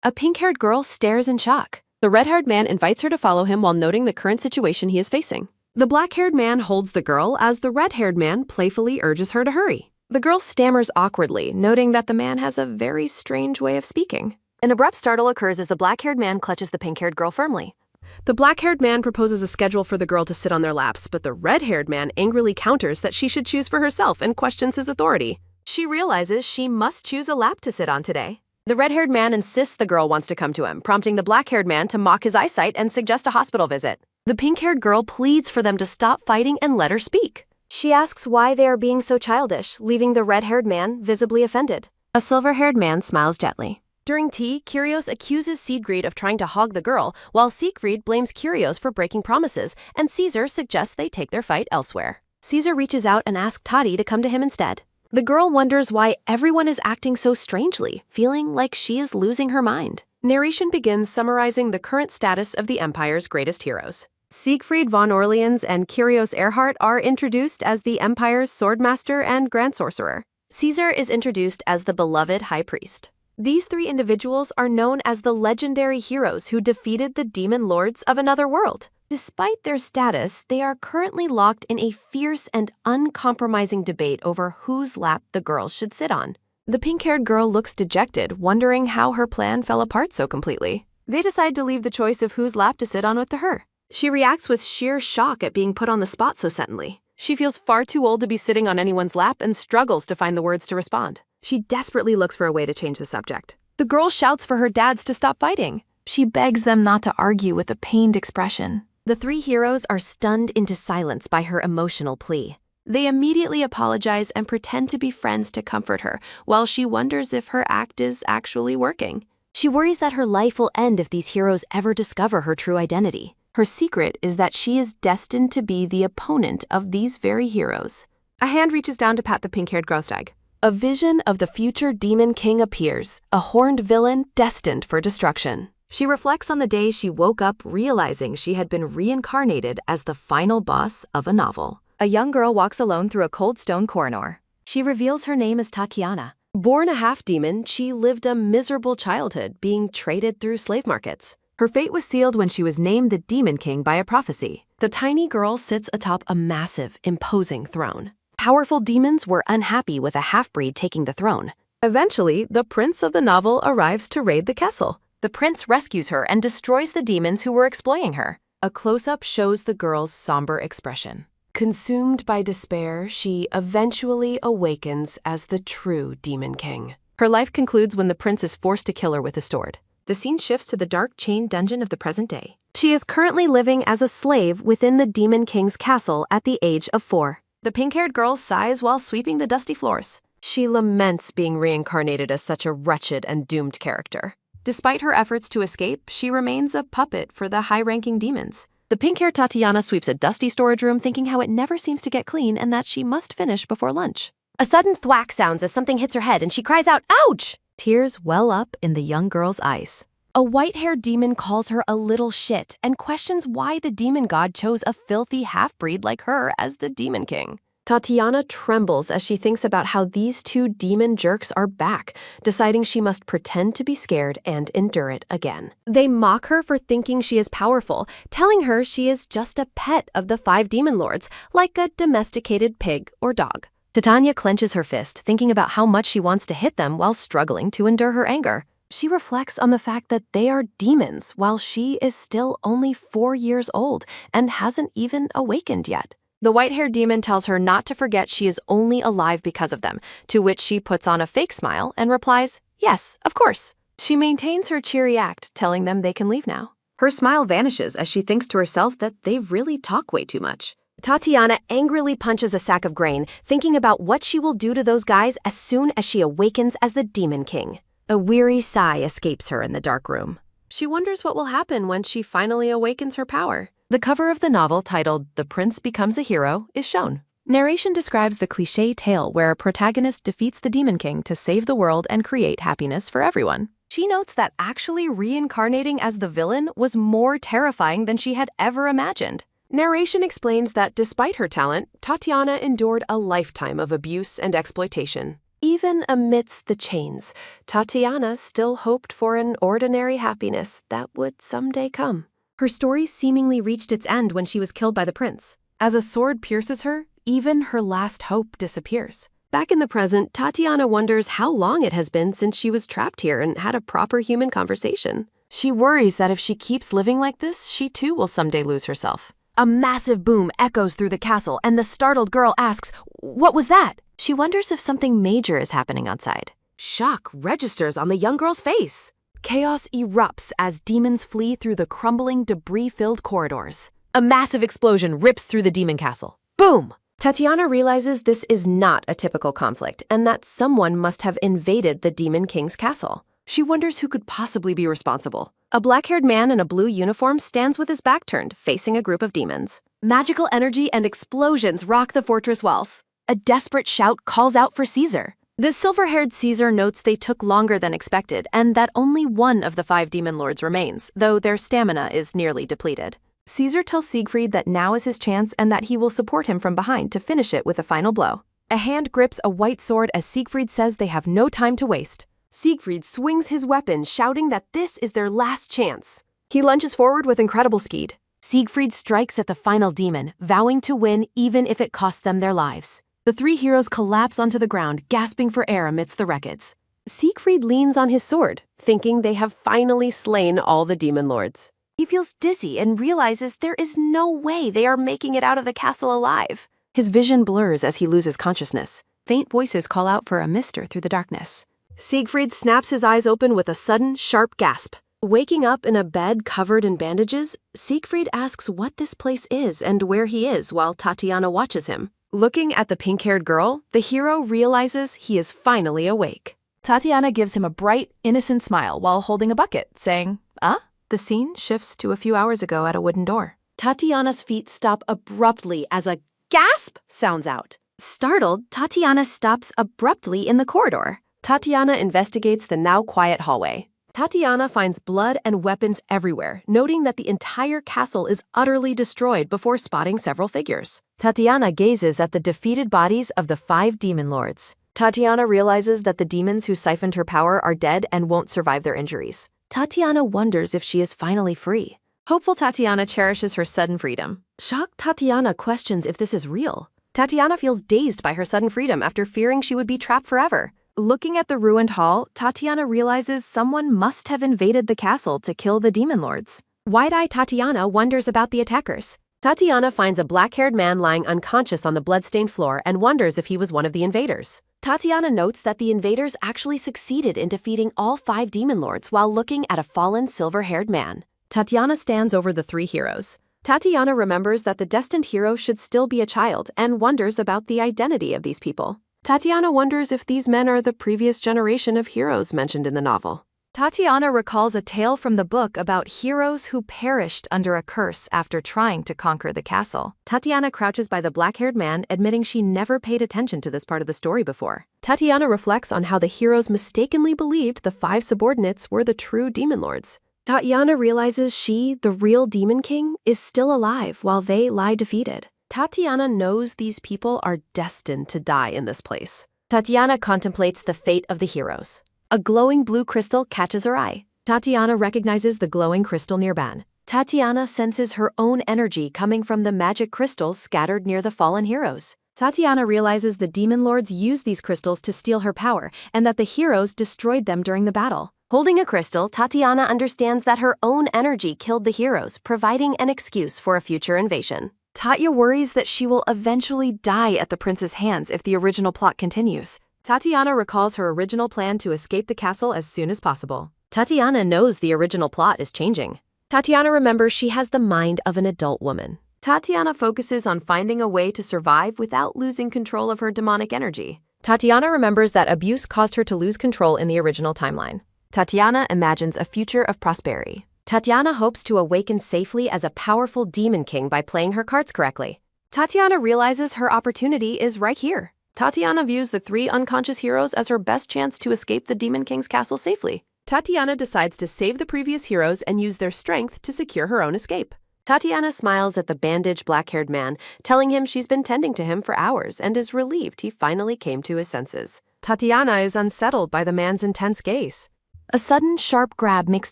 A pink-haired girl stares in shock. The red-haired man invites her to follow him while noting the current situation he is facing. The black-haired man holds the girl as the red-haired man playfully urges her to hurry. The girl stammers awkwardly, noting that the man has a very strange way of speaking. An abrupt startle occurs as the black-haired man clutches the pink-haired girl firmly. The black-haired man proposes a schedule for the girl to sit on their laps, but the red-haired man angrily counters that she should choose for herself and questions his authority. She realizes she must choose a lap to sit on today. The red-haired man insists the girl wants to come to him, prompting the black-haired man to mock his eyesight and suggest a hospital visit. The pink-haired girl pleads for them to stop fighting and let her speak. She asks why they are being so childish, leaving the red-haired man visibly offended. A silver-haired man smiles gently. During tea, Kyrios accuses Siegfried of trying to hog the girl, while Siegfried blames Kyrios for breaking promises, and Caesar suggests they take their fight elsewhere. Caesar reaches out and asks Tati to come to him instead. The girl wonders why everyone is acting so strangely, feeling like she is losing her mind. Narration begins summarizing the current status of the Empire's greatest heroes. Siegfried von Orleans and Kyrios Earhart are introduced as the Empire's swordmaster and grand sorcerer. Caesar is introduced as the beloved high priest. These three individuals are known as the legendary heroes who defeated the demon lords of another world. Despite their status, they are currently locked in a fierce and uncompromising debate over whose lap the girls should sit on. The pink-haired girl looks dejected, wondering how her plan fell apart so completely. They decide to leave the choice of whose lap to sit on with to her. She reacts with sheer shock at being put on the spot so suddenly. She feels far too old to be sitting on anyone's lap and struggles to find the words to respond. She desperately looks for a way to change the subject. The girl shouts for her dads to stop fighting. She begs them not to argue with a pained expression. The three heroes are stunned into silence by her emotional plea. They immediately apologize and pretend to be friends to comfort her, while she wonders if her act is actually working. She worries that her life will end if these heroes ever discover her true identity. Her secret is that she is destined to be the opponent of these very heroes. A hand reaches down to pat the pink-haired Grostag. A vision of the future Demon King appears, a horned villain destined for destruction. She reflects on the day she woke up realizing she had been reincarnated as the final boss of a novel. A young girl walks alone through a cold stone corridor. She reveals her name as Tatiana. Born a half-demon, she lived a miserable childhood, being traded through slave markets. Her fate was sealed when she was named the Demon King by a prophecy. The tiny girl sits atop a massive, imposing throne. Powerful demons were unhappy with a half-breed taking the throne. Eventually, the prince of the novel arrives to raid the castle. The prince rescues her and destroys the demons who were exploiting her. A close-up shows the girl's somber expression. Consumed by despair, she eventually awakens as the true Demon King. Her life concludes when the prince is forced to kill her with his sword. The scene shifts to the dark chain dungeon of the present day. She is currently living as a slave within the Demon King's castle at the age of 4. The pink-haired girl sighs while sweeping the dusty floors. She laments being reincarnated as such a wretched and doomed character. Despite her efforts to escape, she remains a puppet for the high-ranking demons. The pink-haired Tatiana sweeps a dusty storage room thinking how it never seems to get clean and that she must finish before lunch. A sudden thwack sounds as something hits her head and she cries out, "Ouch!" Tears well up in the young girl's eyes. A white-haired demon calls her a little shit and questions why the demon god chose a filthy half-breed like her as the Demon King. Tatiana trembles as she thinks about how these two demon jerks are back, deciding she must pretend to be scared and endure it again. They mock her for thinking she is powerful, telling her she is just a pet of the 5 demon lords, like a domesticated pig or dog. Titania clenches her fist, thinking about how much she wants to hit them while struggling to endure her anger. She reflects on the fact that they are demons while she is still only 4 years old and hasn't even awakened yet. The white-haired demon tells her not to forget she is only alive because of them, to which she puts on a fake smile and replies, "Yes, of course." She maintains her cheery act, telling them they can leave now. Her smile vanishes as she thinks to herself that they really talk way too much. Tatiana angrily punches a sack of grain, thinking about what she will do to those guys as soon as she awakens as the Demon King. A weary sigh escapes her in the dark room. She wonders what will happen when she finally awakens her power. The cover of the novel titled "The Prince Becomes a Hero" is shown. Narration describes the cliché tale where a protagonist defeats the Demon King to save the world and create happiness for everyone. She notes that actually reincarnating as the villain was more terrifying than she had ever imagined. Narration explains that despite her talent, Tatiana endured a lifetime of abuse and exploitation. Even amidst the chains, Tatiana still hoped for an ordinary happiness that would someday come. Her story seemingly reached its end when she was killed by the prince. As a sword pierces her, even her last hope disappears. Back in the present, Tatiana wonders how long it has been since she was trapped here and had a proper human conversation. She worries that if she keeps living like this, she too will someday lose herself. A massive boom echoes through the castle, and the startled girl asks, "What was that?" She wonders if something major is happening outside. Shock registers on the young girl's face. Chaos erupts as demons flee through the crumbling, debris-filled corridors. A massive explosion rips through the demon castle. Boom! Tatiana realizes this is not a typical conflict and that someone must have invaded the Demon King's castle. She wonders who could possibly be responsible. A black-haired man in a blue uniform stands with his back turned, facing a group of demons. Magical energy and explosions rock the fortress walls. A desperate shout calls out for Caesar. The silver-haired Caesar notes they took longer than expected and that only one of the 5 demon lords remains, though their stamina is nearly depleted. Caesar tells Siegfried that now is his chance and that he will support him from behind to finish it with a final blow. A hand grips a white sword as Siegfried says they have no time to waste. Siegfried swings his weapon, shouting that this is their last chance. He lunges forward with incredible speed. Siegfried strikes at the final demon, vowing to win even if it costs them their lives. The 3 heroes collapse onto the ground, gasping for air amidst the wreckage. Siegfried leans on his sword, thinking they have finally slain all the demon lords. He feels dizzy and realizes there is no way they are making it out of the castle alive. His vision blurs as he loses consciousness. Faint voices call out for a mister through the darkness. Siegfried snaps his eyes open with a sudden, sharp gasp. Waking up in a bed covered in bandages, Siegfried asks what this place is and where he is while Tatiana watches him. Looking at the pink-haired girl, the hero realizes he is finally awake. Tatiana gives him a bright, innocent smile while holding a bucket, saying, The scene shifts to a few hours ago at a wooden door. Tatiana's feet stop abruptly as a gasp sounds out. Startled, Tatiana stops abruptly in the corridor. Tatiana investigates the now quiet hallway. Tatiana finds blood and weapons everywhere, noting that the entire castle is utterly destroyed before spotting several figures. Tatiana gazes at the defeated bodies of the 5 demon lords. Tatiana realizes that the demons who siphoned her power are dead and won't survive their injuries. Tatiana wonders if she is finally free. Hopeful Tatiana cherishes her sudden freedom. Shocked Tatiana questions if this is real. Tatiana feels dazed by her sudden freedom after fearing she would be trapped forever. Looking at the ruined hall, Tatiana realizes someone must have invaded the castle to kill the demon lords. Wide-eyed Tatiana wonders about the attackers. Tatiana finds a black-haired man lying unconscious on the blood-stained floor and wonders if he was one of the invaders. Tatiana notes that the invaders actually succeeded in defeating all 5 demon lords while looking at a fallen silver-haired man. Tatiana stands over the 3 heroes. Tatiana remembers that the destined hero should still be a child and wonders about the identity of these people. Tatiana wonders if these men are the previous generation of heroes mentioned in the novel. Tatiana recalls a tale from the book about heroes who perished under a curse after trying to conquer the castle. Tatiana crouches by the black-haired man, admitting she never paid attention to this part of the story before. Tatiana reflects on how the heroes mistakenly believed the 5 subordinates were the true demon lords. Tatiana realizes she, the real demon king, is still alive while they lie defeated. Tatiana knows these people are destined to die in this place. Tatiana contemplates the fate of the heroes. A glowing blue crystal catches her eye. Tatiana recognizes the glowing crystal nearby. Tatiana senses her own energy coming from the magic crystals scattered near the fallen heroes. Tatiana realizes the demon lords used these crystals to steal her power and that the heroes destroyed them during the battle. Holding a crystal, Tatiana understands that her own energy killed the heroes, providing an excuse for a future invasion. Tatya worries that she will eventually die at the prince's hands if the original plot continues. Tatiana recalls her original plan to escape the castle as soon as possible. Tatiana knows the original plot is changing. Tatiana remembers she has the mind of an adult woman. Tatiana focuses on finding a way to survive without losing control of her demonic energy. Tatiana remembers that abuse caused her to lose control in the original timeline. Tatiana imagines a future of prosperity. Tatiana hopes to awaken safely as a powerful demon king by playing her cards correctly. Tatiana realizes her opportunity is right here. Tatiana views the 3 unconscious heroes as her best chance to escape the Demon King's castle safely. Tatiana decides to save the previous heroes and use their strength to secure her own escape. Tatiana smiles at the bandaged black-haired man, telling him she's been tending to him for hours and is relieved he finally came to his senses. Tatiana is unsettled by the man's intense gaze. A sudden, sharp grab makes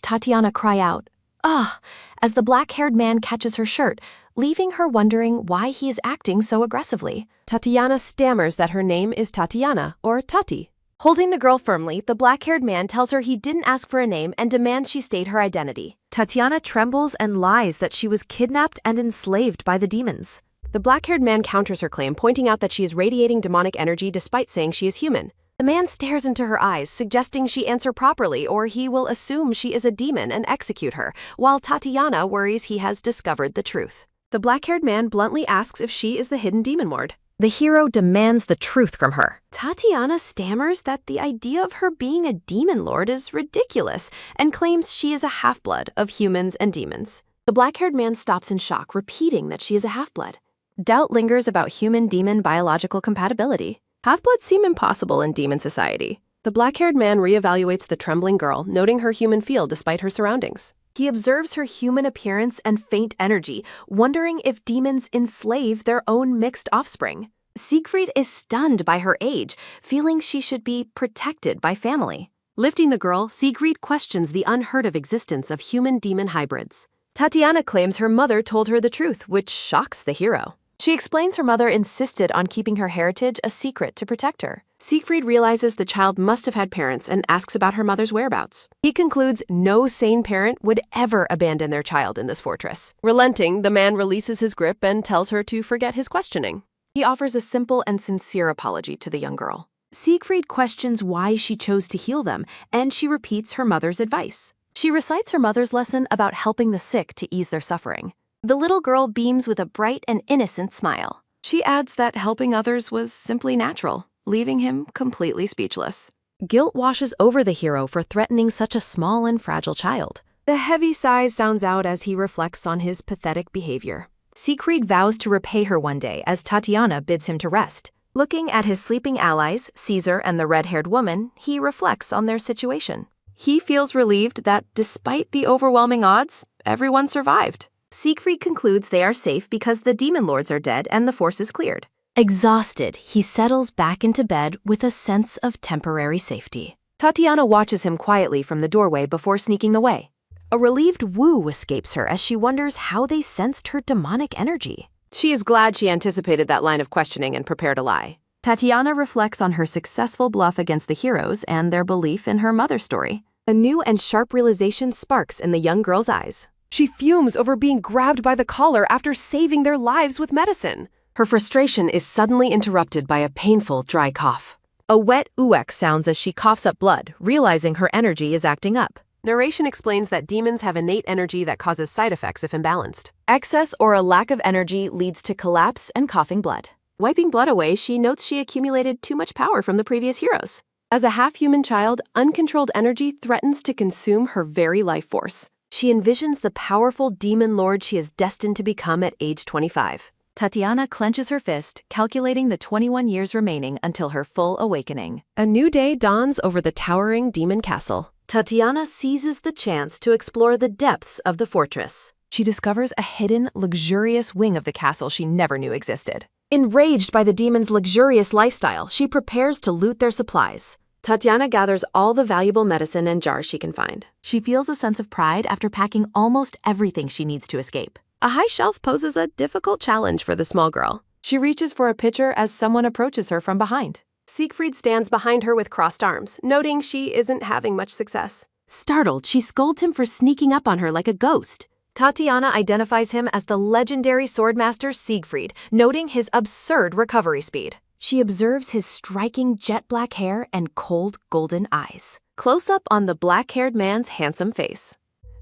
Tatiana cry out, "Ugh," as the black-haired man catches her shirt, leaving her wondering why he is acting so aggressively. Tatiana stammers that her name is Tatiana, or Tati. Holding the girl firmly, the black-haired man tells her he didn't ask for a name and demands she state her identity. Tatiana trembles and lies that she was kidnapped and enslaved by the demons. The black-haired man counters her claim, pointing out that she is radiating demonic energy despite saying she is human. The man stares into her eyes, suggesting she answer properly or he will assume she is a demon and execute her, while Tatiana worries he has discovered the truth. The black-haired man bluntly asks if she is the hidden demon lord. The hero demands the truth from her. Tatiana stammers that the idea of her being a demon lord is ridiculous and claims she is a half-blood of humans and demons. The black-haired man stops in shock, repeating that she is a half-blood. Doubt lingers about human-demon biological compatibility. Half-bloods seem impossible in demon society. The black-haired man reevaluates the trembling girl, noting her human feel despite her surroundings. He observes her human appearance and faint energy, wondering if demons enslave their own mixed offspring. Siegfried is stunned by her age, feeling she should be protected by family. Lifting the girl, Siegfried questions the unheard-of existence of human-demon hybrids. Tatiana claims her mother told her the truth, which shocks the hero. She explains her mother insisted on keeping her heritage a secret to protect her. Siegfried realizes the child must have had parents and asks about her mother's whereabouts. He concludes no sane parent would ever abandon their child in this fortress. Relenting, the man releases his grip and tells her to forget his questioning. He offers a simple and sincere apology to the young girl. Siegfried questions why she chose to heal them, and she repeats her mother's advice. She recites her mother's lesson about helping the sick to ease their suffering. The little girl beams with a bright and innocent smile. She adds that helping others was simply natural, leaving him completely speechless. Guilt washes over the hero for threatening such a small and fragile child. The heavy sigh sounds out as he reflects on his pathetic behavior. Siegfried vows to repay her one day as Tatiana bids him to rest. Looking at his sleeping allies, Caesar and the red-haired woman, he reflects on their situation. He feels relieved that, despite the overwhelming odds, everyone survived. Siegfried concludes they are safe because the demon lords are dead and the force is cleared. Exhausted, he settles back into bed with a sense of temporary safety. Tatiana watches him quietly from the doorway before sneaking away. A relieved woo escapes her as she wonders how they sensed her demonic energy. She is glad she anticipated that line of questioning and prepared a lie. Tatiana reflects on her successful bluff against the heroes and their belief in her mother's story. A new and sharp realization sparks in the young girl's eyes. She fumes over being grabbed by the collar after saving their lives with medicine. Her frustration is suddenly interrupted by a painful, dry cough. A wet ooek sounds as she coughs up blood, realizing her energy is acting up. Narration explains that demons have innate energy that causes side effects if imbalanced. Excess or a lack of energy leads to collapse and coughing blood. Wiping blood away, she notes she accumulated too much power from the previous heroes. As a half-human child, uncontrolled energy threatens to consume her very life force. She envisions the powerful demon lord she is destined to become at age 25. Tatiana clenches her fist, calculating the 21 years remaining until her full awakening. A new day dawns over the towering demon castle. Tatiana seizes the chance to explore the depths of the fortress. She discovers a hidden, luxurious wing of the castle she never knew existed. Enraged by the demons' luxurious lifestyle, she prepares to loot their supplies. Tatiana gathers all the valuable medicine and jars she can find. She feels a sense of pride after packing almost everything she needs to escape. A high shelf poses a difficult challenge for the small girl. She reaches for a pitcher as someone approaches her from behind. Siegfried stands behind her with crossed arms, noting she isn't having much success. Startled, she scolds him for sneaking up on her like a ghost. Tatiana identifies him as the legendary swordmaster Siegfried, noting his absurd recovery speed. She observes his striking jet-black hair and cold golden eyes. Close up on the black-haired man's handsome face.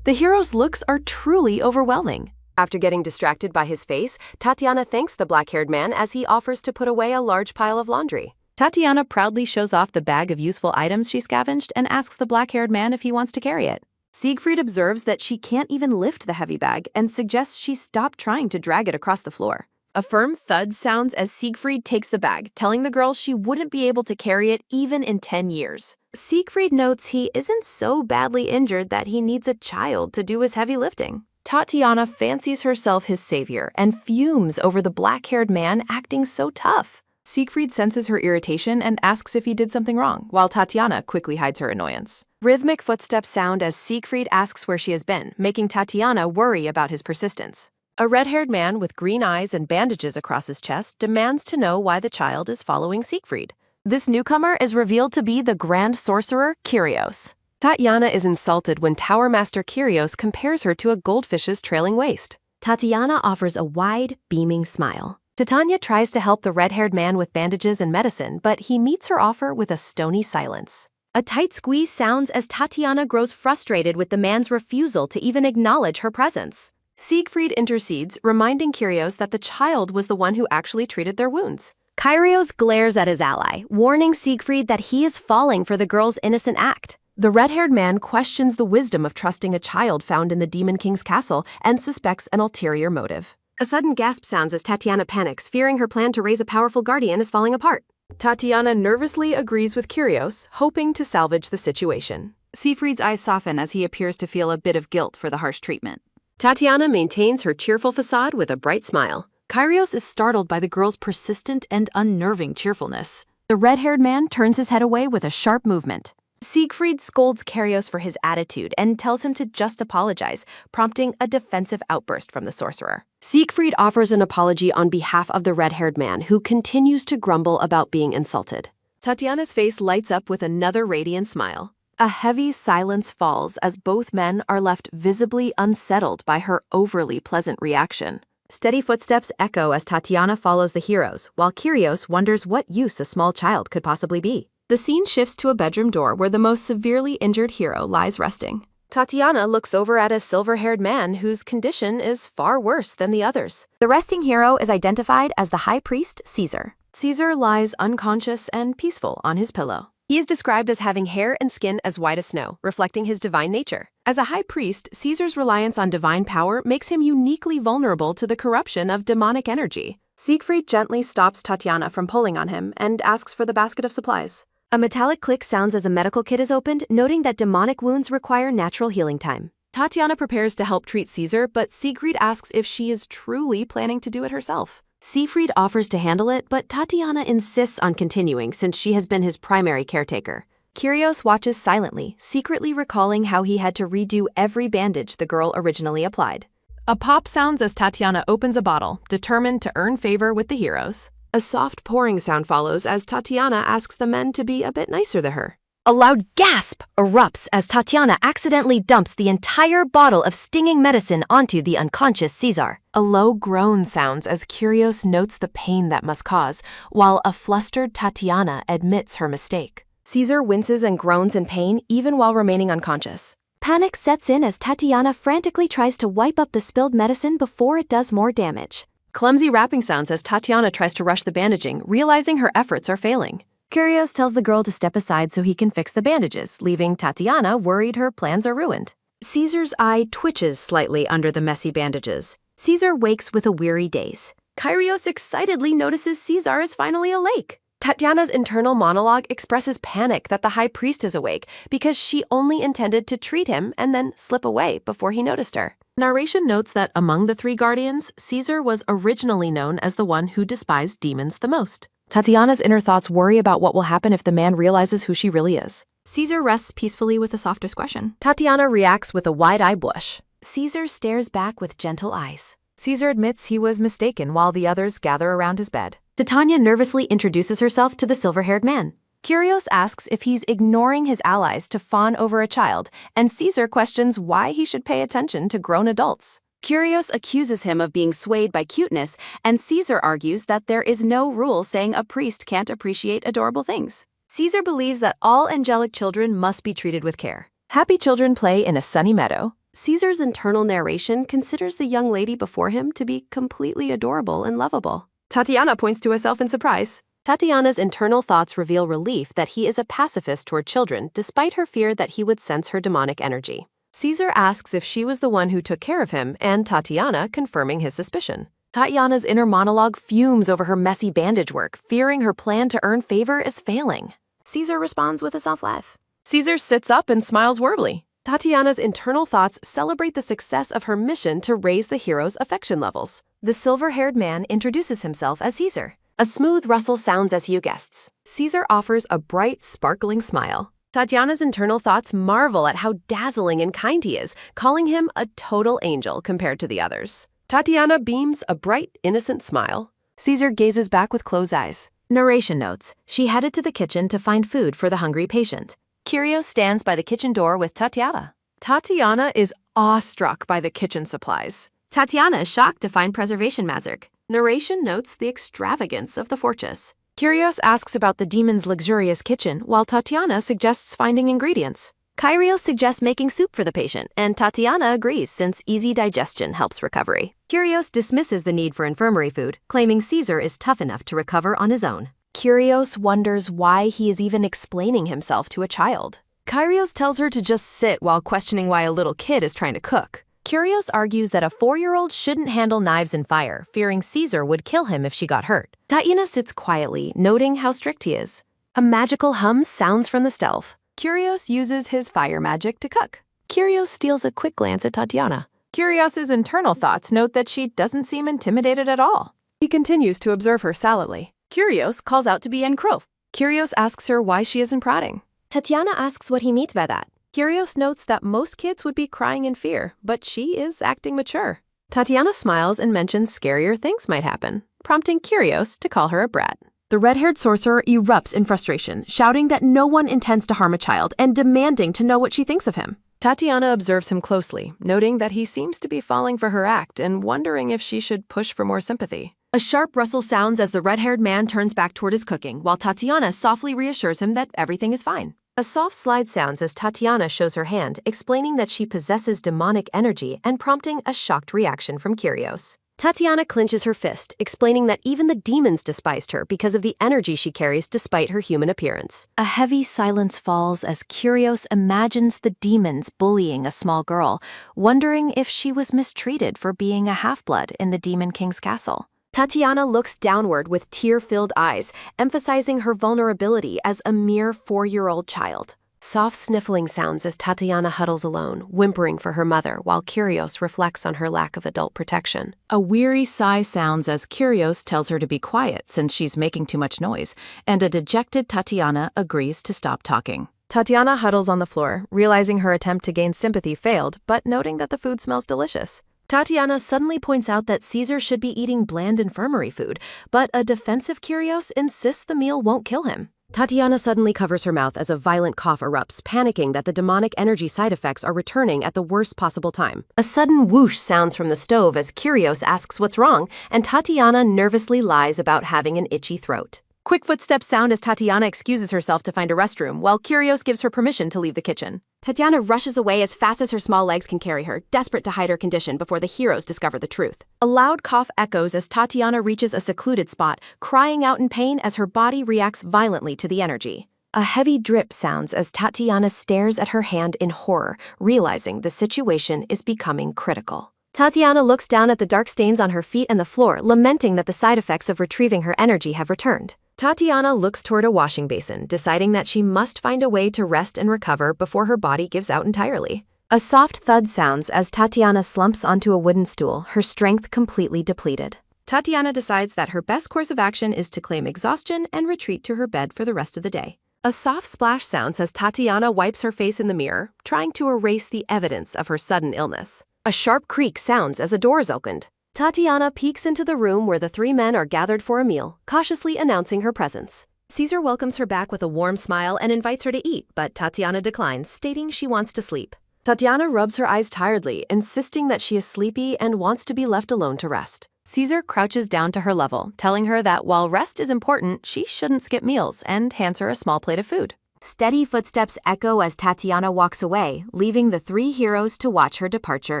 The hero's looks are truly overwhelming. After getting distracted by his face, Tatiana thanks the black-haired man as he offers to put away a large pile of laundry. Tatiana proudly shows off the bag of useful items she scavenged and asks the black-haired man if he wants to carry it. Siegfried observes that she can't even lift the heavy bag and suggests she stop trying to drag it across the floor. A firm thud sounds as Siegfried takes the bag, telling the girl she wouldn't be able to carry it even in 10 years. Siegfried notes he isn't so badly injured that he needs a child to do his heavy lifting. Tatiana fancies herself his savior and fumes over the black-haired man acting so tough. Siegfried senses her irritation and asks if he did something wrong, while Tatiana quickly hides her annoyance. Rhythmic footsteps sound as Siegfried asks where she has been, making Tatiana worry about his persistence. A red-haired man with green eyes and bandages across his chest demands to know why the child is following Siegfried. This newcomer is revealed to be the Grand Sorcerer, Kyrios. Tatiana is insulted when Tower Master Kyrios compares her to a goldfish's trailing waist. Tatiana offers a wide, beaming smile. Titania tries to help the red-haired man with bandages and medicine, but he meets her offer with a stony silence. A tight squeeze sounds as Tatiana grows frustrated with the man's refusal to even acknowledge her presence. Siegfried intercedes, reminding Kyrios that the child was the one who actually treated their wounds. Kyrios glares at his ally, warning Siegfried that he is falling for the girl's innocent act. The red-haired man questions the wisdom of trusting a child found in the Demon King's castle and suspects an ulterior motive. A sudden gasp sounds as Tatiana panics, fearing her plan to raise a powerful guardian is falling apart. Tatiana nervously agrees with Kyrios, hoping to salvage the situation. Siegfried's eyes soften as he appears to feel a bit of guilt for the harsh treatment. Tatiana maintains her cheerful facade with a bright smile. Kyrios is startled by the girl's persistent and unnerving cheerfulness. The red-haired man turns his head away with a sharp movement. Siegfried scolds Kyrios for his attitude and tells him to just apologize, prompting a defensive outburst from the sorcerer. Siegfried offers an apology on behalf of the red-haired man, who continues to grumble about being insulted. Tatiana's face lights up with another radiant smile. A heavy silence falls as both men are left visibly unsettled by her overly pleasant reaction. Steady footsteps echo as Tatiana follows the heroes, while Kyrios wonders what use a small child could possibly be. The scene shifts to a bedroom door where the most severely injured hero lies resting. Tatiana looks over at a silver-haired man whose condition is far worse than the others. The resting hero is identified as the high priest, Caesar. Caesar lies unconscious and peaceful on his pillow. He is described as having hair and skin as white as snow, reflecting his divine nature. As a high priest, Caesar's reliance on divine power makes him uniquely vulnerable to the corruption of demonic energy. Siegfried gently stops Tatiana from pulling on him and asks for the basket of supplies. A metallic click sounds as a medical kit is opened, noting that demonic wounds require natural healing time. Tatiana prepares to help treat Caesar, but Siegfried asks if she is truly planning to do it herself. Siegfried offers to handle it, but Tatiana insists on continuing since she has been his primary caretaker. Kyrios watches silently, secretly recalling how he had to redo every bandage the girl originally applied. A pop sounds as Tatiana opens a bottle, determined to earn favor with the heroes. A soft pouring sound follows as Tatiana asks the men to be a bit nicer to her. A loud gasp erupts as Tatiana accidentally dumps the entire bottle of stinging medicine onto the unconscious Caesar. A low groan sounds as Kyrios notes the pain that must cause, while a flustered Tatiana admits her mistake. Caesar winces and groans in pain even while remaining unconscious. Panic sets in as Tatiana frantically tries to wipe up the spilled medicine before it does more damage. Clumsy rapping sounds as Tatiana tries to rush the bandaging, realizing her efforts are failing. Kyrios tells the girl to step aside so he can fix the bandages, leaving Tatiana worried her plans are ruined. Caesar's eye twitches slightly under the messy bandages. Caesar wakes with a weary daze. Kyrios excitedly notices Caesar is finally awake. Tatiana's internal monologue expresses panic that the high priest is awake because she only intended to treat him and then slip away before he noticed her. Narration notes that among the three guardians, Caesar was originally known as the one who despised demons the most. Tatiana's inner thoughts worry about what will happen if the man realizes who she really is. Caesar rests peacefully with a soft discretion. Tatiana reacts with a wide-eye blush. Caesar stares back with gentle eyes. Caesar admits he was mistaken while the others gather around his bed. Titania nervously introduces herself to the silver-haired man. Kyrios asks if he's ignoring his allies to fawn over a child, and Caesar questions why he should pay attention to grown adults. Kyrios accuses him of being swayed by cuteness, and Caesar argues that there is no rule saying a priest can't appreciate adorable things. Caesar believes that all angelic children must be treated with care. Happy children play in a sunny meadow. Caesar's internal narration considers the young lady before him to be completely adorable and lovable. Tatiana points to herself in surprise. Tatiana's internal thoughts reveal relief that he is a pacifist toward children, despite her fear that he would sense her demonic energy. Caesar asks if she was the one who took care of him, and Tatiana confirming his suspicion. Tatiana's inner monologue fumes over her messy bandage work, fearing her plan to earn favor is failing. Caesar responds with a soft laugh. Caesar sits up and smiles warmly. Tatiana's internal thoughts celebrate the success of her mission to raise the hero's affection levels. The silver-haired man introduces himself as Caesar. A smooth rustle sounds as you guests. Caesar offers a bright, sparkling smile. Tatiana's internal thoughts marvel at how dazzling and kind he is, calling him a total angel compared to the others. Tatiana beams a bright, innocent smile. Caesar gazes back with closed eyes. Narration notes: she headed to the kitchen to find food for the hungry patient. Kyrios stands by the kitchen door with Tatiana. Tatiana is awestruck by the kitchen supplies. Tatiana is shocked to find preservation mazurk. Narration notes the extravagance of the fortress. Kyrios asks about the demon's luxurious kitchen, while Tatiana suggests finding ingredients. Kyrios suggests making soup for the patient, and Tatiana agrees since easy digestion helps recovery. Kyrios dismisses the need for infirmary food, claiming Caesar is tough enough to recover on his own. Kyrios wonders why he is even explaining himself to a child. Kyrios tells her to just sit while questioning why a little kid is trying to cook. Kyrios argues that a 4-year-old shouldn't handle knives and fire, fearing Caesar would kill him if she got hurt. Tatiana sits quietly, noting how strict he is. A magical hum sounds from the stove. Kyrios uses his fire magic to cook. Kyrios steals a quick glance at Tatiana. Kyrios' internal thoughts note that she doesn't seem intimidated at all. He continues to observe her sallously. Kyrios calls out to be Krov. Kyrios asks her why she isn't prodding. Tatiana asks what he means by that. Kyrios notes that most kids would be crying in fear, but she is acting mature. Tatiana smiles and mentions scarier things might happen, prompting Kyrios to call her a brat. The red-haired sorcerer erupts in frustration, shouting that no one intends to harm a child and demanding to know what she thinks of him. Tatiana observes him closely, noting that he seems to be falling for her act and wondering if she should push for more sympathy. A sharp rustle sounds as the red-haired man turns back toward his cooking, while Tatiana softly reassures him that everything is fine. A soft slide sounds as Tatiana shows her hand, explaining that she possesses demonic energy and prompting a shocked reaction from Kyrios. Tatiana clenches her fist, explaining that even the demons despised her because of the energy she carries despite her human appearance. A heavy silence falls as Kyrios imagines the demons bullying a small girl, wondering if she was mistreated for being a half-blood in the Demon King's castle. Tatiana looks downward with tear-filled eyes, emphasizing her vulnerability as a mere 4-year-old child. Soft sniffling sounds as Tatiana huddles alone, whimpering for her mother, while Kyrios reflects on her lack of adult protection. A weary sigh sounds as Kyrios tells her to be quiet since she's making too much noise, and a dejected Tatiana agrees to stop talking. Tatiana huddles on the floor, realizing her attempt to gain sympathy failed, but noting that the food smells delicious. Tatiana suddenly points out that Caesar should be eating bland infirmary food, but a defensive Kyrios insists the meal won't kill him. Tatiana suddenly covers her mouth as a violent cough erupts, panicking that the demonic energy side effects are returning at the worst possible time. A sudden whoosh sounds from the stove as Kyrios asks what's wrong, and Tatiana nervously lies about having an itchy throat. Quick footsteps sound as Tatiana excuses herself to find a restroom, while Kyrios gives her permission to leave the kitchen. Tatiana rushes away as fast as her small legs can carry her, desperate to hide her condition before the heroes discover the truth. A loud cough echoes as Tatiana reaches a secluded spot, crying out in pain as her body reacts violently to the energy. A heavy drip sounds as Tatiana stares at her hand in horror, realizing the situation is becoming critical. Tatiana looks down at the dark stains on her feet and the floor, lamenting that the side effects of retrieving her energy have returned. Tatiana looks toward a washing basin, deciding that she must find a way to rest and recover before her body gives out entirely. A soft thud sounds as Tatiana slumps onto a wooden stool, her strength completely depleted. Tatiana decides that her best course of action is to claim exhaustion and retreat to her bed for the rest of the day. A soft splash sounds as Tatiana wipes her face in the mirror, trying to erase the evidence of her sudden illness. A sharp creak sounds as a door is opened. Tatiana peeks into the room where the 3 men are gathered for a meal, cautiously announcing her presence. Caesar welcomes her back with a warm smile and invites her to eat, but Tatiana declines, stating she wants to sleep. Tatiana rubs her eyes tiredly, insisting that she is sleepy and wants to be left alone to rest. Caesar crouches down to her level, telling her that while rest is important, she shouldn't skip meals, and hands her a small plate of food. Steady footsteps echo as Tatiana walks away, leaving the 3 heroes to watch her departure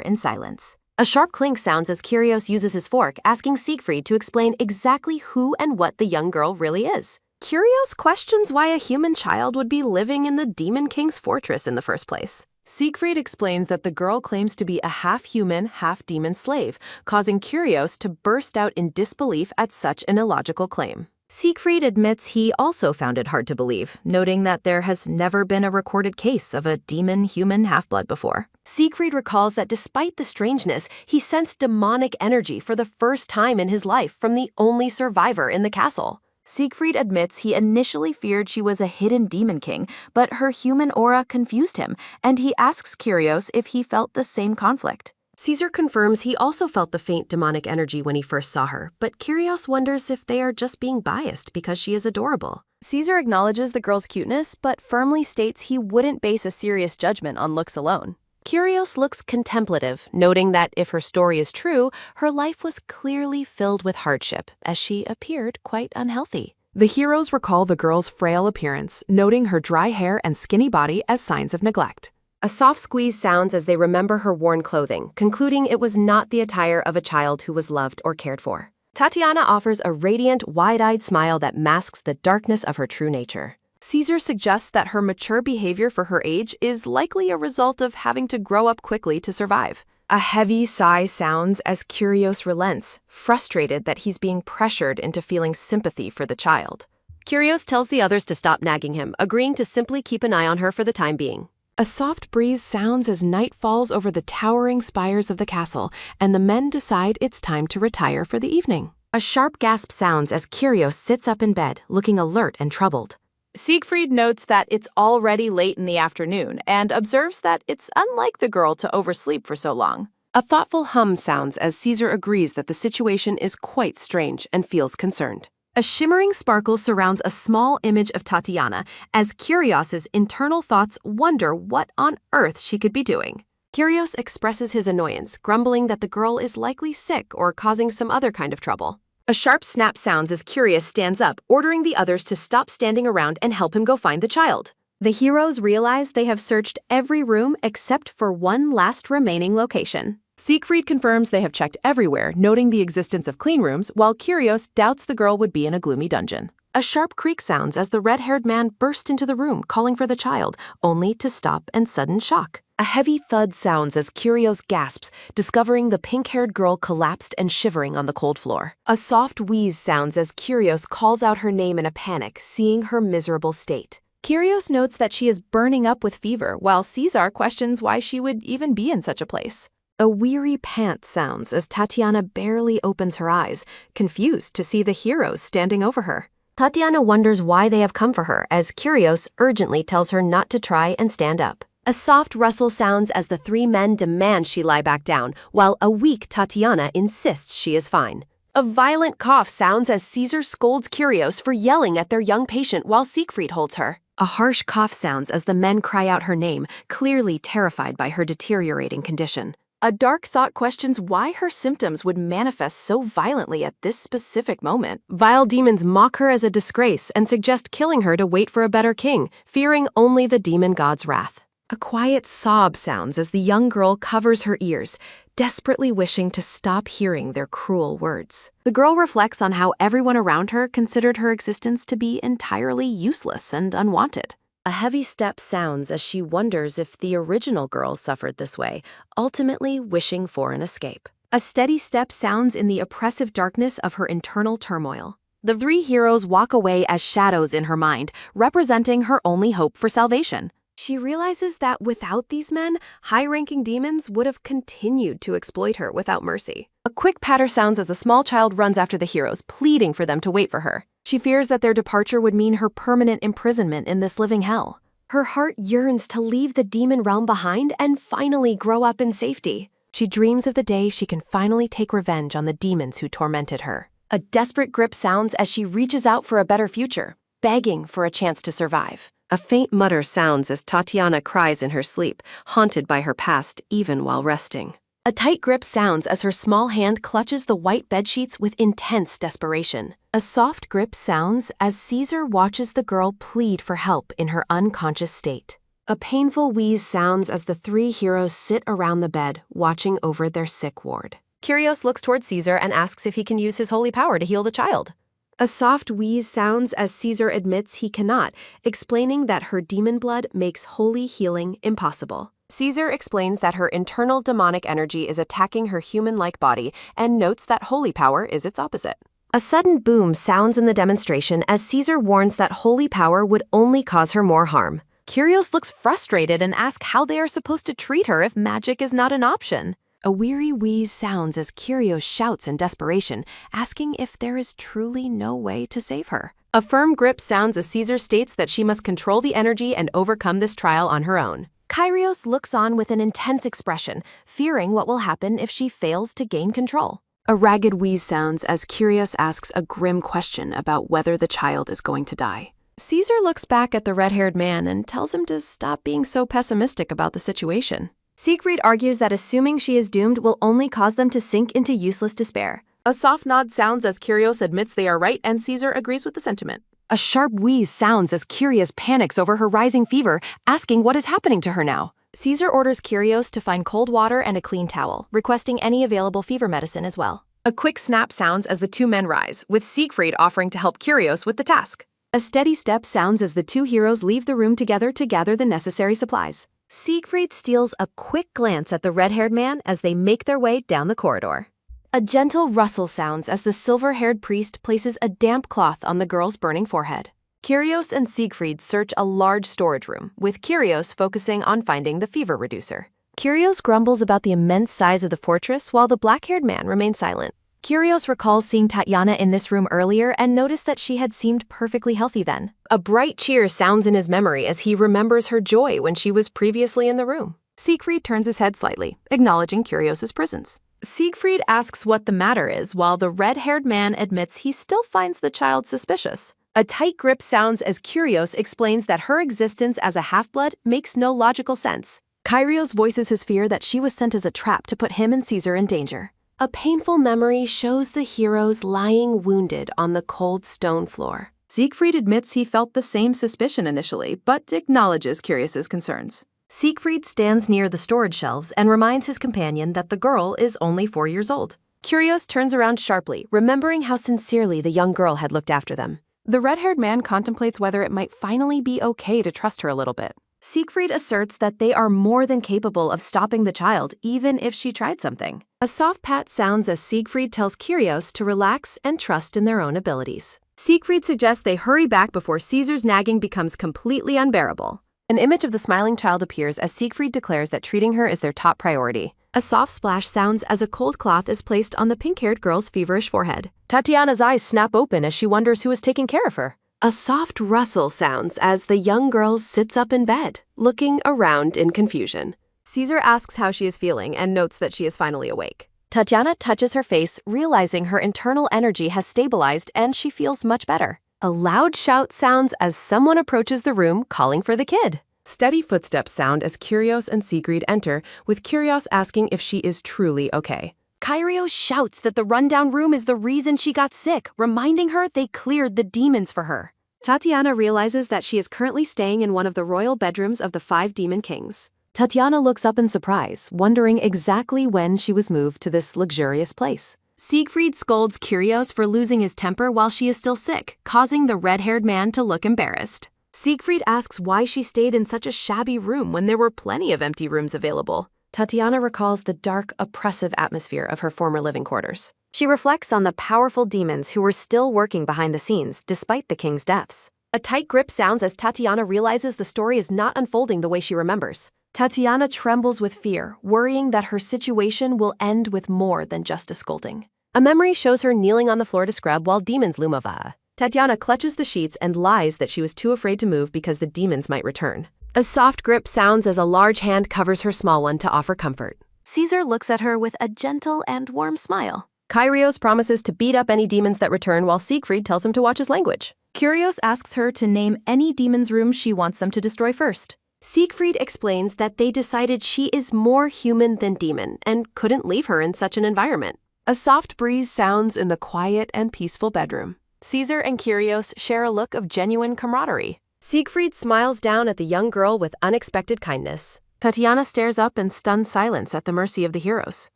in silence. A sharp clink sounds as Kyrios uses his fork, asking Siegfried to explain exactly who and what the young girl really is. Kyrios questions why a human child would be living in the Demon King's fortress in the first place. Siegfried explains that the girl claims to be a half-human, half-demon slave, causing Kyrios to burst out in disbelief at such an illogical claim. Siegfried admits he also found it hard to believe, noting that there has never been a recorded case of a demon-human half-blood before. Siegfried recalls that despite the strangeness, he sensed demonic energy for the first time in his life from the only survivor in the castle. Siegfried admits he initially feared she was a hidden demon king, but her human aura confused him, and he asks Kyrios if he felt the same conflict. Caesar confirms he also felt the faint demonic energy when he first saw her, but Kyrios wonders if they are just being biased because she is adorable. Caesar acknowledges the girl's cuteness, but firmly states he wouldn't base a serious judgment on looks alone. Kyrios looks contemplative, noting that if her story is true, her life was clearly filled with hardship, as she appeared quite unhealthy. The heroes recall the girl's frail appearance, noting her dry hair and skinny body as signs of neglect. A soft squeeze sounds as they remember her worn clothing, concluding it was not the attire of a child who was loved or cared for. Tatiana offers a radiant, wide-eyed smile that masks the darkness of her true nature. Caesar suggests that her mature behavior for her age is likely a result of having to grow up quickly to survive. A heavy sigh sounds as Kyrios relents, frustrated that he's being pressured into feeling sympathy for the child. Kyrios tells the others to stop nagging him, agreeing to simply keep an eye on her for the time being. A soft breeze sounds as night falls over the towering spires of the castle, and the men decide it's time to retire for the evening. A sharp gasp sounds as Kyrios sits up in bed, looking alert and troubled. Siegfried notes that it's already late in the afternoon and observes that it's unlike the girl to oversleep for so long. A thoughtful hum sounds as Caesar agrees that the situation is quite strange and feels concerned. A shimmering sparkle surrounds a small image of Tatiana as Kyrios' internal thoughts wonder what on earth she could be doing. Kyrios expresses his annoyance, grumbling that the girl is likely sick or causing some other kind of trouble. A sharp snap sounds as Kyrios stands up, ordering the others to stop standing around and help him go find the child. The heroes realize they have searched every room except for one last remaining location. Siegfried confirms they have checked everywhere, noting the existence of clean rooms, while Kyrios doubts the girl would be in a gloomy dungeon. A sharp creak sounds as the red-haired man bursts into the room, calling for the child, only to stop in sudden shock. A heavy thud sounds as Kyrios gasps, discovering the pink-haired girl collapsed and shivering on the cold floor. A soft wheeze sounds as Kyrios calls out her name in a panic, seeing her miserable state. Kyrios notes that she is burning up with fever, while Caesar questions why she would even be in such a place. A weary pant sounds as Tatiana barely opens her eyes, confused to see the heroes standing over her. Tatiana wonders why they have come for her as Kyrios urgently tells her not to try and stand up. A soft rustle sounds as the three men demand she lie back down, while a weak Tatiana insists she is fine. A violent cough sounds as Caesar scolds Kyrios for yelling at their young patient while Siegfried holds her. A harsh cough sounds as the men cry out her name, clearly terrified by her deteriorating condition. A dark thought questions why her symptoms would manifest so violently at this specific moment. Vile demons mock her as a disgrace and suggest killing her to wait for a better king, fearing only the demon god's wrath. A quiet sob sounds as the young girl covers her ears, desperately wishing to stop hearing their cruel words. The girl reflects on how everyone around her considered her existence to be entirely useless and unwanted. A heavy step sounds as she wonders if the original girl suffered this way, ultimately wishing for an escape. A steady step sounds in the oppressive darkness of her internal turmoil. The three heroes walk away as shadows in her mind, representing her only hope for salvation. She realizes that without these men, high-ranking demons would have continued to exploit her without mercy. A quick patter sounds as a small child runs after the heroes, pleading for them to wait for her. She fears that their departure would mean her permanent imprisonment in this living hell. Her heart yearns to leave the demon realm behind and finally grow up in safety. She dreams of the day she can finally take revenge on the demons who tormented her. A desperate grip sounds as she reaches out for a better future, begging for a chance to survive. A faint mutter sounds as Tatiana cries in her sleep, haunted by her past even while resting. A tight grip sounds as her small hand clutches the white bedsheets with intense desperation. A soft grip sounds as Caesar watches the girl plead for help in her unconscious state. A painful wheeze sounds as the three heroes sit around the bed, watching over their sick ward. Kyrios looks towards Caesar and asks if he can use his holy power to heal the child. A soft wheeze sounds as Caesar admits he cannot, explaining that her demon blood makes holy healing impossible. Caesar explains that her internal demonic energy is attacking her human-like body and notes that holy power is its opposite. A sudden boom sounds in the demonstration as Caesar warns that holy power would only cause her more harm. Kyrios looks frustrated and asks how they are supposed to treat her if magic is not an option. A weary wheeze sounds as Kyrios shouts in desperation, asking if there is truly no way to save her. A firm grip sounds as Caesar states that she must control the energy and overcome this trial on her own. Kyrios looks on with an intense expression, fearing what will happen if she fails to gain control. A ragged wheeze sounds as Kyrios asks a grim question about whether the child is going to die. Caesar looks back at the red-haired man and tells him to stop being so pessimistic about the situation. Siegfried argues that assuming she is doomed will only cause them to sink into useless despair. A soft nod sounds as Kyrios admits they are right and Caesar agrees with the sentiment. A sharp wheeze sounds as Kyrios panics over her rising fever, asking what is happening to her now. Caesar orders Kyrios to find cold water and a clean towel, requesting any available fever medicine as well. A quick snap sounds as the two men rise, with Siegfried offering to help Kyrios with the task. A steady step sounds as the two heroes leave the room together to gather the necessary supplies. Siegfried steals a quick glance at the red-haired man as they make their way down the corridor. A gentle rustle sounds as the silver-haired priest places a damp cloth on the girl's burning forehead. Kyrios and Siegfried search a large storage room, with Kyrios focusing on finding the fever reducer. Kyrios grumbles about the immense size of the fortress while the black-haired man remains silent. Kyrios recalls seeing Tatiana in this room earlier and noticed that she had seemed perfectly healthy then. A bright cheer sounds in his memory as he remembers her joy when she was previously in the room. Siegfried turns his head slightly, acknowledging Kyrios' presence. Siegfried asks what the matter is while the red-haired man admits he still finds the child suspicious. A tight grip sounds as Kyrios explains that her existence as a half-blood makes no logical sense. Kyrios voices his fear that she was sent as a trap to put him and Caesar in danger. A painful memory shows the heroes lying wounded on the cold stone floor. Siegfried admits he felt the same suspicion initially, but acknowledges Kyrios' concerns. Siegfried stands near the storage shelves and reminds his companion that the girl is only 4 years old. Kyrios turns around sharply, remembering how sincerely the young girl had looked after them. The red-haired man contemplates whether it might finally be okay to trust her a little bit. Siegfried asserts that they are more than capable of stopping the child, even if she tried something. A soft pat sounds as Siegfried tells Kyrios to relax and trust in their own abilities. Siegfried suggests they hurry back before Caesar's nagging becomes completely unbearable. An image of the smiling child appears as Siegfried declares that treating her is their top priority. A soft splash sounds as a cold cloth is placed on the pink-haired girl's feverish forehead. Tatiana's eyes snap open as she wonders who is taking care of her. A soft rustle sounds as the young girl sits up in bed, looking around in confusion. Caesar asks how she is feeling and notes that she is finally awake. Tatiana touches her face, realizing her internal energy has stabilized and she feels much better. A loud shout sounds as someone approaches the room, calling for the kid. Steady footsteps sound as Kyrios and Siegfried enter, with Kyrios asking if she is truly okay. Kyrios shouts that the rundown room is the reason she got sick, reminding her they cleared the demons for her. Tatiana realizes that she is currently staying in one of the royal bedrooms of the 5 demon kings. Tatiana looks up in surprise, wondering exactly when she was moved to this luxurious place. Siegfried scolds Kyrios for losing his temper while she is still sick, causing the red-haired man to look embarrassed. Siegfried asks why she stayed in such a shabby room when there were plenty of empty rooms available. Tatiana recalls the dark, oppressive atmosphere of her former living quarters. She reflects on the powerful demons who were still working behind the scenes despite the king's deaths. A tight grip sounds as Tatiana realizes the story is not unfolding the way she remembers. Tatiana trembles with fear, worrying that her situation will end with more than just a scolding. A memory shows her kneeling on the floor to scrub while demons loom over. Tatiana clutches the sheets and lies that she was too afraid to move because the demons might return. A soft grip sounds as a large hand covers her small one to offer comfort. Caesar looks at her with a gentle and warm smile. Kyrios promises to beat up any demons that return while Siegfried tells him to watch his language. Kyrios asks her to name any demon's room she wants them to destroy first. Siegfried explains that they decided she is more human than demon and couldn't leave her in such an environment. A soft breeze sounds in the quiet and peaceful bedroom. Caesar and Kyrios share a look of genuine camaraderie. Siegfried smiles down at the young girl with unexpected kindness. Tatiana stares up in stunned silence at the mercy of the heroes.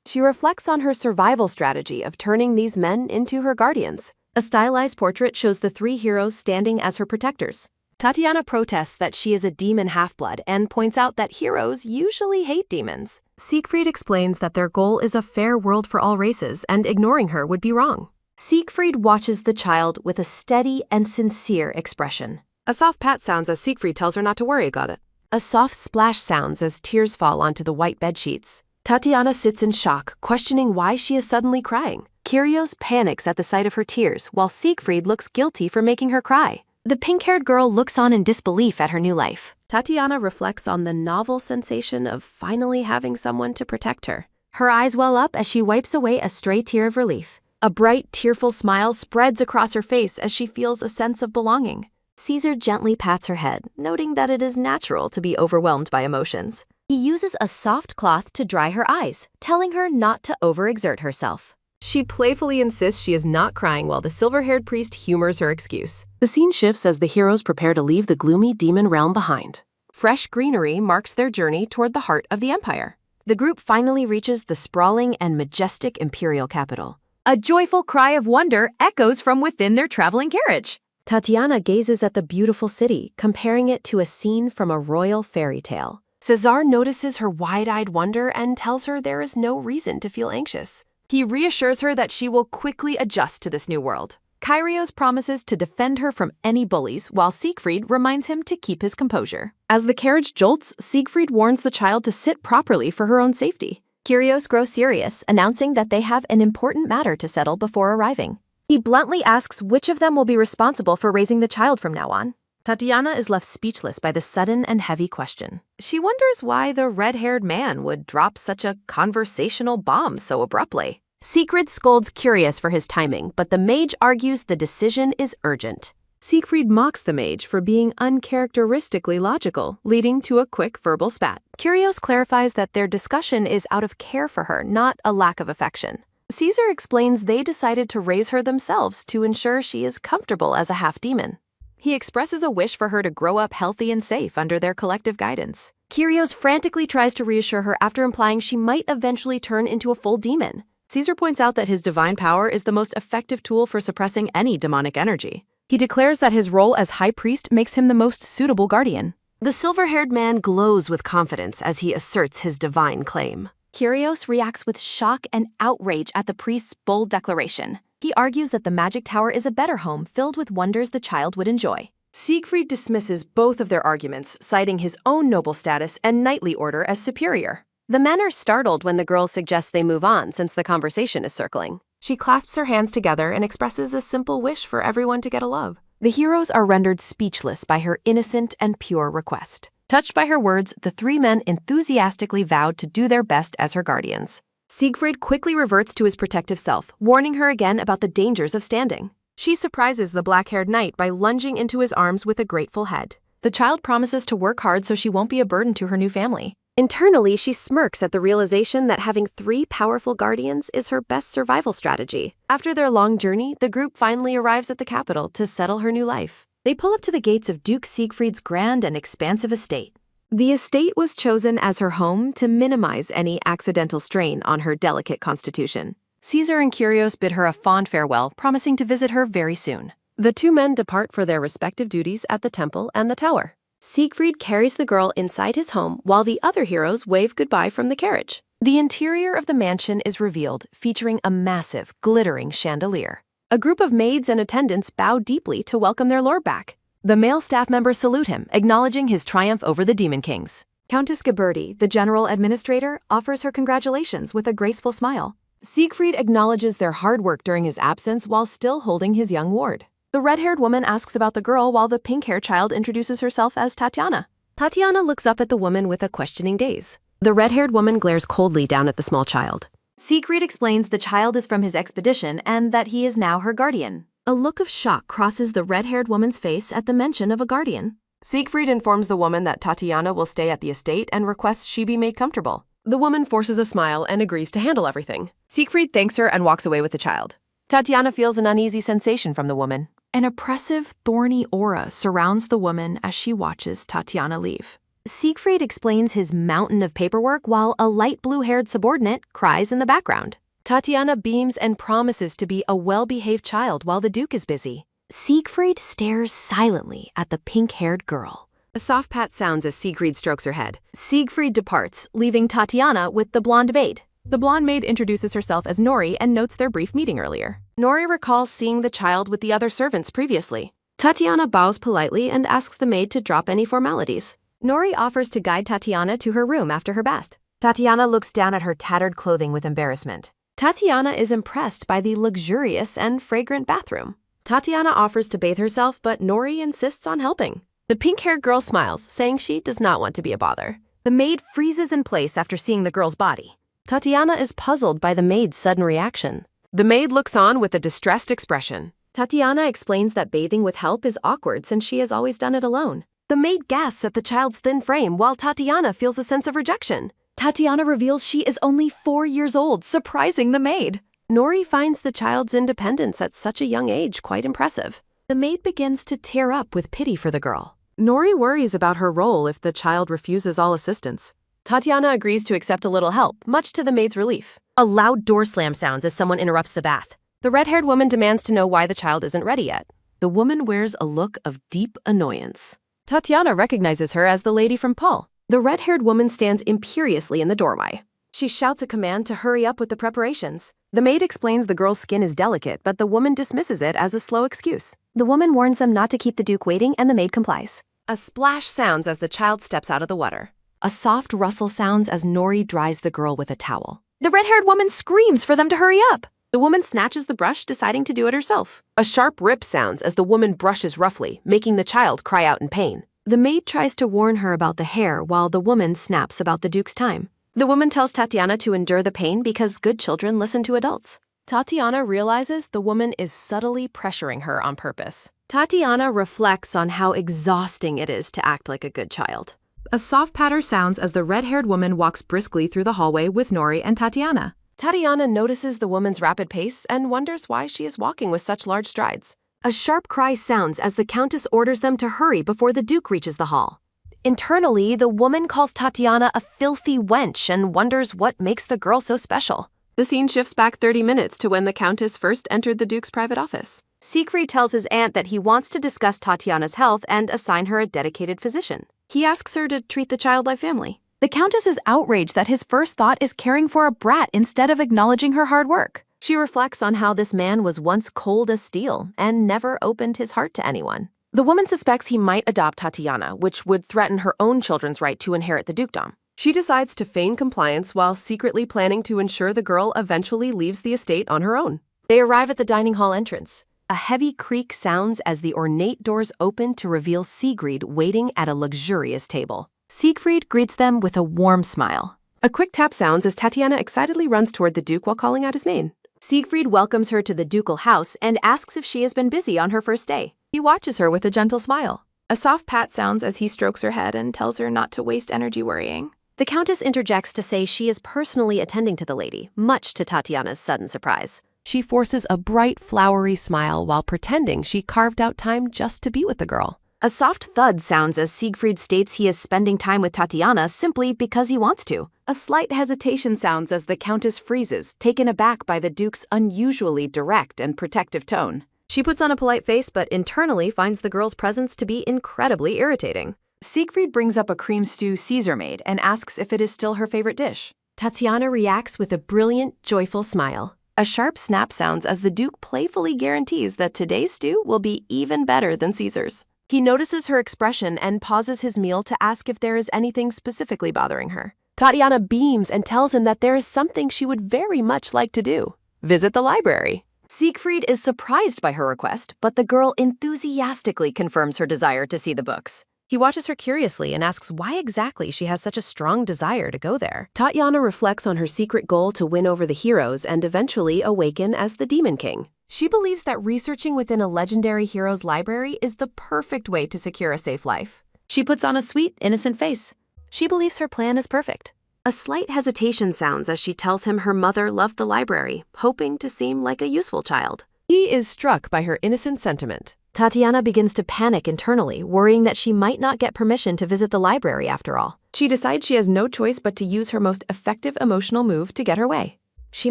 She reflects on her survival strategy of turning these men into her guardians. A stylized portrait shows the 3 heroes standing as her protectors. Tatiana protests that she is a demon half-blood and points out that heroes usually hate demons. Siegfried explains that their goal is a fair world for all races and ignoring her would be wrong. Siegfried watches the child with a steady and sincere expression. A soft pat sounds as Siegfried tells her not to worry about it. A soft splash sounds as tears fall onto the white bedsheets. Tatiana sits in shock, questioning why she is suddenly crying. Kyrios panics at the sight of her tears, while Siegfried looks guilty for making her cry. The pink-haired girl looks on in disbelief at her new life. Tatiana reflects on the novel sensation of finally having someone to protect her. Her eyes well up as she wipes away a stray tear of relief. A bright, tearful smile spreads across her face as she feels a sense of belonging. Caesar gently pats her head, noting that it is natural to be overwhelmed by emotions. He uses a soft cloth to dry her eyes, telling her not to overexert herself. She playfully insists she is not crying while the silver-haired priest humors her excuse. The scene shifts as the heroes prepare to leave the gloomy demon realm behind. Fresh greenery marks their journey toward the heart of the empire. The group finally reaches the sprawling and majestic imperial capital. A joyful cry of wonder echoes from within their traveling carriage. Tatiana gazes at the beautiful city, comparing it to a scene from a royal fairy tale. Cesar notices her wide-eyed wonder and tells her there is no reason to feel anxious. He reassures her that she will quickly adjust to this new world. Kyrios promises to defend her from any bullies, while Siegfried reminds him to keep his composure. As the carriage jolts, Siegfried warns the child to sit properly for her own safety. Kyrios grows serious, announcing that they have an important matter to settle before arriving. He bluntly asks which of them will be responsible for raising the child from now on. Tatiana is left speechless by the sudden and heavy question. She wonders why the red-haired man would drop such a conversational bomb so abruptly. Siegfried scolds Kyrios for his timing, but the mage argues the decision is urgent. Siegfried mocks the mage for being uncharacteristically logical, leading to a quick verbal spat. Kyrios clarifies that their discussion is out of care for her, not a lack of affection. Caesar explains they decided to raise her themselves to ensure she is comfortable as a half-demon. He expresses a wish for her to grow up healthy and safe under their collective guidance. Kyrios frantically tries to reassure her after implying she might eventually turn into a full demon. Caesar points out that his divine power is the most effective tool for suppressing any demonic energy. He declares that his role as high priest makes him the most suitable guardian. The silver-haired man glows with confidence as he asserts his divine claim. Kyrios reacts with shock and outrage at the priest's bold declaration. He argues that the magic tower is a better home filled with wonders the child would enjoy. Siegfried dismisses both of their arguments, citing his own noble status and knightly order as superior. The men are startled when the girl suggests they move on since the conversation is circling. She clasps her hands together and expresses a simple wish for everyone to get a love. The heroes are rendered speechless by her innocent and pure request. Touched by her words, the three men enthusiastically vowed to do their best as her guardians. Siegfried quickly reverts to his protective self, warning her again about the dangers of standing. She surprises the black-haired knight by lunging into his arms with a grateful head. The child promises to work hard so she won't be a burden to her new family. Internally, she smirks at the realization that having 3 powerful guardians is her best survival strategy. After their long journey, the group finally arrives at the capital to settle her new life. They pull up to the gates of Duke Siegfried's grand and expansive estate. The estate was chosen as her home to minimize any accidental strain on her delicate constitution. Caesar and Kyrios bid her a fond farewell, promising to visit her very soon. The two men depart for their respective duties at the temple and the tower. Siegfried carries the girl inside his home while the other heroes wave goodbye from the carriage. The interior of the mansion is revealed, featuring a massive, glittering chandelier. A group of maids and attendants bow deeply to welcome their lord back. The male staff members salute him, acknowledging his triumph over the Demon Kings. Countess Ghiberti, the general administrator, offers her congratulations with a graceful smile. Siegfried acknowledges their hard work during his absence while still holding his young ward. The red-haired woman asks about the girl while the pink-haired child introduces herself as Tatiana. Tatiana looks up at the woman with a questioning gaze. The red-haired woman glares coldly down at the small child. Siegfried explains the child is from his expedition and that he is now her guardian. A look of shock crosses the red-haired woman's face at the mention of a guardian. Siegfried informs the woman that Tatiana will stay at the estate and requests she be made comfortable. The woman forces a smile and agrees to handle everything. Siegfried thanks her and walks away with the child. Tatiana feels an uneasy sensation from the woman. An oppressive, thorny aura surrounds the woman as she watches Tatiana leave. Siegfried explains his mountain of paperwork while a light blue-haired subordinate cries in the background. Tatiana beams and promises to be a well-behaved child while the Duke is busy. Siegfried stares silently at the pink-haired girl. A soft pat sounds as Siegfried strokes her head. Siegfried departs, leaving Tatiana with the blonde maid. The blonde maid introduces herself as Nori and notes their brief meeting earlier. Nori recalls seeing the child with the other servants previously. Tatiana bows politely and asks the maid to drop any formalities. Nori offers to guide Tatiana to her room after her bath. Tatiana looks down at her tattered clothing with embarrassment. Tatiana is impressed by the luxurious and fragrant bathroom. Tatiana offers to bathe herself, but Nori insists on helping. The pink-haired girl smiles, saying she does not want to be a bother. The maid freezes in place after seeing the girl's body. Tatiana is puzzled by the maid's sudden reaction. The maid looks on with a distressed expression. Tatiana explains that bathing with help is awkward since she has always done it alone. The maid gasps at the child's thin frame while Tatiana feels a sense of rejection. Tatiana reveals she is only 4 years old, surprising the maid. Nori finds the child's independence at such a young age quite impressive. The maid begins to tear up with pity for the girl. Nori worries about her role if the child refuses all assistance. Tatiana agrees to accept a little help, much to the maid's relief. A loud door slam sounds as someone interrupts the bath. The red-haired woman demands to know why the child isn't ready yet. The woman wears a look of deep annoyance. Tatiana recognizes her as the lady from Paul. The red-haired woman stands imperiously in the doorway. She shouts a command to hurry up with the preparations. The maid explains the girl's skin is delicate, but the woman dismisses it as a slow excuse. The woman warns them not to keep the Duke waiting, and the maid complies. A splash sounds as the child steps out of the water. A soft rustle sounds as Nori dries the girl with a towel. The red-haired woman screams for them to hurry up. The woman snatches the brush, deciding to do it herself. A sharp rip sounds as the woman brushes roughly, making the child cry out in pain. The maid tries to warn her about the hair while the woman snaps about the Duke's time. The woman tells Tatiana to endure the pain because good children listen to adults. Tatiana realizes the woman is subtly pressuring her on purpose. Tatiana reflects on how exhausting it is to act like a good child. A soft patter sounds as the red-haired woman walks briskly through the hallway with Nori and Tatiana. Tatiana notices the woman's rapid pace and wonders why she is walking with such large strides. A sharp cry sounds as the Countess orders them to hurry before the Duke reaches the hall. Internally, the woman calls Tatiana a filthy wench and wonders what makes the girl so special. The scene shifts back 30 minutes to when the Countess first entered the Duke's private office. Siegfried tells his aunt that he wants to discuss Tatiana's health and assign her a dedicated physician. He asks her to treat the child like family. The Countess is outraged that his first thought is caring for a brat instead of acknowledging her hard work. She reflects on how this man was once cold as steel and never opened his heart to anyone. The woman suspects he might adopt Tatiana, which would threaten her own children's right to inherit the dukedom. She decides to feign compliance while secretly planning to ensure the girl eventually leaves the estate on her own. They arrive at the dining hall entrance. A heavy creak sounds as the ornate doors open to reveal Siegfried waiting at a luxurious table. Siegfried greets them with a warm smile. A quick tap sounds as Tatiana excitedly runs toward the Duke while calling out his name. Siegfried welcomes her to the ducal house and asks if she has been busy on her first day. He watches her with a gentle smile. A soft pat sounds as he strokes her head and tells her not to waste energy worrying. The Countess interjects to say she is personally attending to the lady, much to Tatiana's sudden surprise. She forces a bright, flowery smile while pretending she carved out time just to be with the girl. A soft thud sounds as Siegfried states he is spending time with Tatiana simply because he wants to. A slight hesitation sounds as the Countess freezes, taken aback by the Duke's unusually direct and protective tone. She puts on a polite face but internally finds the girl's presence to be incredibly irritating. Siegfried brings up a cream stew Caesar made and asks if it is still her favorite dish. Tatiana reacts with a brilliant, joyful smile. A sharp snap sounds as the Duke playfully guarantees that today's stew will be even better than Caesar's. He notices her expression and pauses his meal to ask if there is anything specifically bothering her. Tatiana beams and tells him that there is something she would very much like to do: visit the library. Siegfried is surprised by her request, but the girl enthusiastically confirms her desire to see the books. He watches her curiously and asks why exactly she has such a strong desire to go there. Tatiana reflects on her secret goal to win over the heroes and eventually awaken as the Demon King. She believes that researching within a legendary hero's library is the perfect way to secure a safe life. She puts on a sweet, innocent face. She believes her plan is perfect. A slight hesitation sounds as she tells him her mother loved the library, hoping to seem like a useful child. He is struck by her innocent sentiment. Tatiana begins to panic internally, worrying that she might not get permission to visit the library after all. She decides she has no choice but to use her most effective emotional move to get her way. She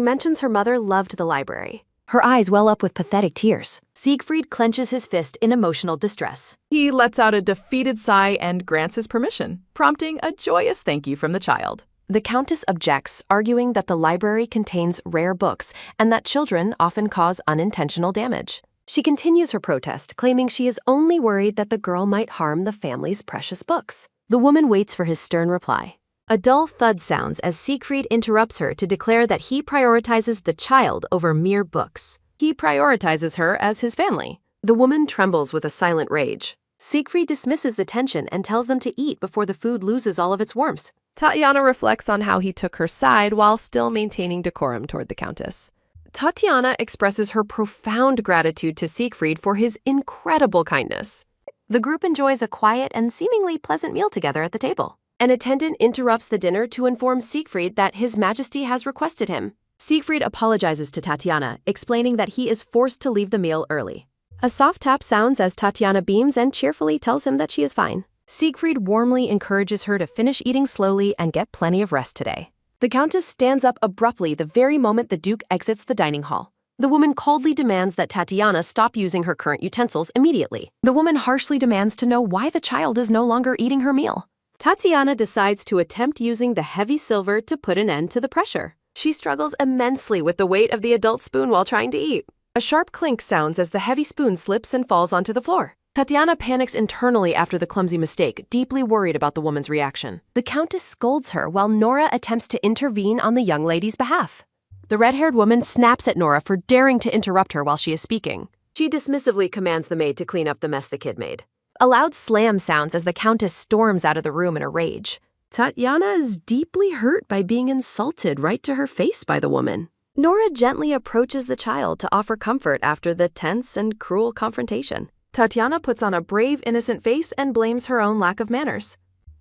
mentions her mother loved the library. Her eyes well up with pathetic tears. Siegfried clenches his fist in emotional distress. He lets out a defeated sigh and grants his permission, prompting a joyous thank you from the child. The Countess objects, arguing that the library contains rare books and that children often cause unintentional damage. She continues her protest, claiming she is only worried that the girl might harm the family's precious books. The woman waits for his stern reply. A dull thud sounds as Siegfried interrupts her to declare that he prioritizes the child over mere books. He prioritizes her as his family. The woman trembles with a silent rage. Siegfried dismisses the tension and tells them to eat before the food loses all of its warmth. Tatiana reflects on how he took her side while still maintaining decorum toward the Countess. Tatiana expresses her profound gratitude to Siegfried for his incredible kindness. The group enjoys a quiet and seemingly pleasant meal together at the table. An attendant interrupts the dinner to inform Siegfried that His Majesty has requested him. Siegfried apologizes to Tatiana, explaining that he is forced to leave the meal early. A soft tap sounds as Tatiana beams and cheerfully tells him that she is fine. Siegfried warmly encourages her to finish eating slowly and get plenty of rest today. The Countess stands up abruptly the very moment the Duke exits the dining hall. The woman coldly demands that Tatiana stop using her current utensils immediately. The woman harshly demands to know why the child is no longer eating her meal. Tatiana decides to attempt using the heavy silver to put an end to the pressure. She struggles immensely with the weight of the adult spoon while trying to eat. A sharp clink sounds as the heavy spoon slips and falls onto the floor. Tatiana panics internally after the clumsy mistake, deeply worried about the woman's reaction. The Countess scolds her while Nora attempts to intervene on the young lady's behalf. The red-haired woman snaps at Nora for daring to interrupt her while she is speaking. She dismissively commands the maid to clean up the mess the kid made. A loud slam sounds as the Countess storms out of the room in a rage. Tatiana is deeply hurt by being insulted right to her face by the woman. Nora gently approaches the child to offer comfort after the tense and cruel confrontation. Tatiana puts on a brave, innocent face and blames her own lack of manners.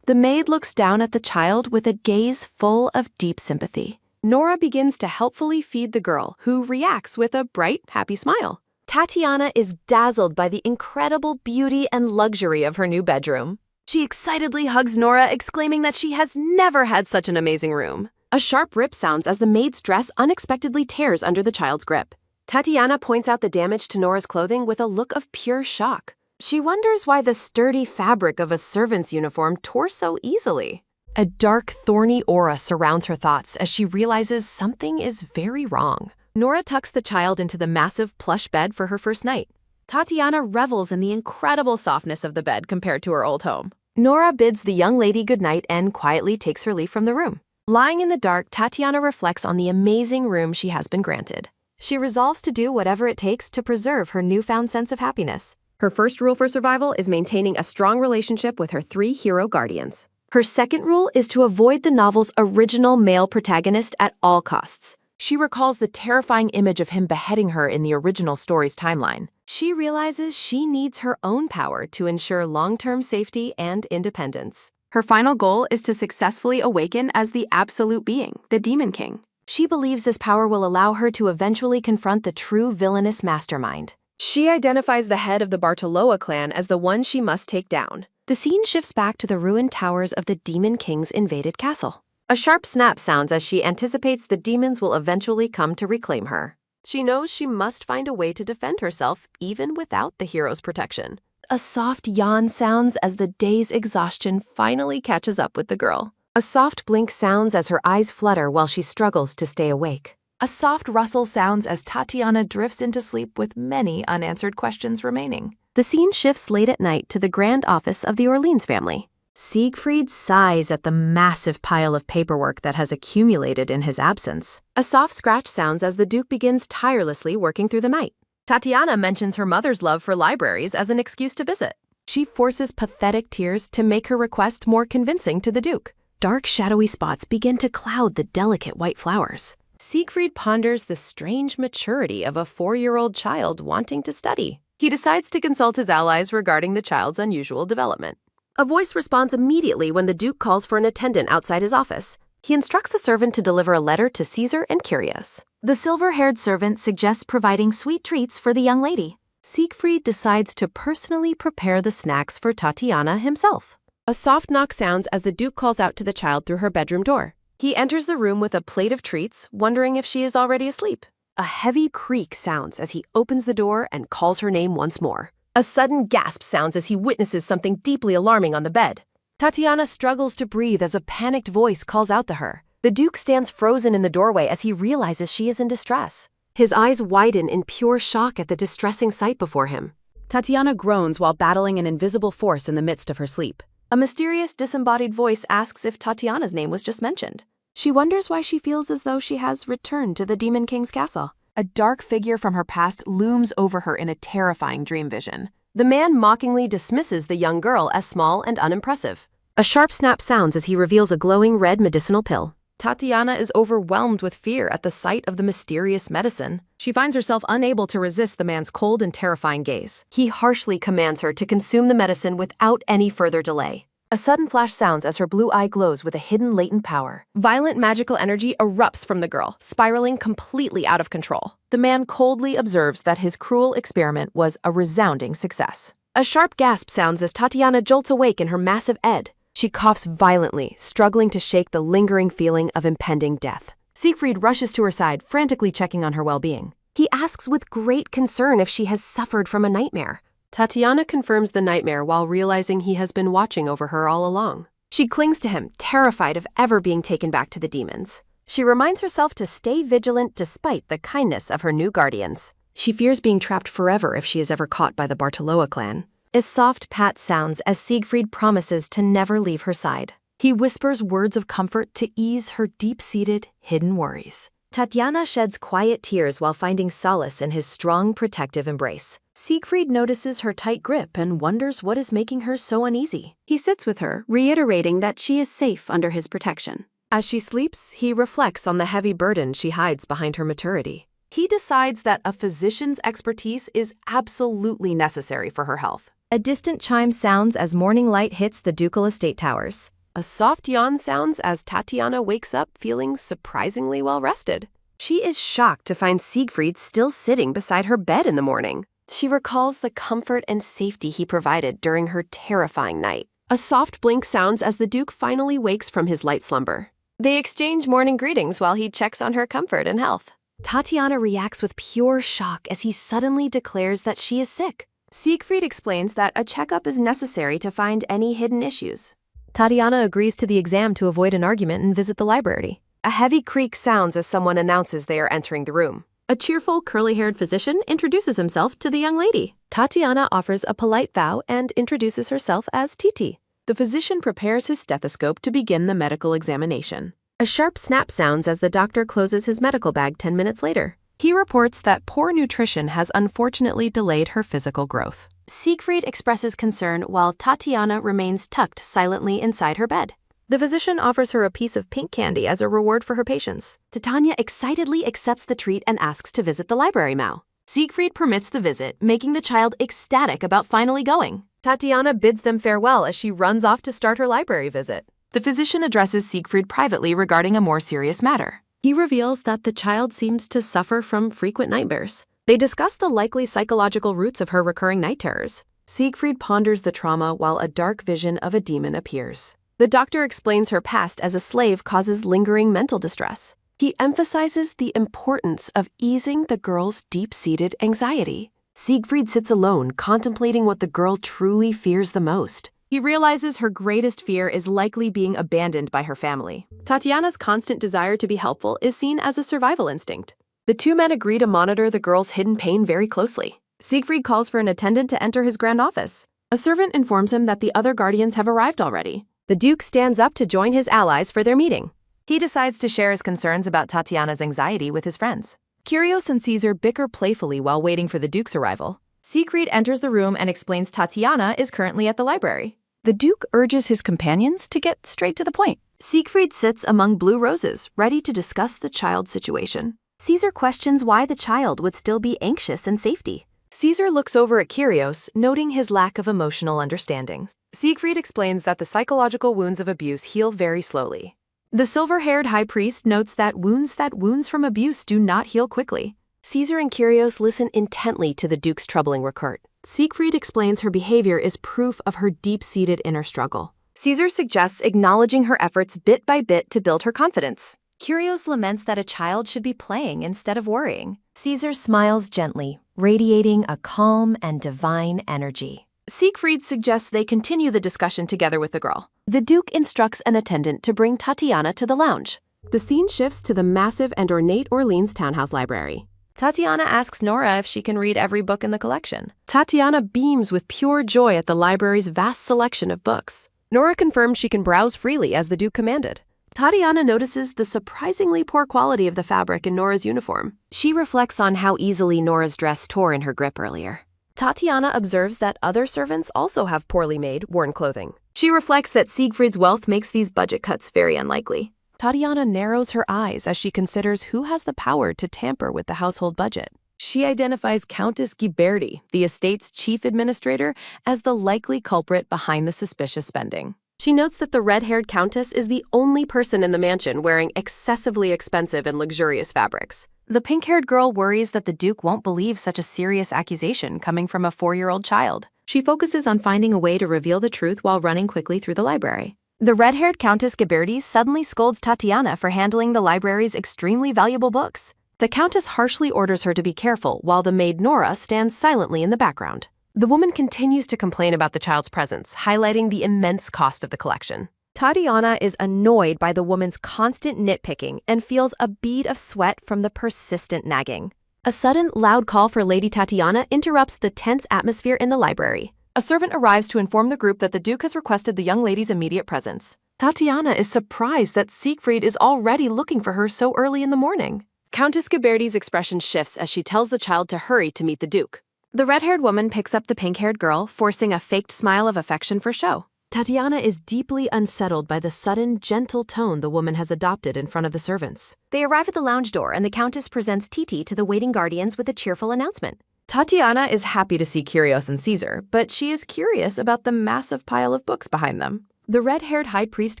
The maid looks down at the child with a gaze full of deep sympathy. Nora begins to helpfully feed the girl, who reacts with a bright, happy smile. Tatiana is dazzled by the incredible beauty and luxury of her new bedroom. She excitedly hugs Nora, exclaiming that she has never had such an amazing room. A sharp rip sounds as the maid's dress unexpectedly tears under the child's grip. Tatiana points out the damage to Nora's clothing with a look of pure shock. She wonders why the sturdy fabric of a servant's uniform tore so easily. A dark, thorny aura surrounds her thoughts as she realizes something is very wrong. Nora tucks the child into the massive plush bed for her first night. Tatiana revels in the incredible softness of the bed compared to her old home. Nora bids the young lady goodnight and quietly takes her leave from the room. Lying in the dark, Tatiana reflects on the amazing room she has been granted. She resolves to do whatever it takes to preserve her newfound sense of happiness. Her first rule for survival is maintaining a strong relationship with her 3 hero guardians. Her second rule is to avoid the novel's original male protagonist at all costs. She recalls the terrifying image of him beheading her in the original story's timeline. She realizes she needs her own power to ensure long-term safety and independence. Her final goal is to successfully awaken as the absolute being, the Demon King. She believes this power will allow her to eventually confront the true villainous mastermind. She identifies the head of the Bartoloa clan as the one she must take down. The scene shifts back to the ruined towers of the Demon King's invaded castle. A sharp snap sounds as she anticipates the demons will eventually come to reclaim her. She knows she must find a way to defend herself, even without the hero's protection. A soft yawn sounds as the day's exhaustion finally catches up with the girl. A soft blink sounds as her eyes flutter while she struggles to stay awake. A soft rustle sounds as Tatiana drifts into sleep with many unanswered questions remaining. The scene shifts late at night to the grand office of the Orleans family. Siegfried sighs at the massive pile of paperwork that has accumulated in his absence. A soft scratch sounds as the Duke begins tirelessly working through the night. Tatiana mentions her mother's love for libraries as an excuse to visit. She forces pathetic tears to make her request more convincing to the Duke. Dark, shadowy spots begin to cloud the delicate white flowers. Siegfried ponders the strange maturity of a 4-year-old child wanting to study. He decides to consult his allies regarding the child's unusual development. A voice responds immediately when the Duke calls for an attendant outside his office. He instructs the servant to deliver a letter to Caesar and Curious. The silver-haired servant suggests providing sweet treats for the young lady. Siegfried decides to personally prepare the snacks for Tatiana himself. A soft knock sounds as the Duke calls out to the child through her bedroom door. He enters the room with a plate of treats, wondering if she is already asleep. A heavy creak sounds as he opens the door and calls her name once more. A sudden gasp sounds as he witnesses something deeply alarming on the bed. Tatiana struggles to breathe as a panicked voice calls out to her. The Duke stands frozen in the doorway as he realizes she is in distress. His eyes widen in pure shock at the distressing sight before him. Tatiana groans while battling an invisible force in the midst of her sleep. A mysterious, disembodied voice asks if Tatiana's name was just mentioned. She wonders why she feels as though she has returned to the Demon King's castle. A dark figure from her past looms over her in a terrifying dream vision. The man mockingly dismisses the young girl as small and unimpressive. A sharp snap sounds as he reveals a glowing red medicinal pill. Tatiana is overwhelmed with fear at the sight of the mysterious medicine. She finds herself unable to resist the man's cold and terrifying gaze. He harshly commands her to consume the medicine without any further delay. A sudden flash sounds as her blue eye glows with a hidden latent power. Violent magical energy erupts from the girl, spiraling completely out of control. The man coldly observes that his cruel experiment was a resounding success. A sharp gasp sounds as Tatiana jolts awake in her massive ed. She coughs violently, struggling to shake the lingering feeling of impending death. Siegfried rushes to her side, frantically checking on her well-being. He asks with great concern if she has suffered from a nightmare. Tatiana confirms the nightmare while realizing he has been watching over her all along. She clings to him, terrified of ever being taken back to the demons. She reminds herself to stay vigilant despite the kindness of her new guardians. She fears being trapped forever if she is ever caught by the Bartoloa clan. A soft pat sounds as Siegfried promises to never leave her side. He whispers words of comfort to ease her deep-seated, hidden worries. Tatiana sheds quiet tears while finding solace in his strong, protective embrace. Siegfried notices her tight grip and wonders what is making her so uneasy. He sits with her, reiterating that she is safe under his protection. As she sleeps, he reflects on the heavy burden she hides behind her maturity. He decides that a physician's expertise is absolutely necessary for her health. A distant chime sounds as morning light hits the ducal estate towers. A soft yawn sounds as Tatiana wakes up feeling surprisingly well-rested. She is shocked to find Siegfried still sitting beside her bed in the morning. She recalls the comfort and safety he provided during her terrifying night. A soft blink sounds as the Duke finally wakes from his light slumber. They exchange morning greetings while he checks on her comfort and health. Tatiana reacts with pure shock as he suddenly declares that she is sick. Siegfried explains that a checkup is necessary to find any hidden issues. Tatiana agrees to the exam to avoid an argument and visit the library. A heavy creak sounds as someone announces they are entering the room. A cheerful, curly-haired physician introduces himself to the young lady. Tatiana offers a polite bow and introduces herself as Titi. The physician prepares his stethoscope to begin the medical examination. A sharp snap sounds as the doctor closes his medical bag 10 minutes later. He reports that poor nutrition has unfortunately delayed her physical growth. Siegfried expresses concern while Tatiana remains tucked silently inside her bed. The physician offers her a piece of pink candy as a reward for her patience. Tatiana excitedly accepts the treat and asks to visit the library now. Siegfried permits the visit, making the child ecstatic about finally going. Tatiana bids them farewell as she runs off to start her library visit. The physician addresses Siegfried privately regarding a more serious matter. He reveals that the child seems to suffer from frequent nightmares. They discuss the likely psychological roots of her recurring night terrors. Siegfried ponders the trauma while a dark vision of a demon appears. The doctor explains her past as a slave causes lingering mental distress. He emphasizes the importance of easing the girl's deep-seated anxiety. Siegfried sits alone, contemplating what the girl truly fears the most. He realizes her greatest fear is likely being abandoned by her family. Tatiana's constant desire to be helpful is seen as a survival instinct. The two men agree to monitor the girl's hidden pain very closely. Siegfried calls for an attendant to enter his grand office. A servant informs him that the other guardians have arrived already. The Duke stands up to join his allies for their meeting. He decides to share his concerns about Tatiana's anxiety with his friends. Kyrios and Caesar bicker playfully while waiting for the Duke's arrival. Siegfried enters the room and explains Tatiana is currently at the library. The Duke urges his companions to get straight to the point. Siegfried sits among blue roses, ready to discuss the child's situation. Caesar questions why the child would still be anxious in safety. Caesar looks over at Kyrios, noting his lack of emotional understanding. Siegfried explains that the psychological wounds of abuse heal very slowly. The silver-haired high priest notes that wounds from abuse do not heal quickly. Caesar and Kyrios listen intently to the Duke's troubling recurt. Siegfried explains her behavior is proof of her deep-seated inner struggle. Caesar suggests acknowledging her efforts bit by bit to build her confidence. Kyrios laments that a child should be playing instead of worrying. Caesar smiles gently, radiating a calm and divine energy. Siegfried suggests they continue the discussion together with the girl. The Duke instructs an attendant to bring Tatiana to the lounge. The scene shifts to the massive and ornate Orleans townhouse library. Tatiana asks Nora if she can read every book in the collection. Tatiana beams with pure joy at the library's vast selection of books. Nora confirms she can browse freely as the Duke commanded. Tatiana notices the surprisingly poor quality of the fabric in Nora's uniform. She reflects on how easily Nora's dress tore in her grip earlier. Tatiana observes that other servants also have poorly made, worn clothing. She reflects that Siegfried's wealth makes these budget cuts very unlikely. Tatiana narrows her eyes as she considers who has the power to tamper with the household budget. She identifies Countess Ghiberti, the estate's chief administrator, as the likely culprit behind the suspicious spending. She notes that the red-haired countess is the only person in the mansion wearing excessively expensive and luxurious fabrics. The pink-haired girl worries that the Duke won't believe such a serious accusation coming from a 4-year-old child. She focuses on finding a way to reveal the truth while running quickly through the library. The red-haired Countess Ghiberti suddenly scolds Tatiana for handling the library's extremely valuable books. The countess harshly orders her to be careful while the maid Nora stands silently in the background. The woman continues to complain about the child's presence, highlighting the immense cost of the collection. Tatiana is annoyed by the woman's constant nitpicking and feels a bead of sweat from the persistent nagging. A sudden, loud call for Lady Tatiana interrupts the tense atmosphere in the library. A servant arrives to inform the group that the Duke has requested the young lady's immediate presence. Tatiana is surprised that Siegfried is already looking for her so early in the morning. Countess Ghiberti's expression shifts as she tells the child to hurry to meet the Duke. The red-haired woman picks up the pink-haired girl, forcing a faked smile of affection for show. Tatiana is deeply unsettled by the sudden, gentle tone the woman has adopted in front of the servants. They arrive at the lounge door and the Countess presents Titi to the waiting guardians with a cheerful announcement. Tatiana is happy to see Kyrios and Caesar, but she is curious about the massive pile of books behind them. The red-haired high priest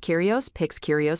Kyrios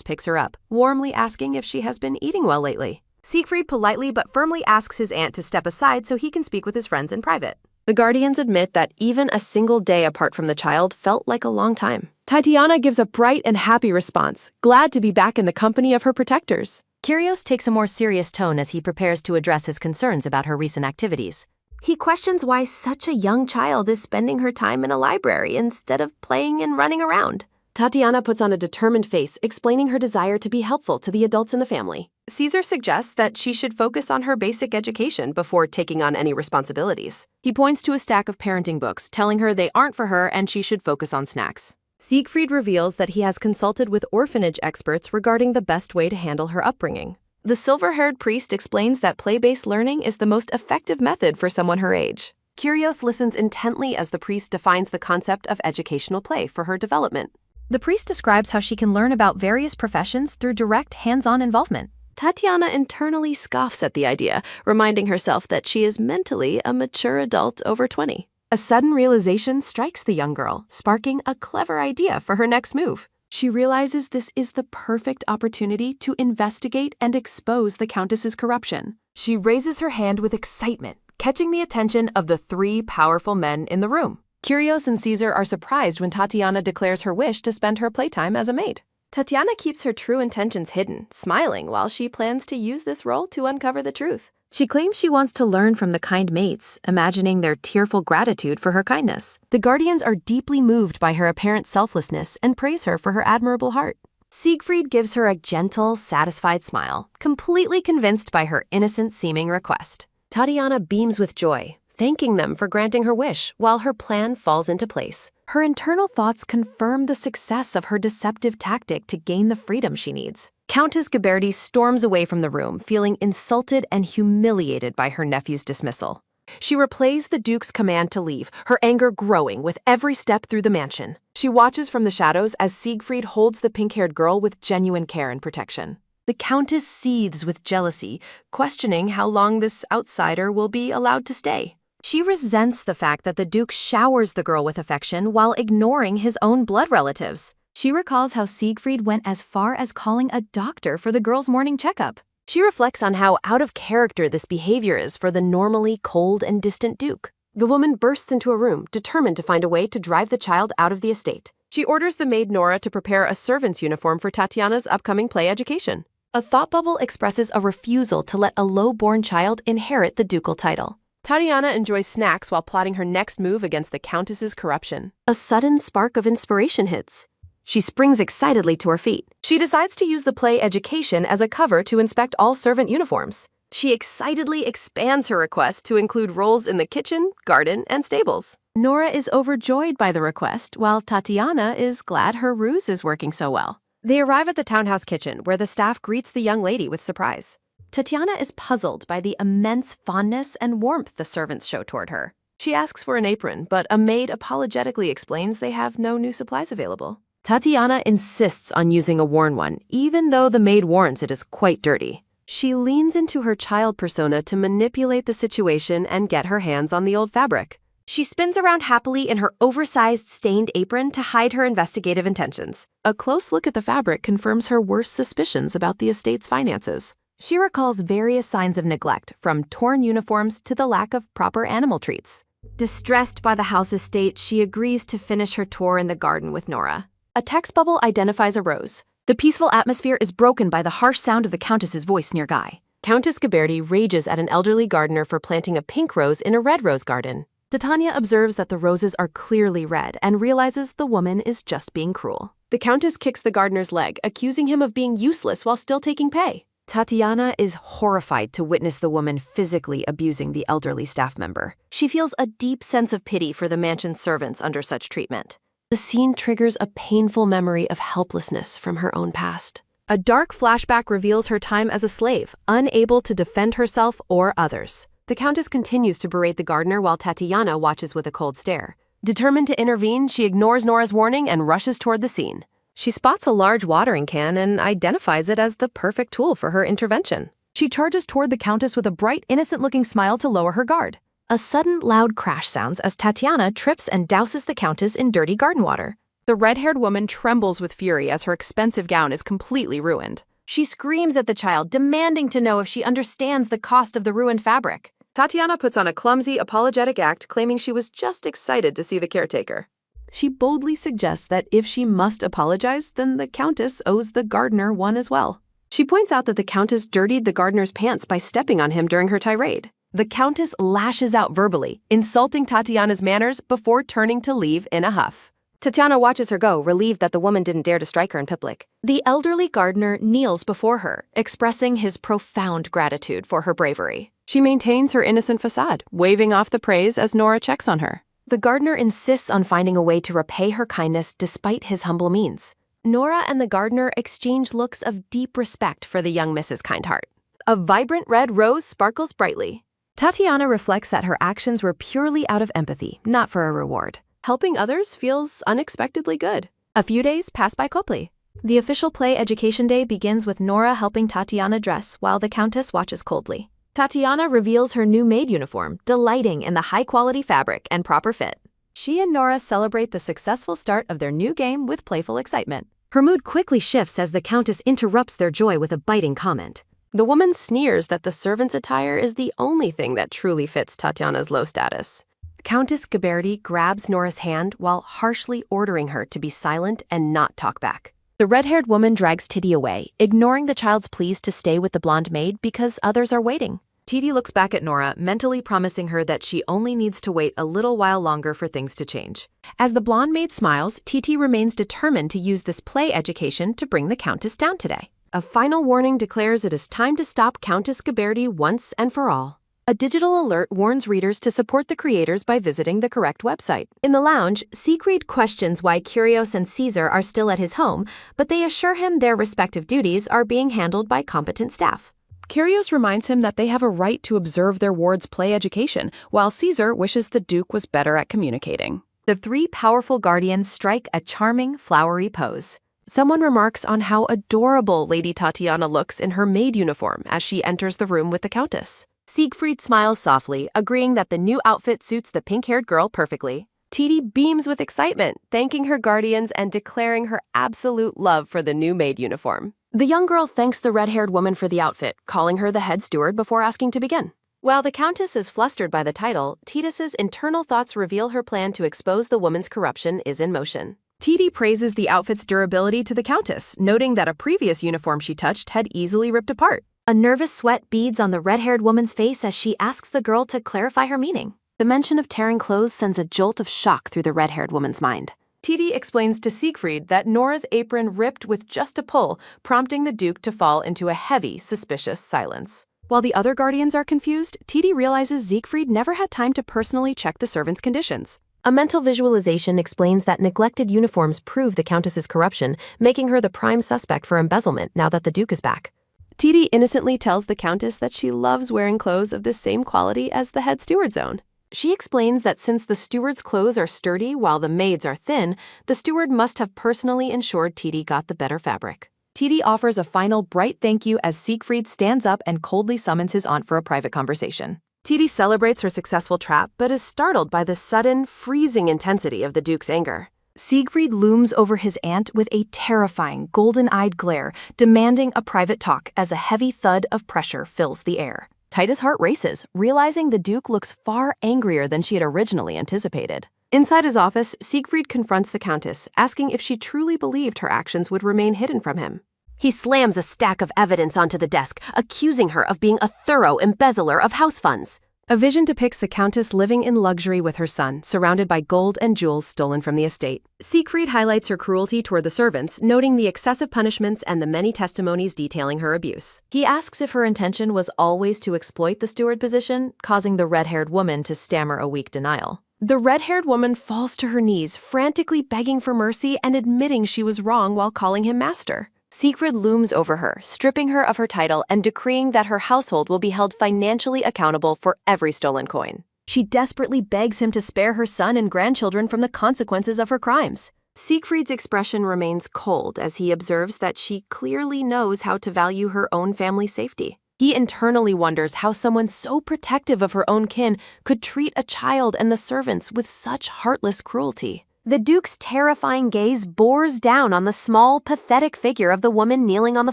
picks her up, warmly asking if she has been eating well lately. Siegfried politely but firmly asks his aunt to step aside so he can speak with his friends in private. The guardians admit that even a single day apart from the child felt like a long time. Tatiana gives a bright and happy response, glad to be back in the company of her protectors. Kyrios takes a more serious tone as he prepares to address his concerns about her recent activities. He questions why such a young child is spending her time in a library instead of playing and running around. Tatiana puts on a determined face, explaining her desire to be helpful to the adults in the family. Caesar suggests that she should focus on her basic education before taking on any responsibilities. He points to a stack of parenting books, telling her they aren't for her and she should focus on snacks. Siegfried reveals that he has consulted with orphanage experts regarding the best way to handle her upbringing. The silver-haired priest explains that play-based learning is the most effective method for someone her age. Kyrios listens intently as the priest defines the concept of educational play for her development. The priest describes how she can learn about various professions through direct hands-on involvement. Tatiana internally scoffs at the idea, reminding herself that she is mentally a mature adult over 20. A sudden realization strikes the young girl, sparking a clever idea for her next move. She realizes this is the perfect opportunity to investigate and expose the Countess's corruption. She raises her hand with excitement, catching the attention of the 3 powerful men in the room. Kyrios and Caesar are surprised when Tatiana declares her wish to spend her playtime as a maid. Tatiana keeps her true intentions hidden, smiling while she plans to use this role to uncover the truth. She claims she wants to learn from the kind mates, imagining their tearful gratitude for her kindness. The guardians are deeply moved by her apparent selflessness and praise her for her admirable heart. Siegfried gives her a gentle, satisfied smile, completely convinced by her innocent-seeming request. Tatiana beams with joy, thanking them for granting her wish while her plan falls into place. Her internal thoughts confirm the success of her deceptive tactic to gain the freedom she needs. Countess Ghiberti storms away from the room, feeling insulted and humiliated by her nephew's dismissal. She replays the Duke's command to leave, her anger growing with every step through the mansion. She watches from the shadows as Siegfried holds the pink-haired girl with genuine care and protection. The Countess seethes with jealousy, questioning how long this outsider will be allowed to stay. She resents the fact that the Duke showers the girl with affection while ignoring his own blood relatives. She recalls how Siegfried went as far as calling a doctor for the girl's morning checkup. She reflects on how out of character this behavior is for the normally cold and distant Duke. The woman bursts into a room, determined to find a way to drive the child out of the estate. She orders the maid Nora to prepare a servant's uniform for Tatiana's upcoming play education. A thought bubble expresses a refusal to let a low-born child inherit the ducal title. Tatiana enjoys snacks while plotting her next move against the Countess's corruption. A sudden spark of inspiration hits. She springs excitedly to her feet. She decides to use the play Education as a cover to inspect all servant uniforms. She excitedly expands her request to include roles in the kitchen, garden, and stables. Nora is overjoyed by the request, while Tatiana is glad her ruse is working so well. They arrive at the townhouse kitchen, where the staff greets the young lady with surprise. Tatiana is puzzled by the immense fondness and warmth the servants show toward her. She asks for an apron, but a maid apologetically explains they have no new supplies available. Tatiana insists on using a worn one, even though the maid warns it is quite dirty. She leans into her child persona to manipulate the situation and get her hands on the old fabric. She spins around happily in her oversized stained apron to hide her investigative intentions. A close look at the fabric confirms her worst suspicions about the estate's finances. She recalls various signs of neglect, from torn uniforms to the lack of proper animal treats. Distressed by the house estate, she agrees to finish her tour in the garden with Nora. A text bubble identifies a rose. The peaceful atmosphere is broken by the harsh sound of the Countess's voice nearby. Countess Ghiberti rages at an elderly gardener for planting a pink rose in a red rose garden. Titania observes that the roses are clearly red and realizes the woman is just being cruel. The Countess kicks the gardener's leg, accusing him of being useless while still taking pay. Tatiana is horrified to witness the woman physically abusing the elderly staff member. She feels a deep sense of pity for the mansion's servants under such treatment. The scene triggers a painful memory of helplessness from her own past. A dark flashback reveals her time as a slave, unable to defend herself or others. The Countess continues to berate the gardener while Tatiana watches with a cold stare. Determined to intervene, she ignores Nora's warning and rushes toward the scene. She spots a large watering can and identifies it as the perfect tool for her intervention. She charges toward the Countess with a bright, innocent-looking smile to lower her guard. A sudden, loud crash sounds as Tatiana trips and douses the Countess in dirty garden water. The red-haired woman trembles with fury as her expensive gown is completely ruined. She screams at the child, demanding to know if she understands the cost of the ruined fabric. Tatiana puts on a clumsy, apologetic act, claiming she was just excited to see the caretaker. She boldly suggests that if she must apologize, then the Countess owes the gardener one as well. She points out that the Countess dirtied the gardener's pants by stepping on him during her tirade. The Countess lashes out verbally, insulting Tatiana's manners before turning to leave in a huff. Tatiana watches her go, relieved that the woman didn't dare to strike her in public. The elderly gardener kneels before her, expressing his profound gratitude for her bravery. She maintains her innocent facade, waving off the praise as Nora checks on her. The gardener insists on finding a way to repay her kindness despite his humble means. Nora and the gardener exchange looks of deep respect for the young Mrs. Kindheart. A vibrant red rose sparkles brightly. Tatiana reflects that her actions were purely out of empathy, not for a reward. Helping others feels unexpectedly good. A few days pass by quickly. The official play Education Day begins with Nora helping Tatiana dress while the Countess watches coldly. Tatiana reveals her new maid uniform, delighting in the high-quality fabric and proper fit. She and Nora celebrate the successful start of their new game with playful excitement. Her mood quickly shifts as the Countess interrupts their joy with a biting comment. The woman sneers that the servant's attire is the only thing that truly fits Tatiana's low status. Countess Ghiberti grabs Nora's hand while harshly ordering her to be silent and not talk back. The red-haired woman drags Titi away, ignoring the child's pleas to stay with the blonde maid because others are waiting. Titi looks back at Nora, mentally promising her that she only needs to wait a little while longer for things to change. As the blonde maid smiles, Titi remains determined to use this play education to bring the Countess down today. A final warning declares it is time to stop Countess Ghiberti once and for all. A digital alert warns readers to support the creators by visiting the correct website. In the lounge, Siegfried questions why Curios and Caesar are still at his home, but they assure him their respective duties are being handled by competent staff. Curios reminds him that they have a right to observe their ward's play education, while Caesar wishes the Duke was better at communicating. The three powerful guardians strike a charming, flowery pose. Someone remarks on how adorable Lady Tatiana looks in her maid uniform as she enters the room with the Countess. Siegfried smiles softly, agreeing that the new outfit suits the pink-haired girl perfectly. Titi beams with excitement, thanking her guardians and declaring her absolute love for the new maid uniform. The young girl thanks the red-haired woman for the outfit, calling her the head steward before asking to begin. While the Countess is flustered by the title, Titus's internal thoughts reveal her plan to expose the woman's corruption is in motion. Titi praises the outfit's durability to the Countess, noting that a previous uniform she touched had easily ripped apart. A nervous sweat beads on the red-haired woman's face as she asks the girl to clarify her meaning. The mention of tearing clothes sends a jolt of shock through the red-haired woman's mind. TD explains to Siegfried that Nora's apron ripped with just a pull, prompting the Duke to fall into a heavy, suspicious silence. While the other guardians are confused, TD realizes Siegfried never had time to personally check the servants' conditions. A mental visualization explains that neglected uniforms prove the Countess's corruption, making her the prime suspect for embezzlement now that the Duke is back. TD innocently tells the Countess that she loves wearing clothes of the same quality as the head steward's own. She explains that since the steward's clothes are sturdy while the maid's are thin, the steward must have personally ensured TD got the better fabric. TD offers a final bright thank you as Siegfried stands up and coldly summons his aunt for a private conversation. TD celebrates her successful trap, but is startled by the sudden, freezing intensity of the Duke's anger. Siegfried looms over his aunt with a terrifying, golden-eyed glare, demanding a private talk as a heavy thud of pressure fills the air. Titus' heart races, realizing the Duke looks far angrier than she had originally anticipated. Inside his office, Siegfried confronts the Countess, asking if she truly believed her actions would remain hidden from him. He slams a stack of evidence onto the desk, accusing her of being a thorough embezzler of house funds. A vision depicts the Countess living in luxury with her son, surrounded by gold and jewels stolen from the estate. Siegfried highlights her cruelty toward the servants, noting the excessive punishments and the many testimonies detailing her abuse. He asks if her intention was always to exploit the steward position, causing the red-haired woman to stammer a weak denial. The red-haired woman falls to her knees, frantically begging for mercy and admitting she was wrong while calling him master. Siegfried looms over her, stripping her of her title and decreeing that her household will be held financially accountable for every stolen coin. She desperately begs him to spare her son and grandchildren from the consequences of her crimes. Siegfried's expression remains cold as he observes that she clearly knows how to value her own family's safety. He internally wonders how someone so protective of her own kin could treat a child and the servants with such heartless cruelty. The Duke's terrifying gaze bores down on the small, pathetic figure of the woman kneeling on the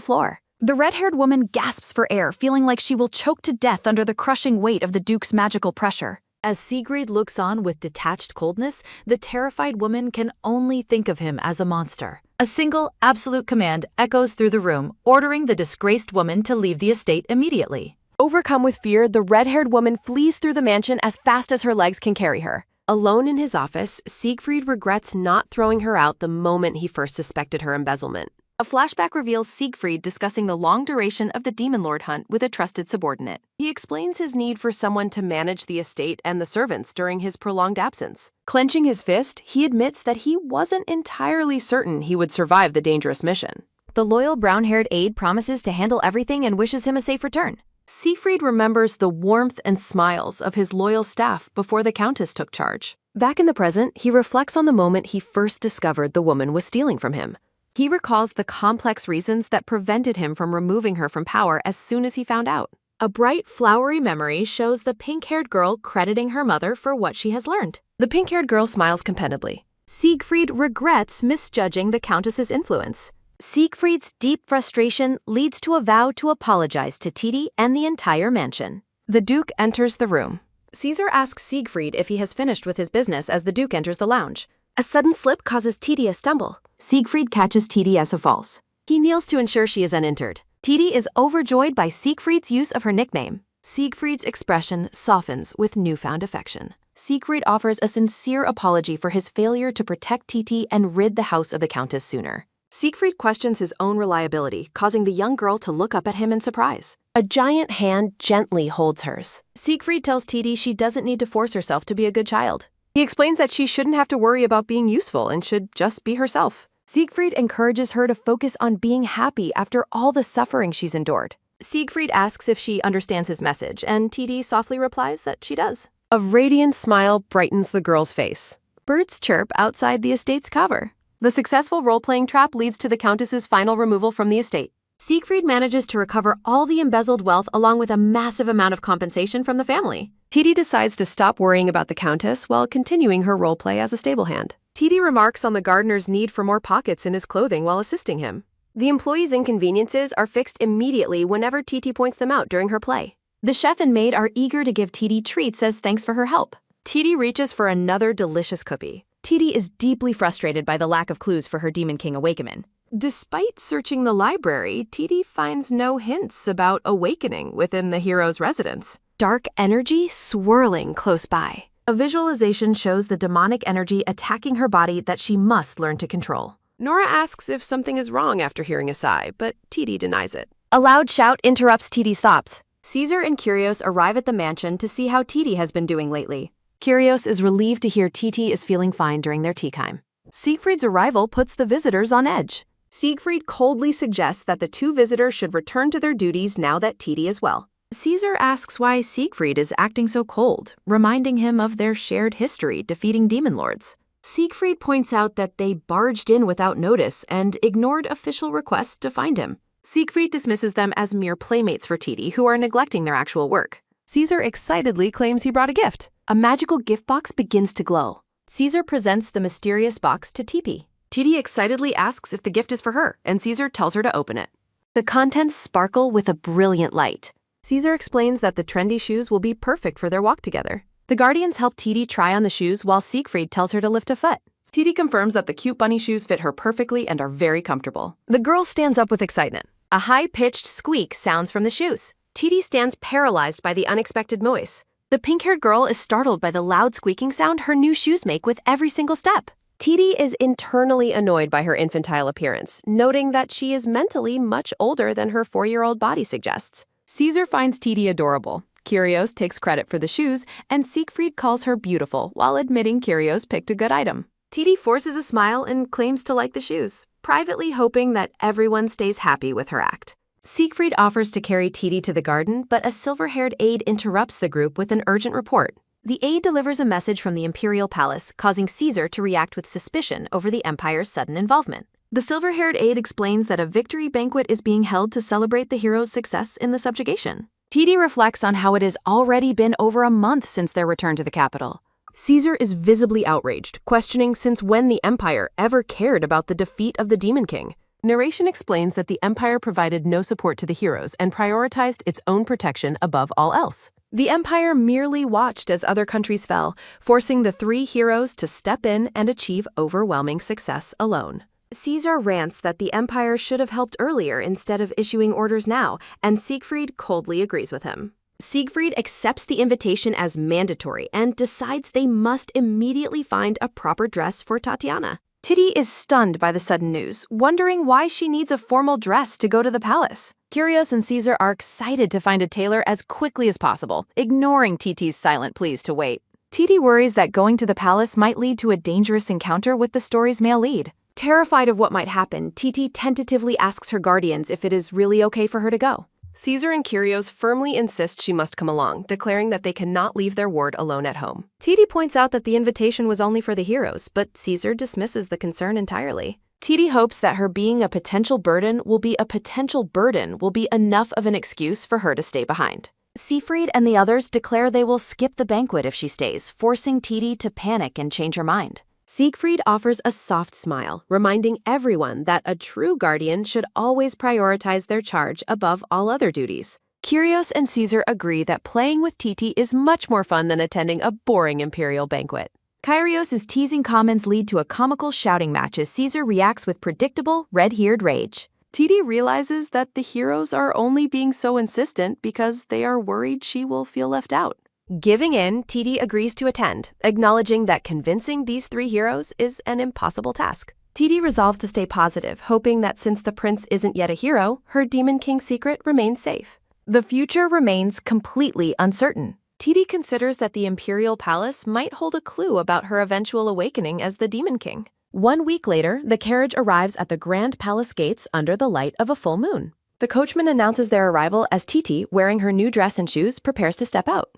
floor. The red-haired woman gasps for air, feeling like she will choke to death under the crushing weight of the Duke's magical pressure. As Siegfried looks on with detached coldness, the terrified woman can only think of him as a monster. A single, absolute command echoes through the room, ordering the disgraced woman to leave the estate immediately. Overcome with fear, the red-haired woman flees through the mansion as fast as her legs can carry her. Alone in his office, Siegfried regrets not throwing her out the moment he first suspected her embezzlement. A flashback reveals Siegfried discussing the long duration of the Demon Lord hunt with a trusted subordinate. He explains his need for someone to manage the estate and the servants during his prolonged absence. Clenching his fist, he admits that he wasn't entirely certain he would survive the dangerous mission. The loyal brown-haired aide promises to handle everything and wishes him a safe return. Siegfried remembers the warmth and smiles of his loyal staff before the Countess took charge. Back in the present, he reflects on the moment he first discovered the woman was stealing from him. He recalls the complex reasons that prevented him from removing her from power as soon as he found out. A bright, flowery memory shows the pink-haired girl crediting her mother for what she has learned. The pink-haired girl smiles contentedly. Siegfried regrets misjudging the Countess's influence. Siegfried's deep frustration leads to a vow to apologize to TD and the entire mansion. The Duke enters the room. Caesar asks Siegfried if he has finished with his business as the Duke enters the lounge. A sudden slip causes TD a stumble. Siegfried catches TD as it falls. He kneels to ensure she is uninjured. TD is overjoyed by Siegfried's use of her nickname. Siegfried's expression softens with newfound affection. Siegfried offers a sincere apology for his failure to protect TT and rid the house of the Countess sooner. Siegfried questions his own reliability, causing the young girl to look up at him in surprise. A giant hand gently holds hers. Siegfried tells TD she doesn't need to force herself to be a good child. He explains that she shouldn't have to worry about being useful and should just be herself. Siegfried encourages her to focus on being happy after all the suffering she's endured. Siegfried asks if she understands his message, and TD softly replies that she does. A radiant smile brightens the girl's face. Birds chirp outside the estate's cover. The successful role-playing trap leads to the Countess's final removal from the estate. Siegfried manages to recover all the embezzled wealth along with a massive amount of compensation from the family. TD decides to stop worrying about the Countess while continuing her role-play as a stable hand. TD remarks on the gardener's need for more pockets in his clothing while assisting him. The employee's inconveniences are fixed immediately whenever TT points them out during her play. The chef and maid are eager to give TD treats as thanks for her help. TD reaches for another delicious cookie. TD is deeply frustrated by the lack of clues for her Demon King Awakening. Despite searching the library, TD finds no hints about awakening within the hero's residence. Dark energy swirling close by. A visualization shows the demonic energy attacking her body that she must learn to control. Nora asks if something is wrong after hearing a sigh, but TD denies it. A loud shout interrupts TD's thoughts. Caesar and Curios arrive at the mansion to see how TD has been doing lately. Curios is relieved to hear TT is feeling fine during their tea time. Siegfried's arrival puts the visitors on edge. Siegfried coldly suggests that the two visitors should return to their duties now that TD is well. Caesar asks why Siegfried is acting so cold, reminding him of their shared history defeating demon lords. Siegfried points out that they barged in without notice and ignored official requests to find him. Siegfried dismisses them as mere playmates for TD who are neglecting their actual work. Caesar excitedly claims he brought a gift. A magical gift box begins to glow. Caesar presents the mysterious box to TP. TD excitedly asks if the gift is for her, and Caesar tells her to open it. The contents sparkle with a brilliant light. Caesar explains that the trendy shoes will be perfect for their walk together. The Guardians help TD try on the shoes while Siegfried tells her to lift a foot. TD confirms that the cute bunny shoes fit her perfectly and are very comfortable. The girl stands up with excitement. A high-pitched squeak sounds from the shoes. TD stands paralyzed by the unexpected noise. The pink-haired girl is startled by the loud squeaking sound her new shoes make with every single step. TD is internally annoyed by her infantile appearance, noting that she is mentally much older than her 4-year-old body suggests. Caesar finds TD adorable. Curios takes credit for the shoes, and Siegfried calls her beautiful while admitting Curios picked a good item. TD forces a smile and claims to like the shoes, privately hoping that everyone stays happy with her act. Siegfried offers to carry TD to the garden, but a silver-haired aide interrupts the group with an urgent report. The aide delivers a message from the Imperial Palace, causing Caesar to react with suspicion over the Empire's sudden involvement. The silver-haired aide explains that a victory banquet is being held to celebrate the hero's success in the subjugation. TD reflects on how it has already been over a month since their return to the capital. Caesar is visibly outraged, questioning since when the Empire ever cared about the defeat of the Demon King. Narration explains that the Empire provided no support to the heroes and prioritized its own protection above all else. The Empire merely watched as other countries fell, forcing the 3 heroes to step in and achieve overwhelming success alone. Caesar rants that the Empire should have helped earlier instead of issuing orders now, and Siegfried coldly agrees with him. Siegfried accepts the invitation as mandatory and decides they must immediately find a proper dress for Tatiana. TD is stunned by the sudden news, wondering why she needs a formal dress to go to the palace. Curios and Caesar are excited to find a tailor as quickly as possible, ignoring TT's silent pleas to wait. TD worries that going to the palace might lead to a dangerous encounter with the story's male lead. Terrified of what might happen, TT tentatively asks her guardians if it is really okay for her to go. Caesar and Curios firmly insist she must come along, declaring that they cannot leave their ward alone at home. TD points out that the invitation was only for the heroes, but Caesar dismisses the concern entirely. TD hopes that her being a potential burden will be enough of an excuse for her to stay behind. Siegfried and the others declare they will skip the banquet if she stays, forcing TD to panic and change her mind. Siegfried offers a soft smile, reminding everyone that a true guardian should always prioritize their charge above all other duties. Curios and Caesar agree that playing with TT is much more fun than attending a boring imperial banquet. Kyrios' teasing comments lead to a comical shouting match as Caesar reacts with predictable, red-haired rage. TD realizes that the heroes are only being so insistent because they are worried she will feel left out. Giving in, TD agrees to attend, acknowledging that convincing these 3 heroes is an impossible task. TD resolves to stay positive, hoping that since the prince isn't yet a hero, her Demon King secret remains safe. The future remains completely uncertain. TD considers that the Imperial Palace might hold a clue about her eventual awakening as the Demon King. 1 week later, the carriage arrives at the Grand Palace gates under the light of a full moon. The coachman announces their arrival as TT, wearing her new dress and shoes, prepares to step out.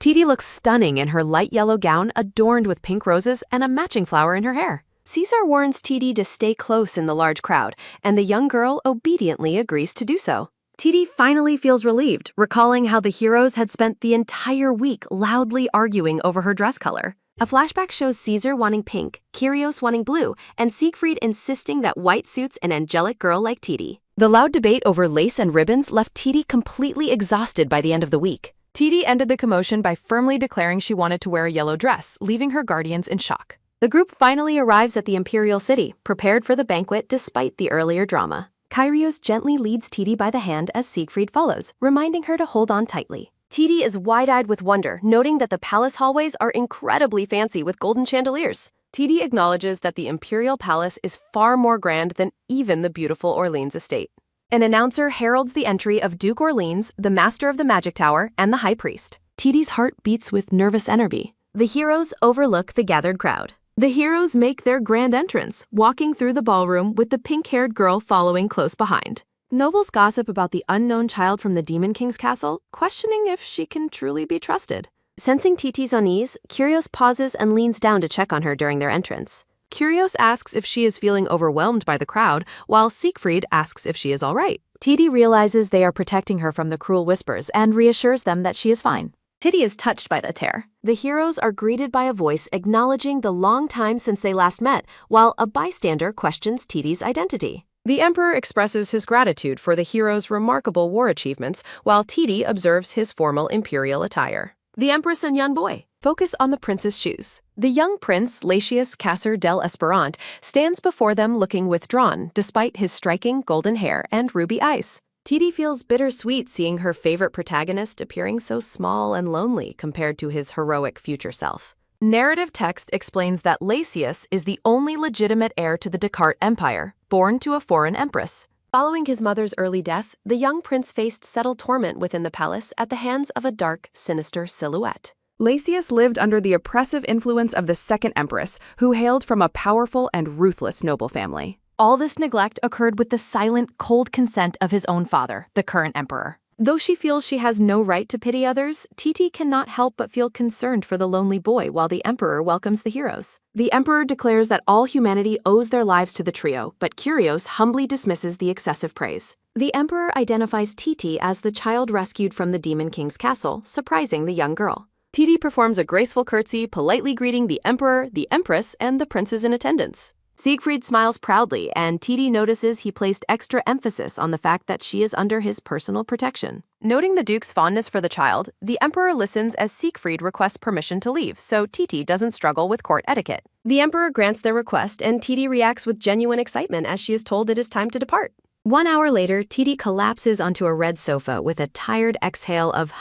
TD looks stunning in her light yellow gown adorned with pink roses and a matching flower in her hair. Caesar warns TD to stay close in the large crowd, and the young girl obediently agrees to do so. TD finally feels relieved, recalling how the heroes had spent the entire week loudly arguing over her dress color. A flashback shows Caesar wanting pink, Curios wanting blue, and Siegfried insisting that white suits an angelic girl like TD. The loud debate over lace and ribbons left TD completely exhausted by the end of the week. TD ended the commotion by firmly declaring she wanted to wear a yellow dress, leaving her guardians in shock. The group finally arrives at the imperial city, prepared for the banquet despite the earlier drama. Kyrios gently leads Titi by the hand as Siegfried follows, reminding her to hold on tightly. Titi is wide-eyed with wonder, noting that the palace hallways are incredibly fancy with golden chandeliers. Titi acknowledges that the imperial palace is far more grand than even the beautiful Orleans estate. An announcer heralds the entry of Duke Orleans, the master of the magic tower, and the high priest. Titi's heart beats with nervous energy. The heroes overlook the gathered crowd. The heroes make their grand entrance, walking through the ballroom with the pink-haired girl following close behind. Nobles gossip about the unknown child from the Demon King's castle, questioning if she can truly be trusted. Sensing Titi's unease, Kyrios pauses and leans down to check on her during their entrance. Kyrios asks if she is feeling overwhelmed by the crowd, while Siegfried asks if she is all right. Titi realizes they are protecting her from the cruel whispers and reassures them that she is fine. Titi is touched by the tear. The heroes are greeted by a voice acknowledging the long time since they last met, while a bystander questions Titi's identity. The emperor expresses his gratitude for the heroes' remarkable war achievements, while Titi observes his formal imperial attire. The empress and young boy focus on the prince's shoes. The young prince, Latius Caesar del Esperant, stands before them looking withdrawn, despite his striking golden hair and ruby eyes. Titi feels bittersweet seeing her favorite protagonist appearing so small and lonely compared to his heroic future self. Narrative text explains that Latius is the only legitimate heir to the Descartes Empire, born to a foreign empress. Following his mother's early death, the young prince faced settled torment within the palace at the hands of a dark, sinister silhouette. Latius lived under the oppressive influence of the second empress, who hailed from a powerful and ruthless noble family. All this neglect occurred with the silent, cold consent of his own father, the current emperor. Though she feels she has no right to pity others, Titi cannot help but feel concerned for the lonely boy while the emperor welcomes the heroes. The emperor declares that all humanity owes their lives to the trio, but Kyrios humbly dismisses the excessive praise. The emperor identifies Titi as the child rescued from the Demon King's castle, surprising the young girl. Titi performs a graceful curtsy, politely greeting the emperor, the empress, and the princes in attendance. Siegfried smiles proudly, and Titi notices he placed extra emphasis on the fact that she is under his personal protection. Noting the Duke's fondness for the child, the Emperor listens as Siegfried requests permission to leave, so Titi doesn't struggle with court etiquette. The Emperor grants their request, and Titi reacts with genuine excitement as she is told it is time to depart. 1 hour later, Titi collapses onto a red sofa with a tired exhale of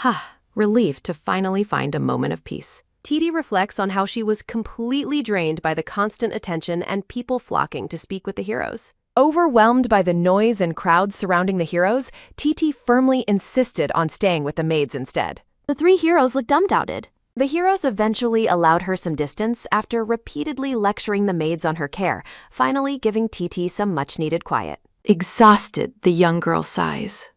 relief to finally find a moment of peace. Titi reflects on how she was completely drained by the constant attention and people flocking to speak with the heroes. Overwhelmed by the noise and crowds surrounding the heroes, Titi firmly insisted on staying with the maids instead. The 3 heroes looked dumbfounded. The heroes eventually allowed her some distance after repeatedly lecturing the maids on her care, finally giving Titi some much-needed quiet. Exhausted, the young girl sighs.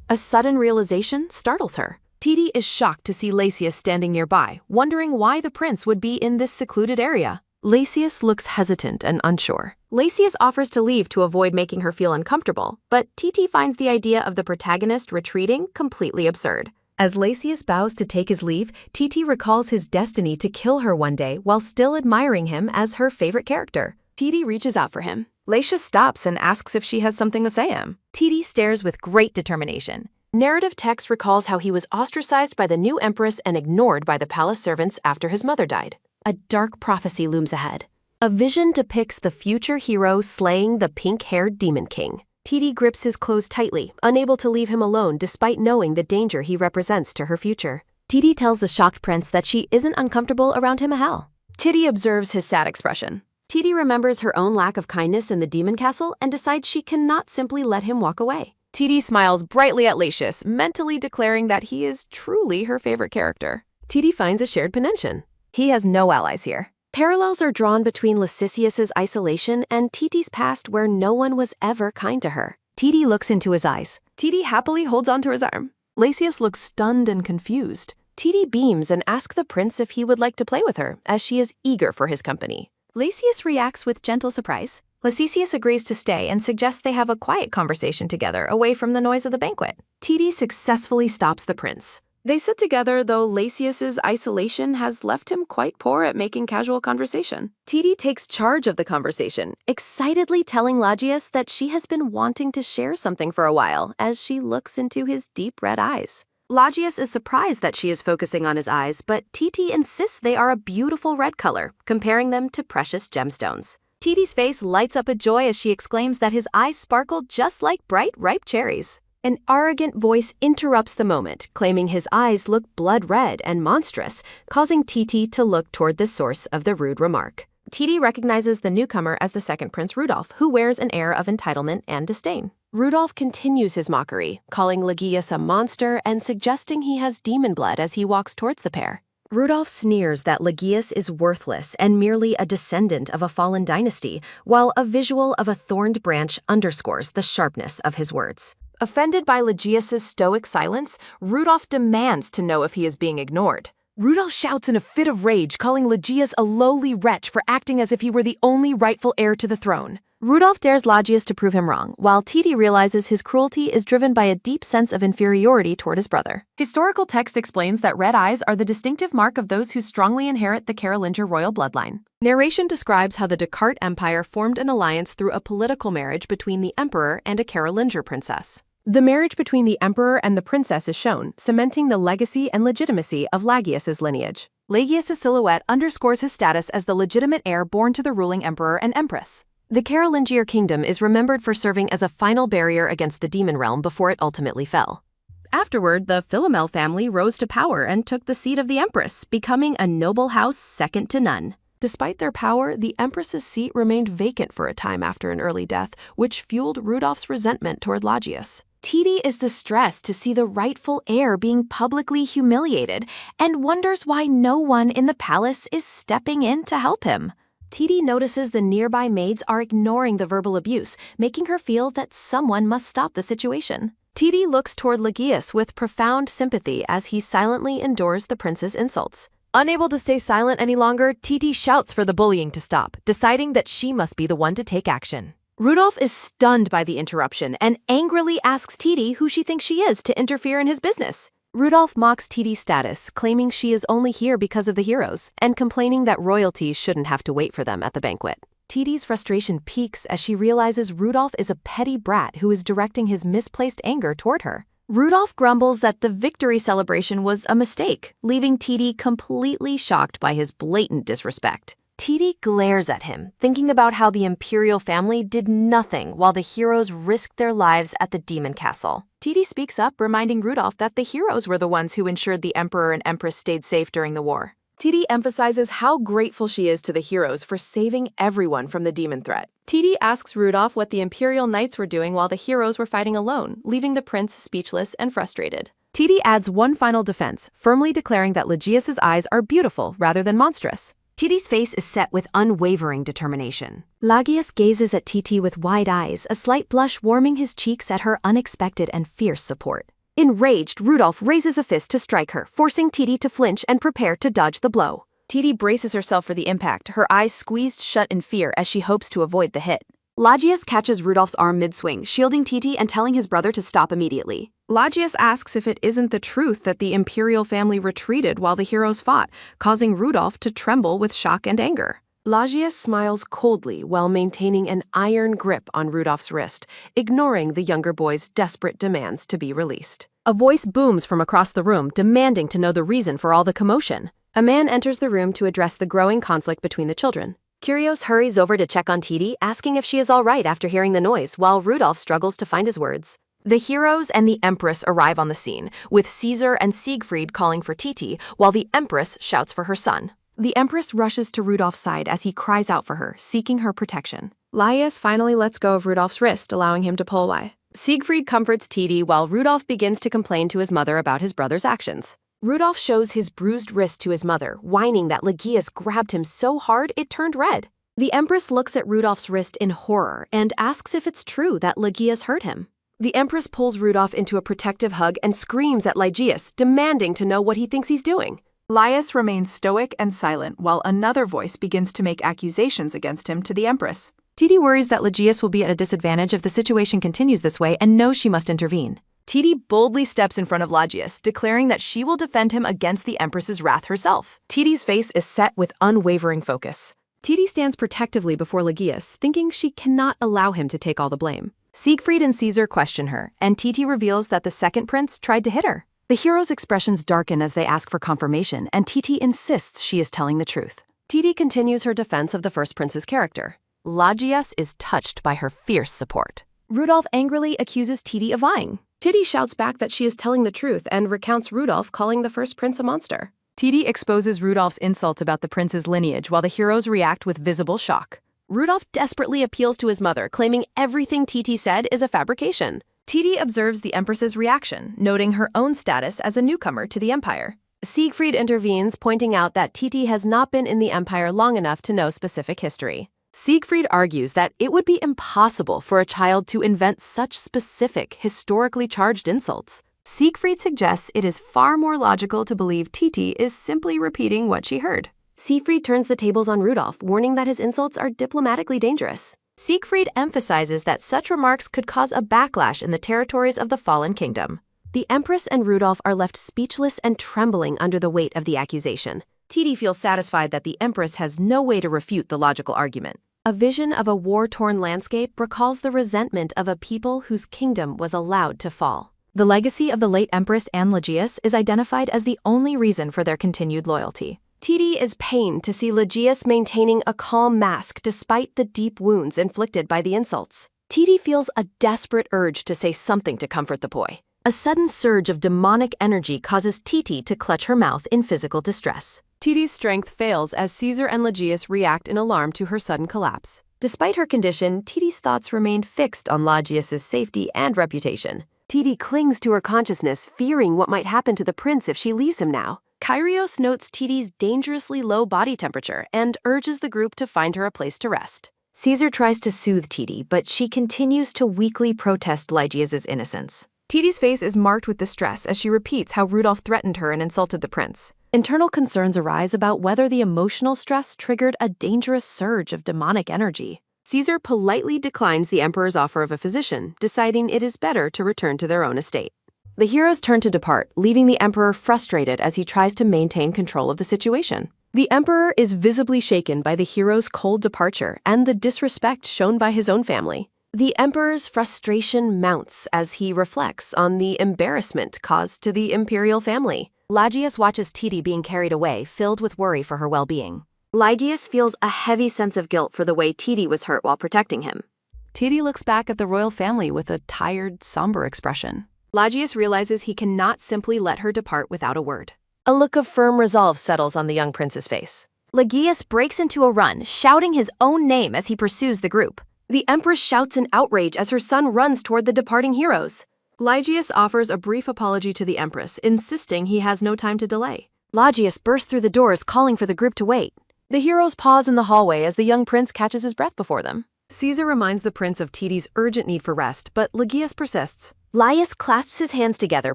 A sudden realization startles her. Titi is shocked to see Latius standing nearby, wondering why the prince would be in this secluded area. Latius looks hesitant and unsure. Latius offers to leave to avoid making her feel uncomfortable, but Titi finds the idea of the protagonist retreating completely absurd. As Latius bows to take his leave, Titi recalls his destiny to kill her one day while still admiring him as her favorite character. Titi reaches out for him. Latius stops and asks if she has something to say to him. Titi stares with great determination. Narrative text recalls how he was ostracized by the new empress and ignored by the palace servants after his mother died. A dark prophecy looms ahead. A vision depicts the future hero slaying the pink-haired Demon King. Titi grips his clothes tightly, unable to leave him alone despite knowing the danger he represents to her future. Titi tells the shocked prince that she isn't uncomfortable around him at all. Titi observes his sad expression. Titi remembers her own lack of kindness in the demon castle and decides she cannot simply let him walk away. Titi smiles brightly at Latius, mentally declaring that he is truly her favorite character. Titi finds a shared penetration. He has no allies here. Parallels are drawn between Lascisius's isolation and Titi's past where no one was ever kind to her. Titi looks into his eyes. Titi happily holds onto his arm. Latius looks stunned and confused. Titi beams and asks the prince if he would like to play with her, as she is eager for his company. Latius reacts with gentle surprise. Lascisius agrees to stay and suggests they have a quiet conversation together away from the noise of the banquet. Titi successfully stops the prince. They sit together, though Lasius's isolation has left him quite poor at making casual conversation. Titi takes charge of the conversation, excitedly telling Lagius that she has been wanting to share something for a while as she looks into his deep red eyes. Lagius is surprised that she is focusing on his eyes, but Titi insists they are a beautiful red color, comparing them to precious gemstones. Titi's face lights up with joy as she exclaims that his eyes sparkle just like bright, ripe cherries. An arrogant voice interrupts the moment, claiming his eyes look blood red and monstrous, causing Titi to look toward the source of the rude remark. Titi recognizes the newcomer as the second Prince Rudolph, who wears an air of entitlement and disdain. Rudolph continues his mockery, calling Lagius a monster and suggesting he has demon blood as he walks towards the pair. Rudolph sneers that Lagius is worthless and merely a descendant of a fallen dynasty, while a visual of a thorned branch underscores the sharpness of his words. Offended by Lagius's stoic silence, Rudolph demands to know if he is being ignored. Rudolph shouts in a fit of rage, calling Lagius a lowly wretch for acting as if he were the only rightful heir to the throne. Rudolph dares Lagius to prove him wrong, while Titi realizes his cruelty is driven by a deep sense of inferiority toward his brother. Historical text explains that red eyes are the distinctive mark of those who strongly inherit the Carolingian royal bloodline. Narration describes how the Descartes Empire formed an alliance through a political marriage between the emperor and a Carolingian princess. The marriage between the emperor and the princess is shown, cementing the legacy and legitimacy of Lagius's lineage. Lagius's silhouette underscores his status as the legitimate heir born to the ruling emperor and empress. The Carolingian kingdom is remembered for serving as a final barrier against the demon realm before it ultimately fell. Afterward, the Philomel family rose to power and took the seat of the empress, becoming a noble house second to none. Despite their power, the empress's seat remained vacant for a time after an early death, which fueled Rudolph's resentment toward Lagius. Titi is distressed to see the rightful heir being publicly humiliated and wonders why no one in the palace is stepping in to help him. Titi notices the nearby maids are ignoring the verbal abuse, making her feel that someone must stop the situation. Titi looks toward Lagius with profound sympathy as he silently endures the prince's insults. Unable to stay silent any longer, Titi shouts for the bullying to stop, deciding that she must be the one to take action. Rudolph is stunned by the interruption and angrily asks Titi who she thinks she is to interfere in his business. Rudolph mocks Titi's status, claiming she is only here because of the heroes, and complaining that royalty shouldn't have to wait for them at the banquet. Titi's frustration peaks as she realizes Rudolph is a petty brat who is directing his misplaced anger toward her. Rudolph grumbles that the victory celebration was a mistake, leaving Titi completely shocked by his blatant disrespect. Titi glares at him, thinking about how the imperial family did nothing while the heroes risked their lives at the demon castle. Titi speaks up, reminding Rudolph that the heroes were the ones who ensured the emperor and empress stayed safe during the war. Titi emphasizes how grateful she is to the heroes for saving everyone from the demon threat. Titi asks Rudolph what the imperial knights were doing while the heroes were fighting alone, leaving the prince speechless and frustrated. Titi adds one final defense, firmly declaring that Lagius's eyes are beautiful rather than monstrous. Titi's face is set with unwavering determination. Lagius gazes at Titi with wide eyes, a slight blush warming his cheeks at her unexpected and fierce support. Enraged, Rudolph raises a fist to strike her, forcing Titi to flinch and prepare to dodge the blow. Titi braces herself for the impact, her eyes squeezed shut in fear as she hopes to avoid the hit. Lagius catches Rudolph's arm mid-swing, shielding Titi and telling his brother to stop immediately. Lagius asks if it isn't the truth that the imperial family retreated while the heroes fought, causing Rudolph to tremble with shock and anger. Lagius smiles coldly while maintaining an iron grip on Rudolph's wrist, ignoring the younger boy's desperate demands to be released. A voice booms from across the room, demanding to know the reason for all the commotion. A man enters the room to address the growing conflict between the children. Curios hurries over to check on Titi, asking if she is all right after hearing the noise, while Rudolph struggles to find his words. The heroes and the empress arrive on the scene, with Caesar and Siegfried calling for Titi, while the empress shouts for her son. The empress rushes to Rudolph's side as he cries out for her, seeking her protection. Laius finally lets go of Rudolph's wrist, allowing him to pull away. Siegfried comforts Titi while Rudolph begins to complain to his mother about his brother's actions. Rudolph shows his bruised wrist to his mother, whining that Lagius grabbed him so hard it turned red. The empress looks at Rudolph's wrist in horror and asks if it's true that Lagius hurt him. The empress pulls Rudolph into a protective hug and screams at Lagius, demanding to know what he thinks he's doing. Laius remains stoic and silent while another voice begins to make accusations against him to the empress. Titi worries that Lagius will be at a disadvantage if the situation continues this way and knows she must intervene. Titi boldly steps in front of Lagius, declaring that she will defend him against the empress's wrath herself. Titi's face is set with unwavering focus. Titi stands protectively before Lagius, thinking she cannot allow him to take all the blame. Siegfried and Caesar question her, and Titi reveals that the second prince tried to hit her. The heroes' expressions darken as they ask for confirmation, and Titi insists she is telling the truth. Titi continues her defense of the first prince's character. Lagias is touched by her fierce support. Rudolph angrily accuses Titi of lying. Titi shouts back that she is telling the truth and recounts Rudolph calling the first prince a monster. Titi exposes Rudolph's insults about the prince's lineage while the heroes react with visible shock. Rudolph desperately appeals to his mother, claiming everything Titi said is a fabrication. Titi observes the Empress's reaction, noting her own status as a newcomer to the Empire. Siegfried intervenes, pointing out that Titi has not been in the Empire long enough to know specific history. Siegfried argues that it would be impossible for a child to invent such specific, historically charged insults. Siegfried suggests it is far more logical to believe Titi is simply repeating what she heard. Siegfried turns the tables on Rudolph, warning that his insults are diplomatically dangerous. Siegfried emphasizes that such remarks could cause a backlash in the territories of the fallen kingdom. The Empress and Rudolph are left speechless and trembling under the weight of the accusation. Titi feels satisfied that the Empress has no way to refute the logical argument. A vision of a war-torn landscape recalls the resentment of a people whose kingdom was allowed to fall. The legacy of the late Empress and Lagias is identified as the only reason for their continued loyalty. Titi is pained to see Lagias maintaining a calm mask despite the deep wounds inflicted by the insults. Titi feels a desperate urge to say something to comfort the boy. A sudden surge of demonic energy causes Titi to clutch her mouth in physical distress. Titi's strength fails as Caesar and Lagias react in alarm to her sudden collapse. Despite her condition, Titi's thoughts remain fixed on Lagias' safety and reputation. Titi clings to her consciousness, fearing what might happen to the prince if she leaves him now. Kyrios notes Titi's dangerously low body temperature and urges the group to find her a place to rest. Caesar tries to soothe Titi, but she continues to weakly protest Lygias' innocence. Titi's face is marked with distress as she repeats how Rudolph threatened her and insulted the prince. Internal concerns arise about whether the emotional stress triggered a dangerous surge of demonic energy. Caesar politely declines the emperor's offer of a physician, deciding it is better to return to their own estate. The heroes turn to depart, leaving the emperor frustrated as he tries to maintain control of the situation. The emperor is visibly shaken by the hero's cold departure and the disrespect shown by his own family. The emperor's frustration mounts as he reflects on the embarrassment caused to the imperial family. Lagias watches Titi being carried away, filled with worry for her well-being. Lygias feels a heavy sense of guilt for the way Titi was hurt while protecting him. Titi looks back at the royal family with a tired, somber expression. Lagias realizes he cannot simply let her depart without a word. A look of firm resolve settles on the young prince's face. Lagias breaks into a run, shouting his own name as he pursues the group. The empress shouts in outrage as her son runs toward the departing heroes. Lygias offers a brief apology to the empress, insisting he has no time to delay. Lagias bursts through the doors, calling for the group to wait. The heroes pause in the hallway as the young prince catches his breath before them. Caesar reminds the prince of Titi's urgent need for rest, but Lagias persists. Laius clasps his hands together,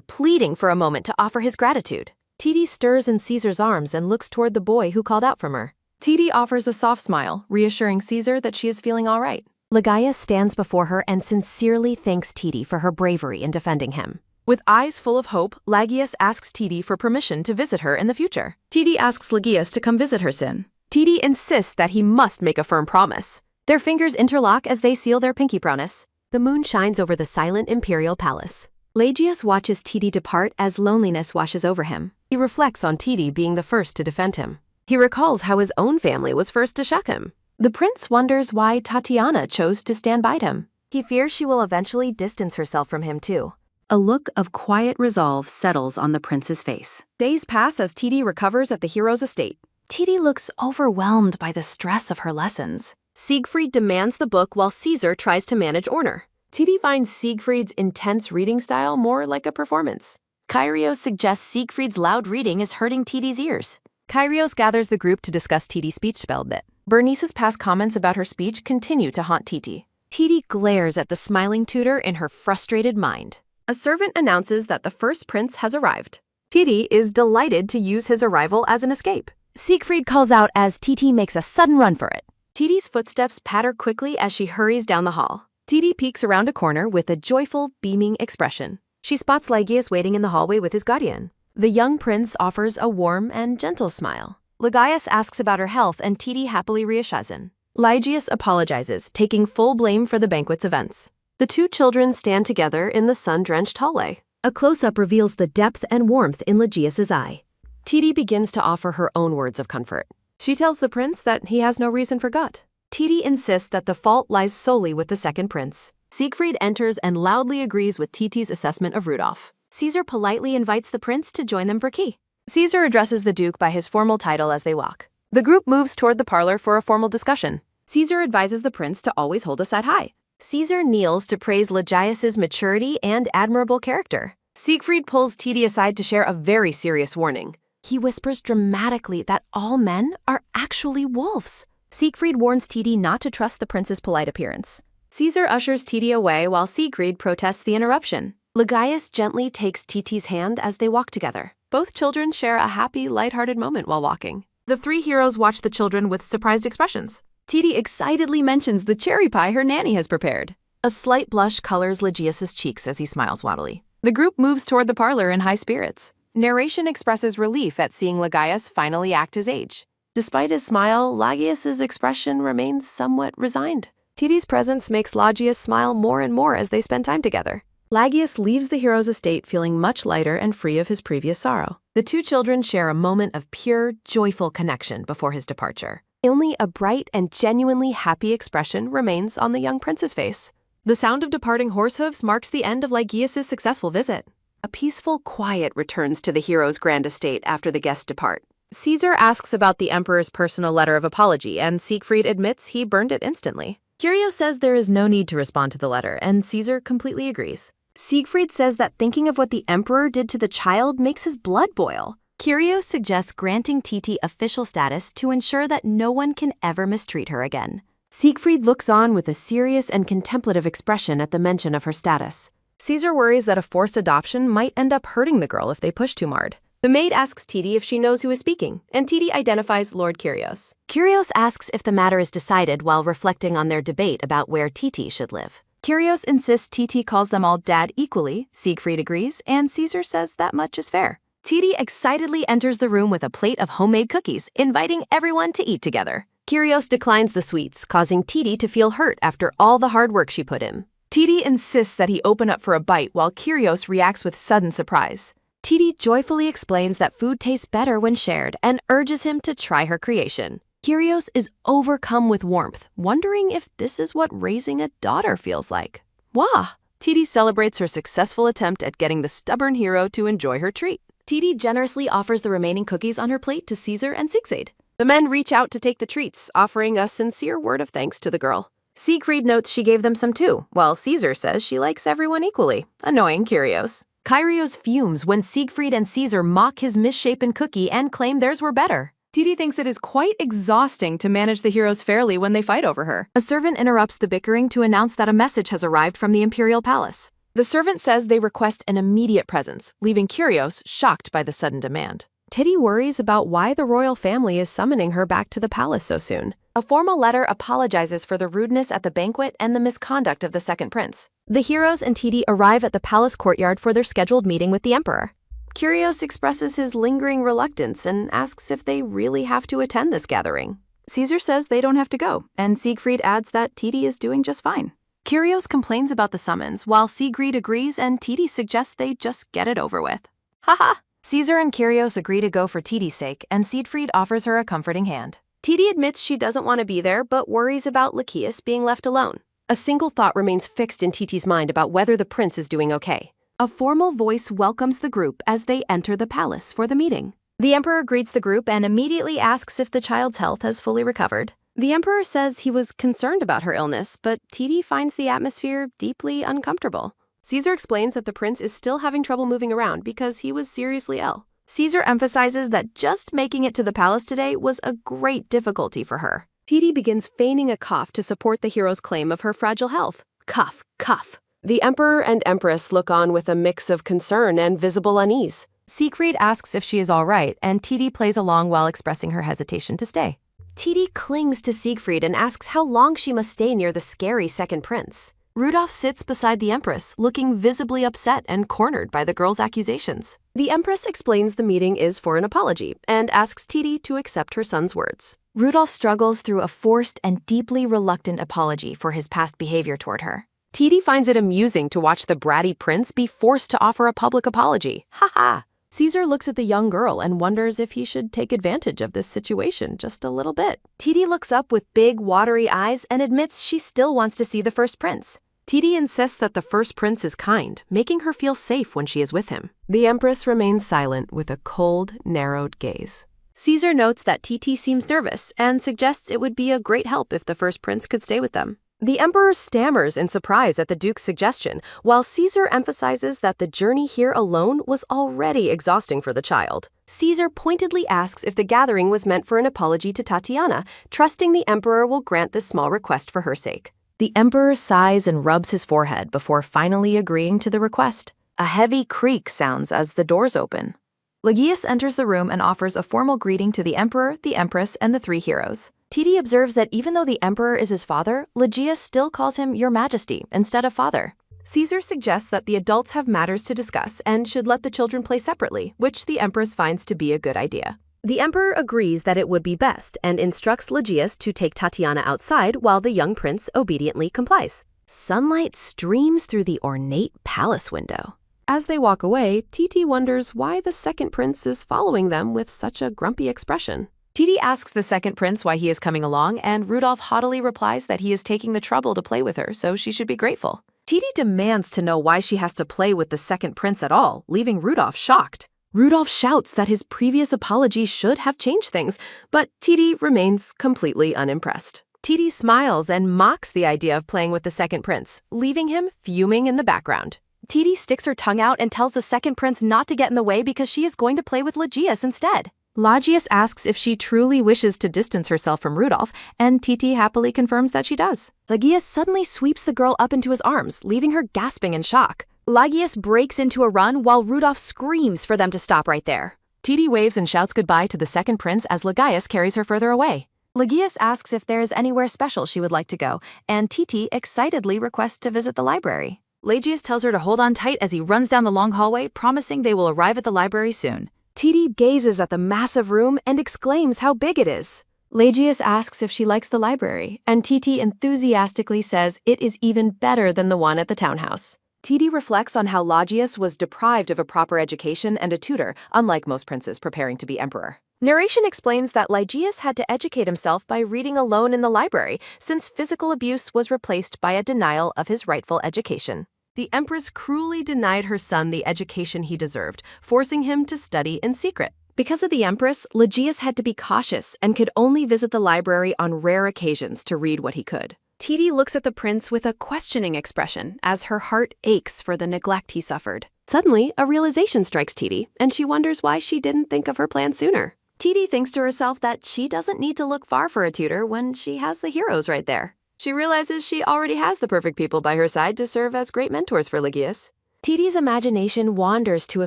pleading for a moment to offer his gratitude. Titi stirs in Caesar's arms and looks toward the boy who called out from her. Titi offers a soft smile, reassuring Caesar that she is feeling all right. Lagias stands before her and sincerely thanks Titi for her bravery in defending him. With eyes full of hope, Lagias asks Titi for permission to visit her in the future. Titi asks Lagias to come visit her soon. Titi insists that he must make a firm promise. Their fingers interlock as they seal their pinky promise. The moon shines over the silent imperial palace. Lagias watches Titi depart as loneliness washes over him. He reflects on Titi being the first to defend him. He recalls how his own family was first to shuck him. The prince wonders why Tatiana chose to stand by him. He fears she will eventually distance herself from him too. A look of quiet resolve settles on the prince's face. Days pass as Titi recovers at the hero's estate. Titi looks overwhelmed by the stress of her lessons. Siegfried demands the book while Caesar tries to manage Orner. Titi finds Siegfried's intense reading style more like a performance. Kyrios suggests Siegfried's loud reading is hurting Titi's ears. Kyrios gathers the group to discuss Titi's speech spell bit. Bernice's past comments about her speech continue to haunt Titi. Titi glares at the smiling tutor in her frustrated mind. A servant announces that the first prince has arrived. Titi is delighted to use his arrival as an escape. Siegfried calls out as Titi makes a sudden run for it. Titi's footsteps patter quickly as she hurries down the hall. Titi peeks around a corner with a joyful, beaming expression. She spots Lygias waiting in the hallway with his guardian. The young prince offers a warm and gentle smile. Lygias asks about her health and Titi happily reassures him. Lygias apologizes, taking full blame for the banquet's events. The two children stand together in the sun-drenched hallway. A close-up reveals the depth and warmth in Legius's eye. Titi begins to offer her own words of comfort. She tells the prince that he has no reason for gut. Titi insists that the fault lies solely with the second prince. Siegfried enters and loudly agrees with Titi's assessment of Rudolph. Caesar politely invites the prince to join them for tea. Caesar addresses the Duke by his formal title as they walk. The group moves toward the parlor for a formal discussion. Caesar advises the prince to always hold his head high. Caesar kneels to praise Legius's maturity and admirable character. Siegfried pulls Titi aside to share a very serious warning. He whispers dramatically that all men are actually wolves. Siegfried warns Titi not to trust the prince's polite appearance. Caesar ushers Titi away while Siegfried protests the interruption. Legius gently takes Titi's hand as they walk together. Both children share a happy, lighthearted moment while walking. The three heroes watch the children with surprised expressions. Titi excitedly mentions the cherry pie her nanny has prepared. A slight blush colors Legius's cheeks as he smiles wattily. The group moves toward the parlor in high spirits. Narration expresses relief at seeing Legius finally act his age. Despite his smile, Legius's expression remains somewhat resigned. Titi's presence makes Legius smile more and more as they spend time together. Legius leaves the hero's estate feeling much lighter and free of his previous sorrow. The two children share a moment of pure, joyful connection before his departure. Only a bright and genuinely happy expression remains on the young prince's face. The sound of departing horse hooves marks the end of Legius's successful visit. A peaceful quiet returns to the hero's grand estate after the guests depart. Caesar asks about the emperor's personal letter of apology, and Siegfried admits he burned it instantly. Curio says there is no need to respond to the letter, and Caesar completely agrees. Siegfried says that thinking of what the emperor did to the child makes his blood boil. Curio suggests granting Titi official status to ensure that no one can ever mistreat her again. Siegfried looks on with a serious and contemplative expression at the mention of her status. Caesar worries that a forced adoption might end up hurting the girl if they push too hard. The maid asks Titi if she knows who is speaking, and Titi identifies Lord Curios. Curios asks if the matter is decided while reflecting on their debate about where Titi should live. Curios insists Titi calls them all dad equally, Siegfried agrees, and Caesar says that much is fair. Titi excitedly enters the room with a plate of homemade cookies, inviting everyone to eat together. Curios declines the sweets, causing Titi to feel hurt after all the hard work she put in. Titi insists that he open up for a bite while Curios reacts with sudden surprise. Titi joyfully explains that food tastes better when shared and urges him to try her creation. Curios is overcome with warmth, wondering if this is what raising a daughter feels like. Wah! Titi celebrates her successful attempt at getting the stubborn hero to enjoy her treat. Titi generously offers the remaining cookies on her plate to Caesar and Siegfried. The men reach out to take the treats, offering a sincere word of thanks to the girl. Siegfried notes she gave them some too, while Caesar says she likes everyone equally, annoying Curios. Kyrios fumes when Siegfried and Caesar mock his misshapen cookie and claim theirs were better. Titi thinks it is quite exhausting to manage the heroes fairly when they fight over her. A servant interrupts the bickering to announce that a message has arrived from the imperial palace. The servant says they request an immediate presence, leaving Curios shocked by the sudden demand. Titi worries about why the royal family is summoning her back to the palace so soon. A formal letter apologizes for the rudeness at the banquet and the misconduct of the second prince. The heroes and Titi arrive at the palace courtyard for their scheduled meeting with the emperor. Curios expresses his lingering reluctance and asks if they really have to attend this gathering. Caesar says they don't have to go, and Siegfried adds that Titi is doing just fine. Curios complains about the summons, while Siegfried agrees and Titi suggests they just get it over with. Haha! Caesar and Curios agree to go for Titi's sake, and Siegfried offers her a comforting hand. Titi admits she doesn't want to be there, but worries about Legius being left alone. A single thought remains fixed in Titi's mind about whether the prince is doing okay. A formal voice welcomes the group as they enter the palace for the meeting. The emperor greets the group and immediately asks if the child's health has fully recovered. The emperor says he was concerned about her illness, but Titi finds the atmosphere deeply uncomfortable. Caesar explains that the prince is still having trouble moving around because he was seriously ill. Caesar emphasizes that just making it to the palace today was a great difficulty for her. Titi begins feigning a cough to support the hero's claim of her fragile health. Cough, cough. The emperor and empress look on with a mix of concern and visible unease. Siegfried asks if she is all right, and Titi plays along while expressing her hesitation to stay. Titi clings to Siegfried and asks how long she must stay near the scary second prince. Rudolph sits beside the empress, looking visibly upset and cornered by the girl's accusations. The empress explains the meeting is for an apology and asks Titi to accept her son's words. Rudolph struggles through a forced and deeply reluctant apology for his past behavior toward her. Titi finds it amusing to watch the bratty prince be forced to offer a public apology. Ha ha! Caesar looks at the young girl and wonders if he should take advantage of this situation just a little bit. Titi looks up with big, watery eyes and admits she still wants to see the first prince. Titi insists that the first prince is kind, making her feel safe when she is with him. The empress remains silent with a cold, narrowed gaze. Caesar notes that Titi seems nervous and suggests it would be a great help if the first prince could stay with them. The emperor stammers in surprise at the duke's suggestion, while Caesar emphasizes that the journey here alone was already exhausting for the child. Caesar pointedly asks if the gathering was meant for an apology to Tatiana, trusting the emperor will grant this small request for her sake. The emperor sighs and rubs his forehead before finally agreeing to the request. A heavy creak sounds as the doors open. Lagius enters the room and offers a formal greeting to the emperor, the empress, and the three heroes. Titi observes that even though the emperor is his father, Lagius still calls him Your Majesty instead of father. Caesar suggests that the adults have matters to discuss and should let the children play separately, which the empress finds to be a good idea. The emperor agrees that it would be best and instructs Lagius to take Tatiana outside while the young prince obediently complies. Sunlight streams through the ornate palace window. As they walk away, Titi wonders why the second prince is following them with such a grumpy expression. Titi asks the second prince why he is coming along, and Rudolph haughtily replies that he is taking the trouble to play with her, so she should be grateful. Titi demands to know why she has to play with the second prince at all, leaving Rudolph shocked. Rudolph shouts that his previous apology should have changed things, but Titi remains completely unimpressed. Titi smiles and mocks the idea of playing with the second prince, leaving him fuming in the background. Titi sticks her tongue out and tells the second prince not to get in the way because she is going to play with Lagius instead. Lagius asks if she truly wishes to distance herself from Rudolph, and Titi happily confirms that she does. Lagius suddenly sweeps the girl up into his arms, leaving her gasping in shock. Lagius breaks into a run while Rudolph screams for them to stop right there. Titi waves and shouts goodbye to the second prince as Lagius carries her further away. Lagius asks if there is anywhere special she would like to go, and Titi excitedly requests to visit the library. Lagius tells her to hold on tight as he runs down the long hallway, promising they will arrive at the library soon. Titi gazes at the massive room and exclaims how big it is. Lagius asks if she likes the library, and Titi enthusiastically says it is even better than the one at the townhouse. Titi reflects on how Lagius was deprived of a proper education and a tutor, unlike most princes preparing to be emperor. Narration explains that Lagius had to educate himself by reading alone in the library, since physical abuse was replaced by a denial of his rightful education. The empress cruelly denied her son the education he deserved, forcing him to study in secret. Because of the empress, Lagius had to be cautious and could only visit the library on rare occasions to read what he could. Titi looks at the prince with a questioning expression as her heart aches for the neglect he suffered. Suddenly, a realization strikes Titi, and she wonders why she didn't think of her plan sooner. Titi thinks to herself that she doesn't need to look far for a tutor when she has the heroes right there. She realizes she already has the perfect people by her side to serve as great mentors for Lagius. Titi's imagination wanders to a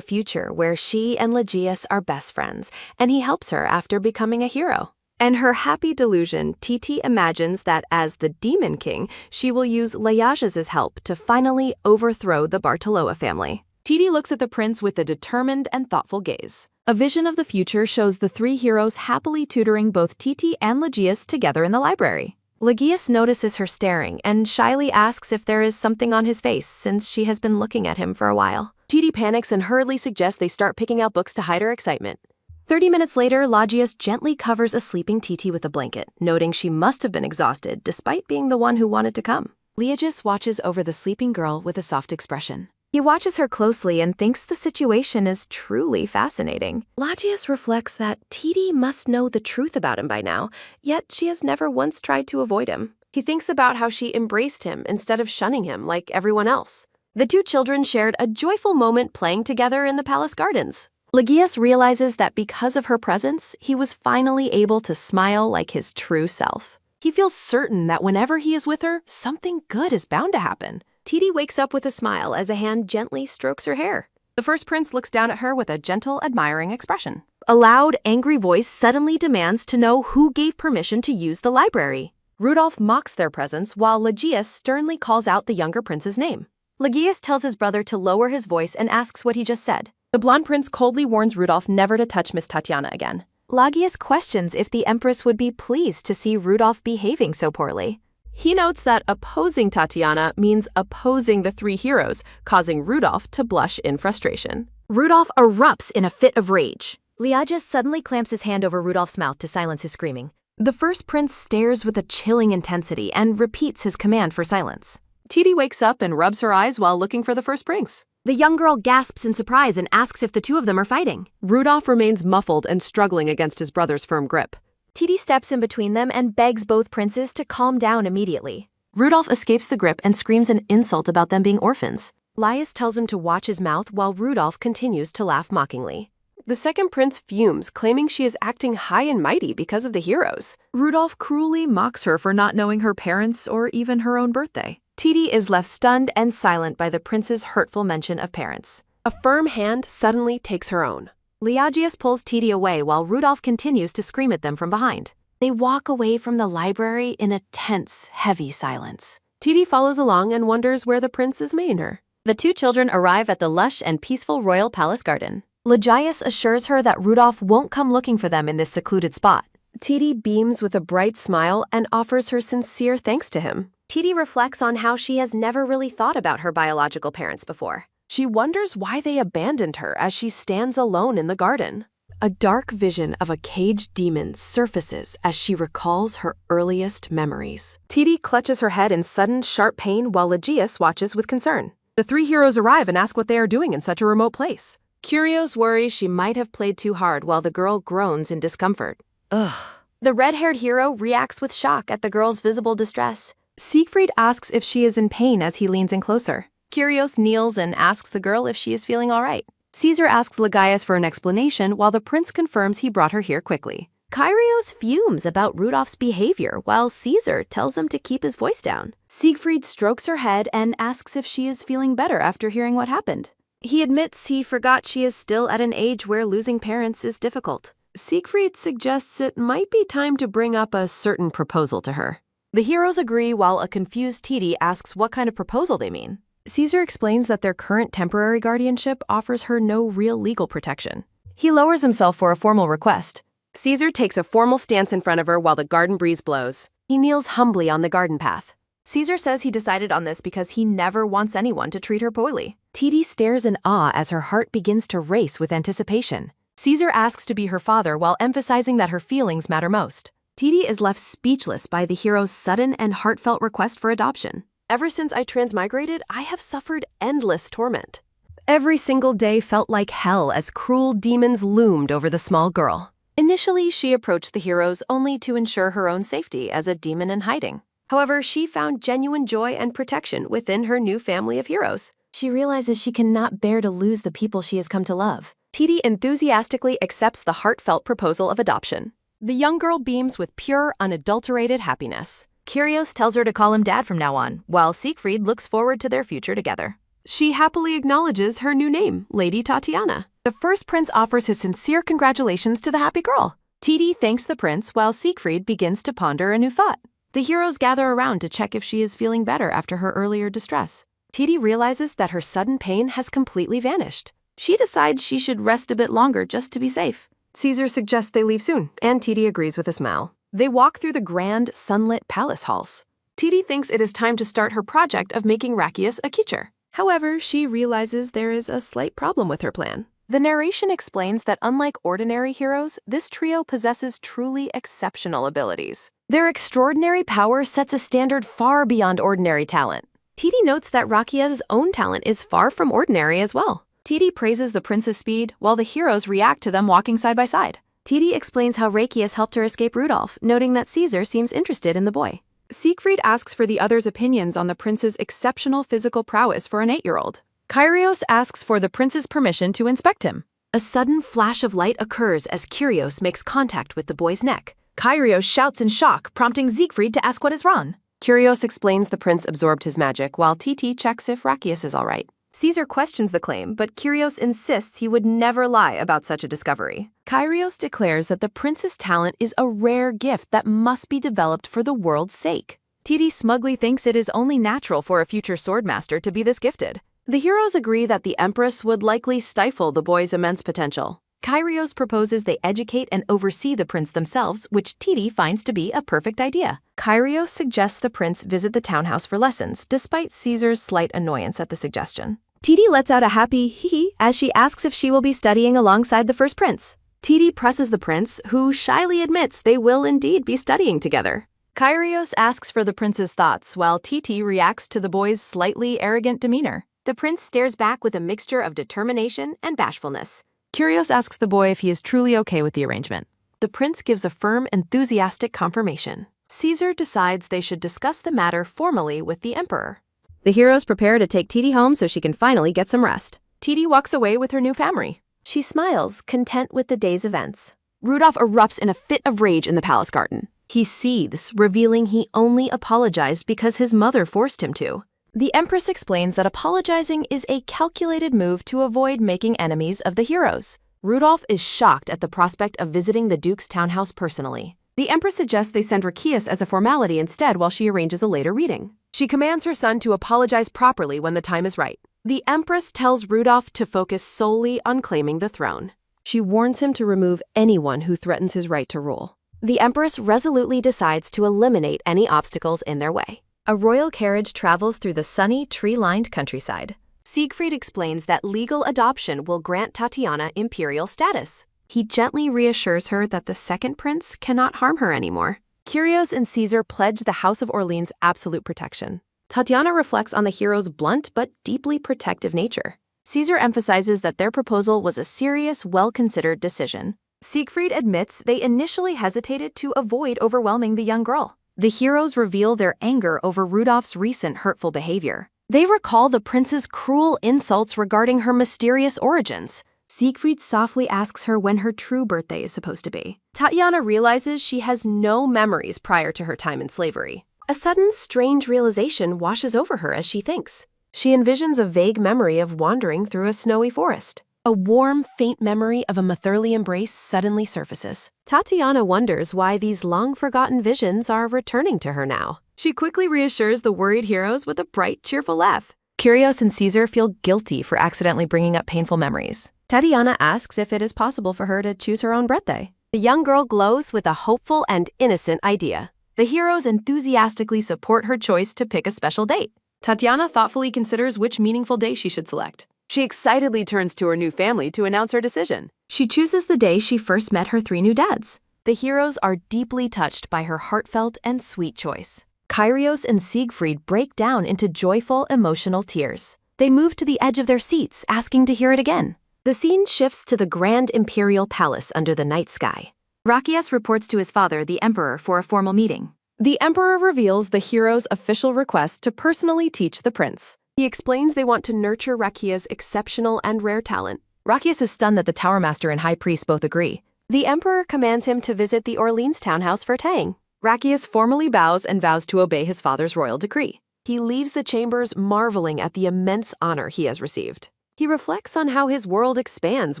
future where she and Lagius are best friends, and he helps her after becoming a hero. In her happy delusion, Titi imagines that as the Demon King, she will use Layages' help to finally overthrow the Bartoloa family. Titi looks at the prince with a determined and thoughtful gaze. A vision of the future shows the three heroes happily tutoring both Titi and Lagius together in the library. Lagius notices her staring and shyly asks if there is something on his face since she has been looking at him for a while. Titi panics and hurriedly suggests they start picking out books to hide her excitement. 30 minutes later, Lagius gently covers a sleeping Titi with a blanket, noting she must have been exhausted despite being the one who wanted to come. Lagius watches over the sleeping girl with a soft expression. He watches her closely and thinks the situation is truly fascinating. Lagius reflects that Titi must know the truth about him by now, yet she has never once tried to avoid him. He thinks about how she embraced him instead of shunning him like everyone else. The two children shared a joyful moment playing together in the palace gardens. Lagius realizes that because of her presence, he was finally able to smile like his true self. He feels certain that whenever he is with her, something good is bound to happen. Titi wakes up with a smile as a hand gently strokes her hair. The first prince looks down at her with a gentle, admiring expression. A loud, angry voice suddenly demands to know who gave permission to use the library. Rudolph mocks their presence while Lagius sternly calls out the younger prince's name. Lagius tells his brother to lower his voice and asks what he just said. The blonde prince coldly warns Rudolph never to touch Miss Tatiana again. Lagius questions if the empress would be pleased to see Rudolph behaving so poorly. He notes that opposing Tatiana means opposing the three heroes, causing Rudolph to blush in frustration. Rudolph erupts in a fit of rage. Liaja suddenly clamps his hand over Rudolph's mouth to silence his screaming. The first prince stares with a chilling intensity and repeats his command for silence. Titi wakes up and rubs her eyes while looking for the first prince. The young girl gasps in surprise and asks if the two of them are fighting. Rudolph remains muffled and struggling against his brother's firm grip. Titi steps in between them and begs both princes to calm down immediately. Rudolph escapes the grip and screams an insult about them being orphans. Lias tells him to watch his mouth while Rudolph continues to laugh mockingly. The second prince fumes, claiming she is acting high and mighty because of the heroes. Rudolph cruelly mocks her for not knowing her parents or even her own birthday. Titi is left stunned and silent by the prince's hurtful mention of parents. A firm hand suddenly takes her own. Liagius pulls Titi away while Rudolph continues to scream at them from behind. They walk away from the library in a tense, heavy silence. Titi follows along and wonders where the prince is meeting her. The two children arrive at the lush and peaceful royal palace garden. Liagius assures her that Rudolph won't come looking for them in this secluded spot. Titi beams with a bright smile and offers her sincere thanks to him. Titi reflects on how she has never really thought about her biological parents before. She wonders why they abandoned her as she stands alone in the garden. A dark vision of a caged demon surfaces as she recalls her earliest memories. Titi clutches her head in sudden, sharp pain while Liagius watches with concern. The three heroes arrive and ask what they are doing in such a remote place. Curios worries she might have played too hard while the girl groans in discomfort. Ugh. The red-haired hero reacts with shock at the girl's visible distress. Siegfried asks if she is in pain as he leans in closer. Curios kneels and asks the girl if she is feeling all right. Caesar asks Liagius for an explanation while the prince confirms he brought her here quickly. Kyrios fumes about Rudolph's behavior while Caesar tells him to keep his voice down. Siegfried strokes her head and asks if she is feeling better after hearing what happened. He admits he forgot she is still at an age where losing parents is difficult. Siegfried suggests it might be time to bring up a certain proposal to her. The heroes agree while a confused Titi asks what kind of proposal they mean. Caesar explains that their current temporary guardianship offers her no real legal protection. He lowers himself for a formal request. Caesar takes a formal stance in front of her while the garden breeze blows. He kneels humbly on the garden path. Caesar says he decided on this because he never wants anyone to treat her poorly. Titi stares in awe as her heart begins to race with anticipation. Caesar asks to be her father while emphasizing that her feelings matter most. Titi is left speechless by the hero's sudden and heartfelt request for adoption. Ever since I transmigrated, I have suffered endless torment. Every single day felt like hell as cruel demons loomed over the small girl. Initially, she approached the heroes only to ensure her own safety as a demon in hiding. However, she found genuine joy and protection within her new family of heroes. She realizes she cannot bear to lose the people she has come to love. Titi enthusiastically accepts the heartfelt proposal of adoption. The young girl beams with pure, unadulterated happiness. Curios tells her to call him Dad from now on, while Siegfried looks forward to their future together. She happily acknowledges her new name, Lady Tatiana. The first prince offers his sincere congratulations to the happy girl. Titi thanks the prince while Siegfried begins to ponder a new thought. The heroes gather around to check if she is feeling better after her earlier distress. Titi realizes that her sudden pain has completely vanished. She decides she should rest a bit longer just to be safe. Caesar suggests they leave soon, and Titi agrees with a smile. They walk through the grand, sunlit palace halls. Titi thinks it is time to start her project of making Rakius a teacher. However, she realizes there is a slight problem with her plan. The narration explains that unlike ordinary heroes, this trio possesses truly exceptional abilities. Their extraordinary power sets a standard far beyond ordinary talent. Titi notes that Rakia's own talent is far from ordinary as well. Titi praises the prince's speed, while the heroes react to them walking side by side. Titi explains how Rakius helped her escape Rudolph, noting that Caesar seems interested in the boy. Siegfried asks for the others' opinions on the prince's exceptional physical prowess for an 8-year-old. Kyrios asks for the prince's permission to inspect him. A sudden flash of light occurs as Kyrios makes contact with the boy's neck. Kyrios shouts in shock, prompting Siegfried to ask what is wrong. Kyrios explains the prince absorbed his magic, while Titi checks if Rakius is all right. Caesar questions the claim, but Kyrios insists he would never lie about such a discovery. Kyrios declares that the prince's talent is a rare gift that must be developed for the world's sake. Titi smugly thinks it is only natural for a future swordmaster to be this gifted. The heroes agree that the Empress would likely stifle the boy's immense potential. Kyrios proposes they educate and oversee the prince themselves, which Titi finds to be a perfect idea. Kyrios suggests the prince visit the townhouse for lessons, despite Caesar's slight annoyance at the suggestion. Titi lets out a happy hee-hee as she asks if she will be studying alongside the first prince. Titi presses the prince, who shyly admits they will indeed be studying together. Kyrios asks for the prince's thoughts, while Titi reacts to the boy's slightly arrogant demeanor. The prince stares back with a mixture of determination and bashfulness. Kyrios asks the boy if he is truly okay with the arrangement. The prince gives a firm, enthusiastic confirmation. Caesar decides they should discuss the matter formally with the emperor. The heroes prepare to take Titi home so she can finally get some rest. Titi walks away with her new family. She smiles, content with the day's events. Rudolph erupts in a fit of rage in the palace garden. He seethes, revealing he only apologized because his mother forced him to. The empress explains that apologizing is a calculated move to avoid making enemies of the heroes. Rudolph is shocked at the prospect of visiting the duke's townhouse personally. The empress suggests they send Rechius as a formality instead while she arranges a later reading. She commands her son to apologize properly when the time is right. The empress tells Rudolph to focus solely on claiming the throne. She warns him to remove anyone who threatens his right to rule. The empress resolutely decides to eliminate any obstacles in their way. A royal carriage travels through the sunny, tree-lined countryside. Siegfried explains that legal adoption will grant Tatiana imperial status. He gently reassures her that the second prince cannot harm her anymore. Kyrios and Caesar pledge the House of Orleans absolute protection. Tatiana reflects on the heroes' blunt but deeply protective nature. Caesar emphasizes that their proposal was a serious, well-considered decision. Siegfried admits they initially hesitated to avoid overwhelming the young girl. The heroes reveal their anger over Rudolph's recent hurtful behavior. They recall the prince's cruel insults regarding her mysterious origins. Siegfried softly asks her when her true birthday is supposed to be. Tatiana realizes she has no memories prior to her time in slavery. A sudden, strange realization washes over her as she thinks. She envisions a vague memory of wandering through a snowy forest. A warm, faint memory of a motherly embrace suddenly surfaces. Tatiana wonders why these long-forgotten visions are returning to her now. She quickly reassures the worried heroes with a bright, cheerful laugh. Kyrios and Caesar feel guilty for accidentally bringing up painful memories. Tatiana asks if it is possible for her to choose her own birthday. The young girl glows with a hopeful and innocent idea. The heroes enthusiastically support her choice to pick a special date. Tatiana thoughtfully considers which meaningful day she should select. She excitedly turns to her new family to announce her decision. She chooses the day she first met her 3 new dads. The heroes are deeply touched by her heartfelt and sweet choice. Kyrios and Siegfried break down into joyful, emotional tears. They move to the edge of their seats, asking to hear it again. The scene shifts to the grand imperial palace under the night sky. Rechius reports to his father, the emperor, for a formal meeting. The emperor reveals the heroes' official request to personally teach the prince. He explains they want to nurture Rechius' exceptional and rare talent. Rechius is stunned that the Tower Master and High Priest both agree. The emperor commands him to visit the Orleans townhouse for Tang. Rechius formally bows and vows to obey his father's royal decree. He leaves the chambers marveling at the immense honor he has received. He reflects on how his world expands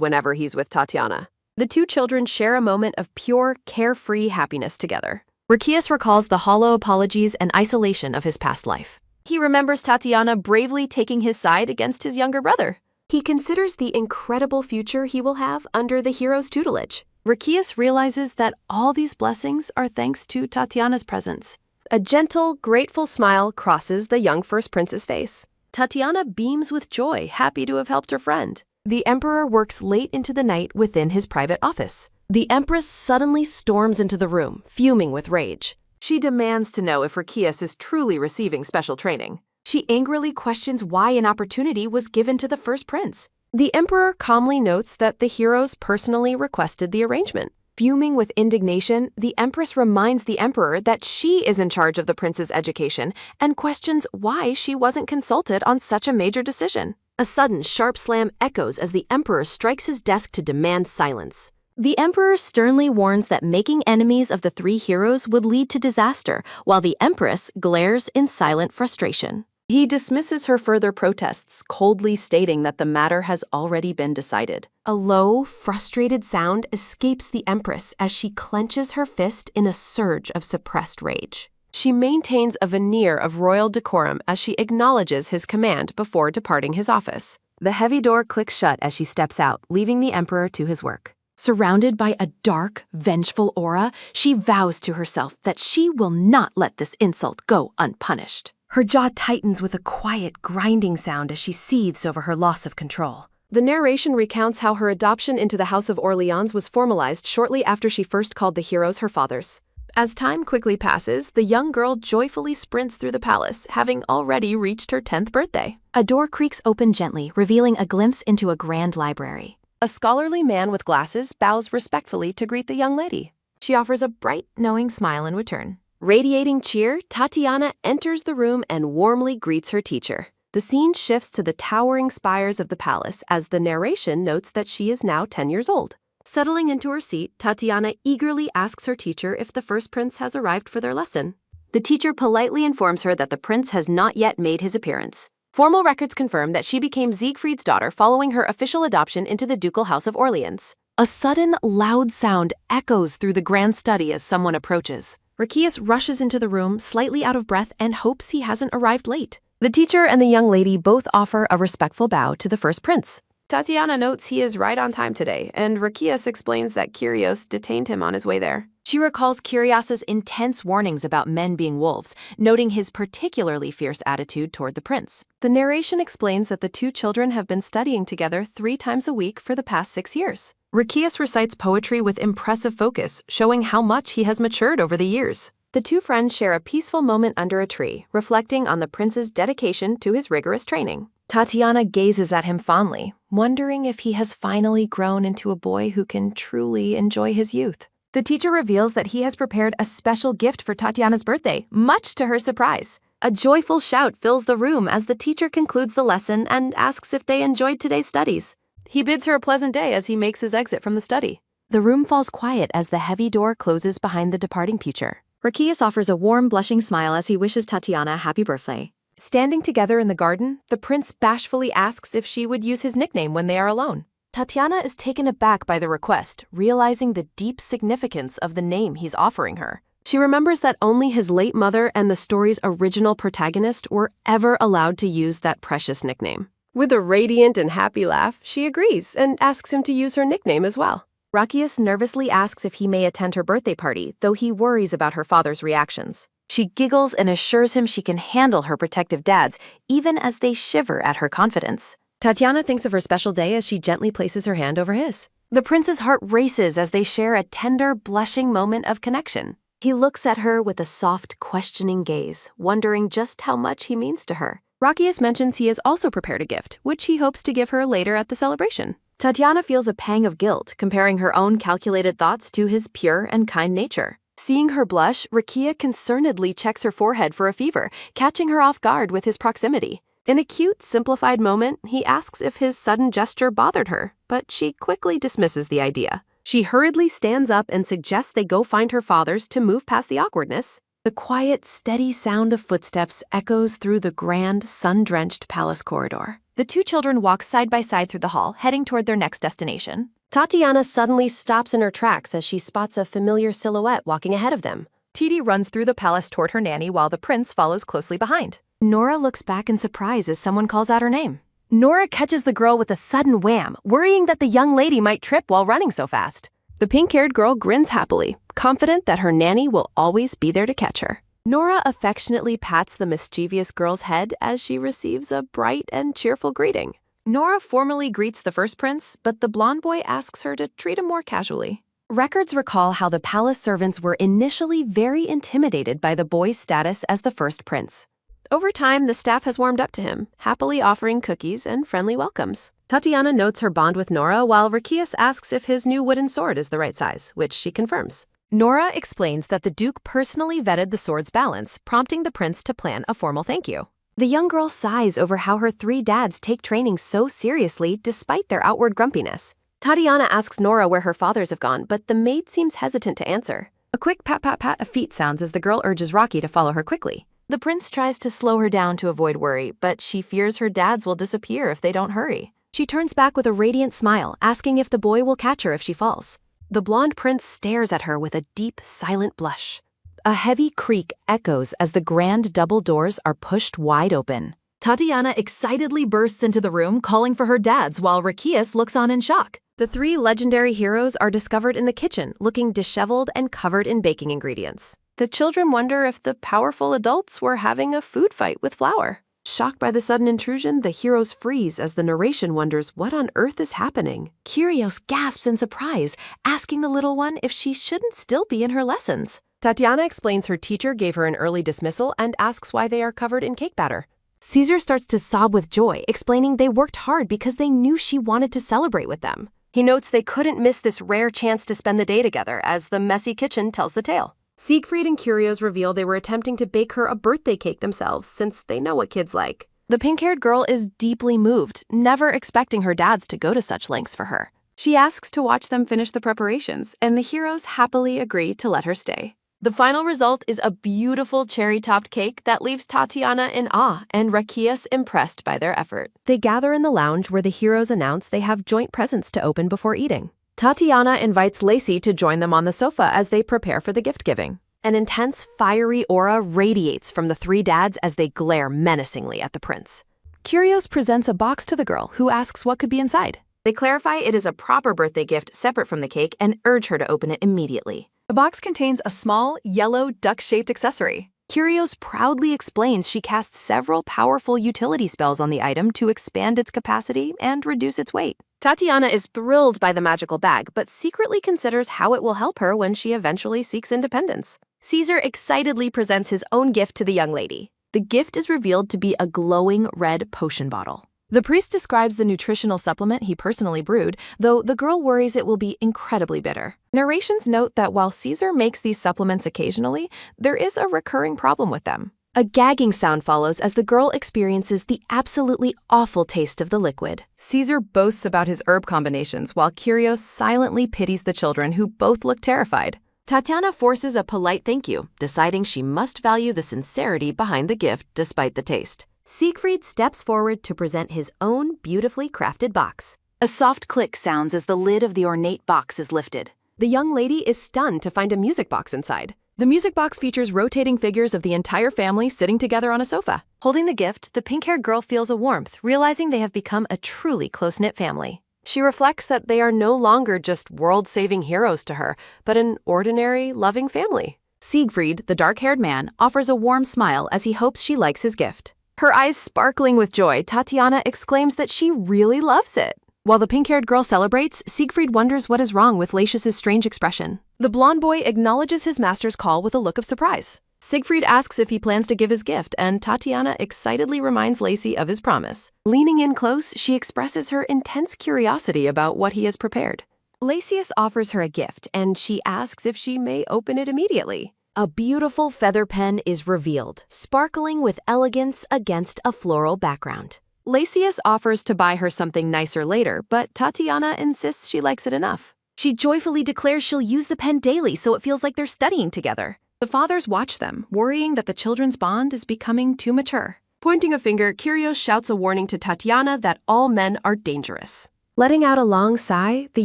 whenever he's with Tatiana. The 2 children share a moment of pure, carefree happiness together. Rechius recalls the hollow apologies and isolation of his past life. He remembers Tatiana bravely taking his side against his younger brother. He considers the incredible future he will have under the hero's tutelage. Rechius realizes that all these blessings are thanks to Tatiana's presence. A gentle, grateful smile crosses the young first prince's face. Tatiana beams with joy, happy to have helped her friend. The emperor works late into the night within his private office. The empress suddenly storms into the room, fuming with rage. She demands to know if Rechius is truly receiving special training. She angrily questions why an opportunity was given to the first prince. The emperor calmly notes that the heroes personally requested the arrangement. Fuming with indignation, the empress reminds the emperor that she is in charge of the prince's education and questions why she wasn't consulted on such a major decision. A sudden, sharp slam echoes as the emperor strikes his desk to demand silence. The emperor sternly warns that making enemies of the 3 heroes would lead to disaster, while the empress glares in silent frustration. He dismisses her further protests, coldly stating that the matter has already been decided. A low, frustrated sound escapes the empress as she clenches her fist in a surge of suppressed rage. She maintains a veneer of royal decorum as she acknowledges his command before departing his office. The heavy door clicks shut as she steps out, leaving the emperor to his work. Surrounded by a dark, vengeful aura, she vows to herself that she will not let this insult go unpunished. Her jaw tightens with a quiet, grinding sound as she seethes over her loss of control. The narration recounts how her adoption into the House of Orleans was formalized shortly after she first called the heroes her fathers. As time quickly passes, the young girl joyfully sprints through the palace, having already reached her 10th birthday. A door creaks open gently, revealing a glimpse into a grand library. A scholarly man with glasses bows respectfully to greet the young lady. She offers a bright, knowing smile in return. Radiating cheer, Tatiana enters the room and warmly greets her teacher. The scene shifts to the towering spires of the palace as the narration notes that she is now 10 years old. Settling into her seat, Tatiana eagerly asks her teacher if the first prince has arrived for their lesson. The teacher politely informs her that the prince has not yet made his appearance. Formal records confirm that she became Siegfried's daughter following her official adoption into the ducal house of Orleans. A sudden, loud sound echoes through the grand study as someone approaches. Rakias rushes into the room, slightly out of breath, and hopes he hasn't arrived late. The teacher and the young lady both offer a respectful bow to the first prince. Tatiana notes he is right on time today, and Rakias explains that Kyrios detained him on his way there. She recalls Kyrios' intense warnings about men being wolves, noting his particularly fierce attitude toward the prince. The narration explains that the two children have been studying together 3 times a week for the past 6 years. Rakias recites poetry with impressive focus, showing how much he has matured over the years. The two friends share a peaceful moment under a tree, reflecting on the prince's dedication to his rigorous training. Tatiana gazes at him fondly, wondering if he has finally grown into a boy who can truly enjoy his youth. The teacher reveals that he has prepared a special gift for Tatiana's birthday, much to her surprise. A joyful shout fills the room as the teacher concludes the lesson and asks if they enjoyed today's studies. He bids her a pleasant day as he makes his exit from the study. The room falls quiet as the heavy door closes behind the departing teacher. Rakias offers a warm, blushing smile as he wishes Tatiana a happy birthday. Standing together in the garden, the prince bashfully asks if she would use his nickname when they are alone. Tatiana is taken aback by the request, realizing the deep significance of the name he's offering her. She remembers that only his late mother and the story's original protagonist were ever allowed to use that precious nickname. With a radiant and happy laugh, she agrees and asks him to use her nickname as well. Rakias nervously asks if he may attend her birthday party, though he worries about her father's reactions. She giggles and assures him she can handle her protective dads, even as they shiver at her confidence. Tatiana thinks of her special day as she gently places her hand over his. The prince's heart races as they share a tender, blushing moment of connection. He looks at her with a soft, questioning gaze, wondering just how much he means to her. Rakias mentions he has also prepared a gift, which he hopes to give her later at the celebration. Tatiana feels a pang of guilt, comparing her own calculated thoughts to his pure and kind nature. Seeing her blush, Rakia concernedly checks her forehead for a fever, catching her off guard with his proximity. In a cute, simplified moment, he asks if his sudden gesture bothered her, but she quickly dismisses the idea. She hurriedly stands up and suggests they go find her father's to move past the awkwardness. The quiet, steady sound of footsteps echoes through the grand, sun-drenched palace corridor. The two children walk side by side through the hall, heading toward their next destination. Tatiana suddenly stops in her tracks as she spots a familiar silhouette walking ahead of them. Titi runs through the palace toward her nanny while the prince follows closely behind. Nora looks back in surprise as someone calls out her name. Nora catches the girl with a sudden wham, worrying that the young lady might trip while running so fast. The pink-haired girl grins happily, confident that her nanny will always be there to catch her. Nora affectionately pats the mischievous girl's head as she receives a bright and cheerful greeting. Nora formally greets the first prince, but the blonde boy asks her to treat him more casually. Records recall how the palace servants were initially very intimidated by the boy's status as the first prince. Over time, the staff has warmed up to him, happily offering cookies and friendly welcomes. Tatiana notes her bond with Nora, while Rakias asks if his new wooden sword is the right size, which she confirms. Nora explains that the Duke personally vetted the sword's balance, prompting the prince to plan a formal thank you. The young girl sighs over how her 3 dads take training so seriously despite their outward grumpiness. Tatiana asks Nora where her fathers have gone, but the maid seems hesitant to answer. A quick pat-pat-pat of feet sounds as the girl urges Rocky to follow her quickly. The prince tries to slow her down to avoid worry, but she fears her dads will disappear if they don't hurry. She turns back with a radiant smile, asking if the boy will catch her if she falls. The blonde prince stares at her with a deep, silent blush. A heavy creak echoes as the grand double doors are pushed wide open. Tatiana excitedly bursts into the room, calling for her dads while Rakias looks on in shock. The three legendary heroes are discovered in the kitchen, looking disheveled and covered in baking ingredients. The children wonder if the powerful adults were having a food fight with flour. Shocked by the sudden intrusion, the heroes freeze as the narration wonders what on earth is happening. Curios gasps in surprise, asking the little one if she shouldn't still be in her lessons. Tatiana explains her teacher gave her an early dismissal and asks why they are covered in cake batter. Caesar starts to sob with joy, explaining they worked hard because they knew she wanted to celebrate with them. He notes they couldn't miss this rare chance to spend the day together as the messy kitchen tells the tale. Siegfried and Curios reveal they were attempting to bake her a birthday cake themselves since they know what kids like. The pink-haired girl is deeply moved, never expecting her dads to go to such lengths for her. She asks to watch them finish the preparations, and the heroes happily agree to let her stay. The final result is a beautiful cherry-topped cake that leaves Tatiana in awe and Rakias impressed by their effort. They gather in the lounge where the heroes announce they have joint presents to open before eating. Tatiana invites Lacey to join them on the sofa as they prepare for the gift-giving. An intense, fiery aura radiates from the three dads as they glare menacingly at the prince. Curios presents a box to the girl, who asks what could be inside. They clarify it is a proper birthday gift separate from the cake and urge her to open it immediately. The box contains a small, yellow, duck-shaped accessory. Curios proudly explains she casts several powerful utility spells on the item to expand its capacity and reduce its weight. Tatiana is thrilled by the magical bag, but secretly considers how it will help her when she eventually seeks independence. Caesar excitedly presents his own gift to the young lady. The gift is revealed to be a glowing red potion bottle. The priest describes the nutritional supplement he personally brewed, though the girl worries it will be incredibly bitter. Narrations note that while Caesar makes these supplements occasionally, there is a recurring problem with them. A gagging sound follows as the girl experiences the absolutely awful taste of the liquid. Caesar boasts about his herb combinations while Curios silently pities the children who both look terrified. Tatiana forces a polite thank you, deciding she must value the sincerity behind the gift despite the taste. Siegfried steps forward to present his own beautifully crafted box. A soft click sounds as the lid of the ornate box is lifted. The young lady is stunned to find a music box inside. The music box features rotating figures of the entire family sitting together on a sofa. Holding the gift, the pink-haired girl feels a warmth, realizing they have become a truly close-knit family. She reflects that they are no longer just world-saving heroes to her, but an ordinary, loving family. Siegfried, the dark-haired man, offers a warm smile as he hopes she likes his gift. Her eyes sparkling with joy, Tatiana exclaims that she really loves it. While the pink-haired girl celebrates, Siegfried wonders what is wrong with Lacius's strange expression. The blonde boy acknowledges his master's call with a look of surprise. Siegfried asks if he plans to give his gift, and Tatiana excitedly reminds Lacey of his promise. Leaning in close, she expresses her intense curiosity about what he has prepared. Lacius offers her a gift, and she asks if she may open it immediately. A beautiful feather pen is revealed, sparkling with elegance against a floral background. Lacius offers to buy her something nicer later, but Tatiana insists she likes it enough. She joyfully declares she'll use the pen daily so it feels like they're studying together. The fathers watch them, worrying that the children's bond is becoming too mature. Pointing a finger, Curios shouts a warning to Tatiana that all men are dangerous. Letting out a long sigh, the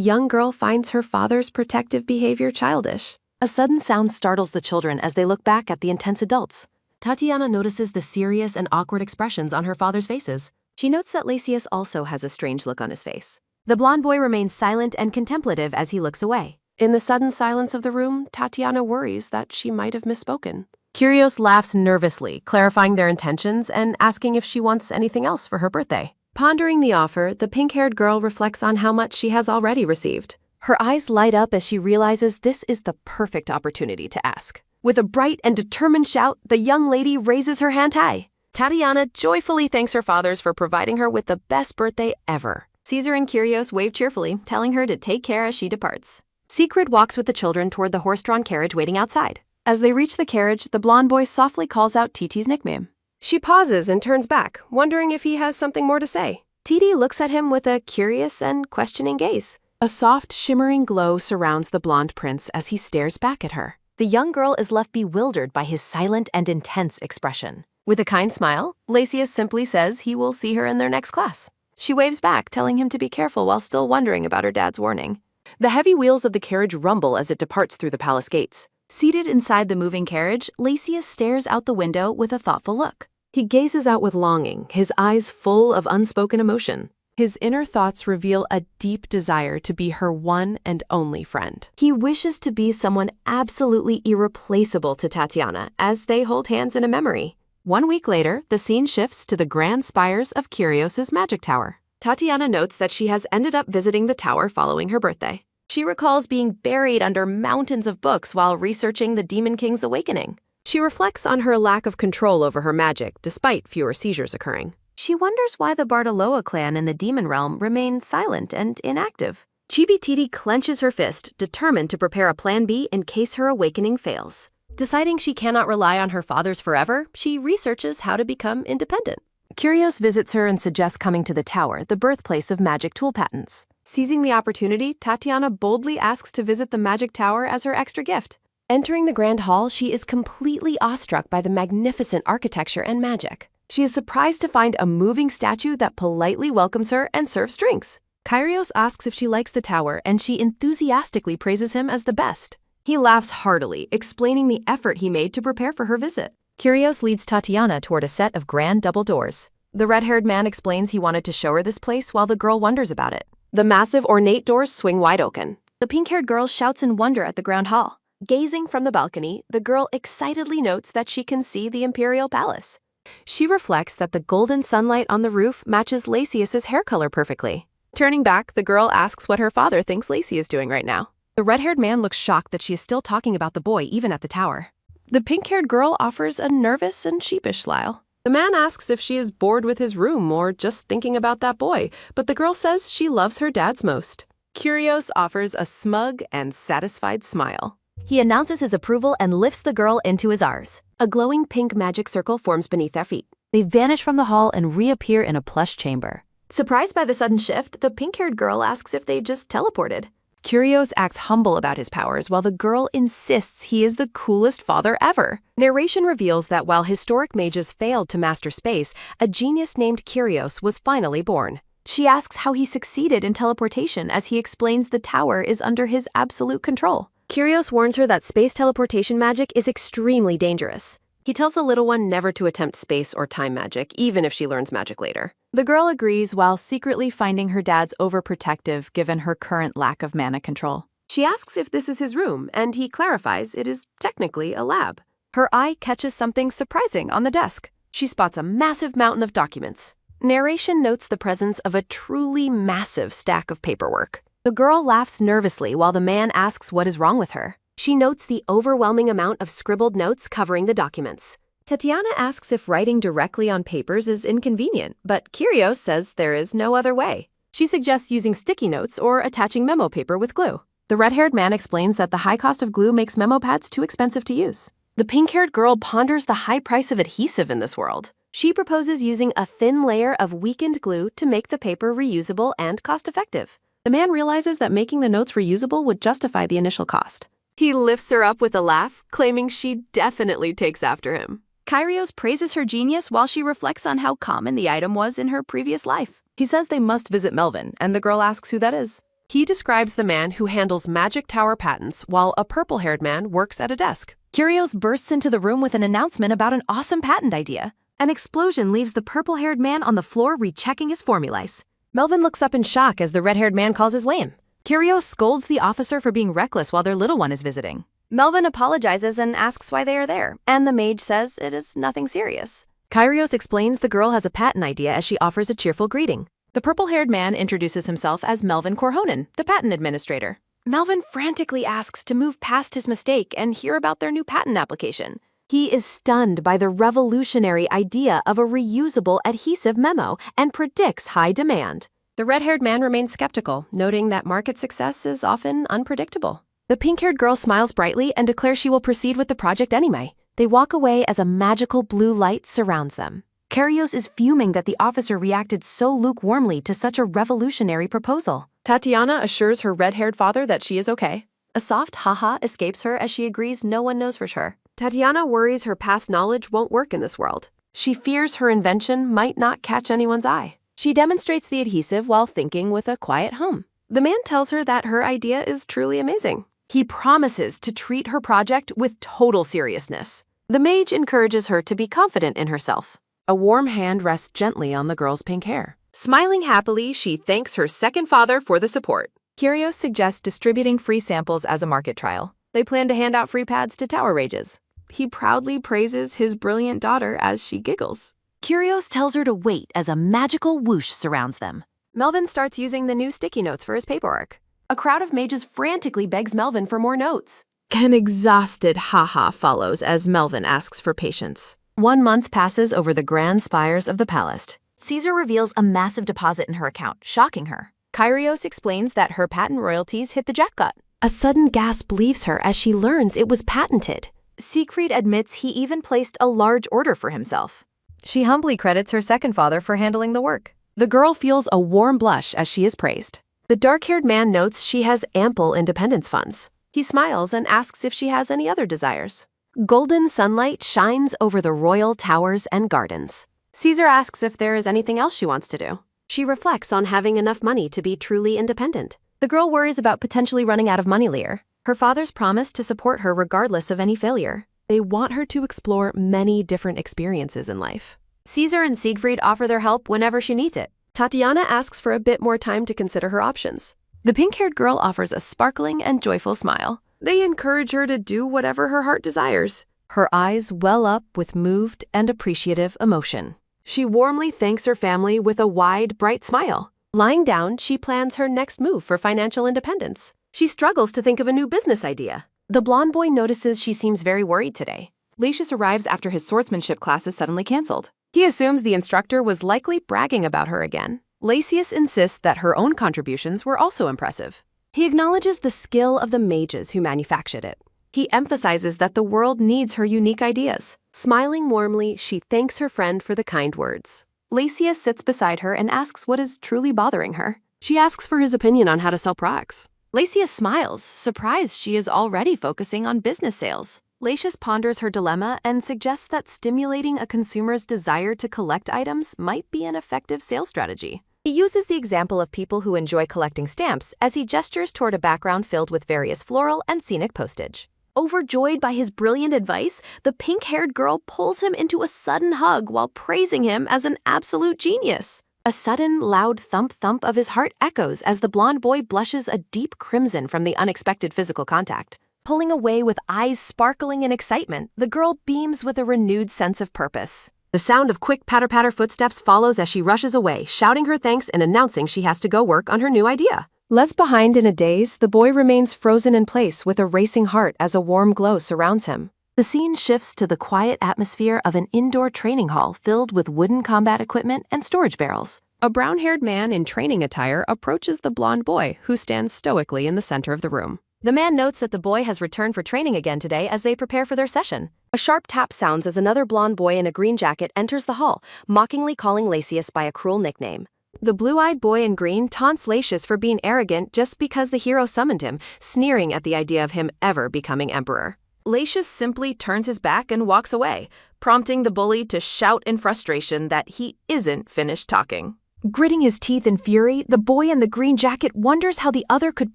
young girl finds her father's protective behavior childish. A sudden sound startles the children as they look back at the intense adults. Tatiana notices the serious and awkward expressions on her father's faces. She notes that Lacius also has a strange look on his face. The blonde boy remains silent and contemplative as he looks away. In the sudden silence of the room, Tatiana worries that she might have misspoken. Curios laughs nervously, clarifying their intentions and asking if she wants anything else for her birthday. Pondering the offer, the pink-haired girl reflects on how much she has already received. Her eyes light up as she realizes this is the perfect opportunity to ask. With a bright and determined shout, the young lady raises her hand high. Tatiana joyfully thanks her fathers for providing her with the best birthday ever. Caesar and Curios wave cheerfully, telling her to take care as she departs. Siegfried walks with the children toward the horse-drawn carriage waiting outside. As they reach the carriage, the blonde boy softly calls out Titi's nickname. She pauses and turns back, wondering if he has something more to say. Titi looks at him with a curious and questioning gaze. A soft, shimmering glow surrounds the blonde prince as he stares back at her. The young girl is left bewildered by his silent and intense expression. With a kind smile, Lacius simply says he will see her in their next class. She waves back, telling him to be careful while still wondering about her dad's warning. The heavy wheels of the carriage rumble as it departs through the palace gates. Seated inside the moving carriage, Lacius stares out the window with a thoughtful look. He gazes out with longing, his eyes full of unspoken emotion. His inner thoughts reveal a deep desire to be her one and only friend. He wishes to be someone absolutely irreplaceable to Tatiana as they hold hands in a memory. 1 week later, the scene shifts to the grand spires of Kyrios' magic tower. Tatiana notes that she has ended up visiting the tower following her birthday. She recalls being buried under mountains of books while researching the Demon King's awakening. She reflects on her lack of control over her magic despite fewer seizures occurring. She wonders why the Bartoloa clan in the demon realm remain silent and inactive. Chibi-Titi clenches her fist, determined to prepare a plan B in case her awakening fails. Deciding she cannot rely on her fathers forever, she researches how to become independent. Kyrios visits her and suggests coming to the tower, the birthplace of magic tool patents. Seizing the opportunity, Tatiana boldly asks to visit the magic tower as her extra gift. Entering the grand hall, she is completely awestruck by the magnificent architecture and magic. She is surprised to find a moving statue that politely welcomes her and serves drinks. Kyrios asks if she likes the tower, and she enthusiastically praises him as the best. He laughs heartily, explaining the effort he made to prepare for her visit. Kyrios leads Tatiana toward a set of grand double doors. The red-haired man explains he wanted to show her this place while the girl wonders about it. The massive ornate doors swing wide open. The pink-haired girl shouts in wonder at the grand hall. Gazing from the balcony, the girl excitedly notes that she can see the imperial palace. She reflects that the golden sunlight on the roof matches Lacius's hair color perfectly. Turning back, the girl asks what her father thinks Lacey is doing right now. The red-haired man looks shocked that she is still talking about the boy even at the tower. The pink-haired girl offers a nervous and sheepish smile. The man asks if she is bored with his room or just thinking about that boy, but the girl says she loves her dad's most. Kyrios offers a smug and satisfied smile. He announces his approval and lifts the girl into his arms. A glowing pink magic circle forms beneath their feet. They vanish from the hall and reappear in a plush chamber. Surprised by the sudden shift, the pink-haired girl asks if they just teleported. Kyrios acts humble about his powers while the girl insists he is the coolest father ever. Narration reveals that while historic mages failed to master space, a genius named Kyrios was finally born. She asks how he succeeded in teleportation as he explains the tower is under his absolute control. Kyrios warns her that space teleportation magic is extremely dangerous. He tells the little one never to attempt space or time magic, even if she learns magic later. The girl agrees while secretly finding her dad's overprotective given her current lack of mana control. She asks if this is his room, and he clarifies it is technically a lab. Her eye catches something surprising on the desk. She spots a massive mountain of documents. Narration notes the presence of a truly massive stack of paperwork. The girl laughs nervously while the man asks what is wrong with her. She notes the overwhelming amount of scribbled notes covering the documents. Tatiana asks if writing directly on papers is inconvenient, but Kyrios says there is no other way. She suggests using sticky notes or attaching memo paper with glue. The red-haired man explains that the high cost of glue makes memo pads too expensive to use. The pink-haired girl ponders the high price of adhesive in this world. She proposes using a thin layer of weakened glue to make the paper reusable and cost-effective. The man realizes that making the notes reusable would justify the initial cost. He lifts her up with a laugh, claiming she definitely takes after him. Kyrios praises her genius while she reflects on how common the item was in her previous life. He says they must visit Melvin, and the girl asks who that is. He describes the man who handles magic tower patents while a purple-haired man works at a desk. Kyrios bursts into the room with an announcement about an awesome patent idea. An explosion leaves the purple-haired man on the floor rechecking his formulas. Melvin looks up in shock as the red-haired man calls his way in. Kyrios scolds the officer for being reckless while their little one is visiting. Melvin apologizes and asks why they are there, and the mage says it is nothing serious. Kyrios explains the girl has a patent idea as she offers a cheerful greeting. The purple-haired man introduces himself as Melvin Korhonen, the patent administrator. Melvin frantically asks to move past his mistake and hear about their new patent application. He is stunned by the revolutionary idea of a reusable adhesive memo and predicts high demand. The red-haired man remains skeptical, noting that market success is often unpredictable. The pink-haired girl smiles brightly and declares she will proceed with the project anyway. They walk away as a magical blue light surrounds them. Kyrios is fuming that the officer reacted so lukewarmly to such a revolutionary proposal. Tatiana assures her red-haired father that she is okay. A soft ha-ha escapes her as she agrees no one knows for sure. Tatiana worries her past knowledge won't work in this world. She fears her invention might not catch anyone's eye. She demonstrates the adhesive while thinking with a quiet hum. The man tells her that her idea is truly amazing. He promises to treat her project with total seriousness. The mage encourages her to be confident in herself. A warm hand rests gently on the girl's pink hair. Smiling happily, she thanks her second father for the support. Kyrgios suggests distributing free samples as a market trial. They plan to hand out free pads to tower rages. He proudly praises his brilliant daughter as she giggles. Kyrgios tells her to wait as a magical whoosh surrounds them. Melvin starts using the new sticky notes for his paperwork. A crowd of mages frantically begs Melvin for more notes. An exhausted ha-ha follows as Melvin asks for patience. 1 month passes over the grand spires of the palace. Caesar reveals a massive deposit in her account, shocking her. Kyrgios explains that her patent royalties hit the jackpot. A sudden gasp leaves her as she learns it was patented. Siegfried admits he even placed a large order for himself. She humbly credits her second father for handling the work. The girl feels a warm blush as she is praised. The dark-haired man notes she has ample independence funds. He smiles and asks if she has any other desires. Golden sunlight shines over the royal towers and gardens. Caesar asks if there is anything else she wants to do. She reflects on having enough money to be truly independent. The girl worries about potentially running out of money later. Her father's promised to support her regardless of any failure. They want her to explore many different experiences in life. Caesar and Siegfried offer their help whenever she needs it. Tatiana asks for a bit more time to consider her options. The pink-haired girl offers a sparkling and joyful smile. They encourage her to do whatever her heart desires. Her eyes well up with moved and appreciative emotion. She warmly thanks her family with a wide, bright smile. Lying down, she plans her next move for financial independence. She struggles to think of a new business idea. The blonde boy notices she seems very worried today. Lacius arrives after his swordsmanship class is suddenly canceled. He assumes the instructor was likely bragging about her again. Lacius insists that her own contributions were also impressive. He acknowledges the skill of the mages who manufactured it. He emphasizes that the world needs her unique ideas. Smiling warmly, she thanks her friend for the kind words. Lacius sits beside her and asks what is truly bothering her. She asks for his opinion on how to sell products. Lacius smiles, surprised she is already focusing on business sales. Lacius ponders her dilemma and suggests that stimulating a consumer's desire to collect items might be an effective sales strategy. He uses the example of people who enjoy collecting stamps as he gestures toward a background filled with various floral and scenic postage. Overjoyed by his brilliant advice, the pink-haired girl pulls him into a sudden hug while praising him as an absolute genius. A sudden, loud thump-thump of his heart echoes as the blonde boy blushes a deep crimson from the unexpected physical contact. Pulling away with eyes sparkling in excitement, the girl beams with a renewed sense of purpose. The sound of quick patter-patter footsteps follows as she rushes away, shouting her thanks and announcing she has to go work on her new idea. Left behind in a daze, the boy remains frozen in place with a racing heart as a warm glow surrounds him. The scene shifts to the quiet atmosphere of an indoor training hall filled with wooden combat equipment and storage barrels. A brown-haired man in training attire approaches the blonde boy, who stands stoically in the center of the room. The man notes that the boy has returned for training again today as they prepare for their session. A sharp tap sounds as another blonde boy in a green jacket enters the hall, mockingly calling Lacius by a cruel nickname. The blue-eyed boy in green taunts Lacius for being arrogant just because the hero summoned him, sneering at the idea of him ever becoming emperor. Lacius simply turns his back and walks away, prompting the bully to shout in frustration that he isn't finished talking. Gritting his teeth in fury, the boy in the green jacket wonders how the other could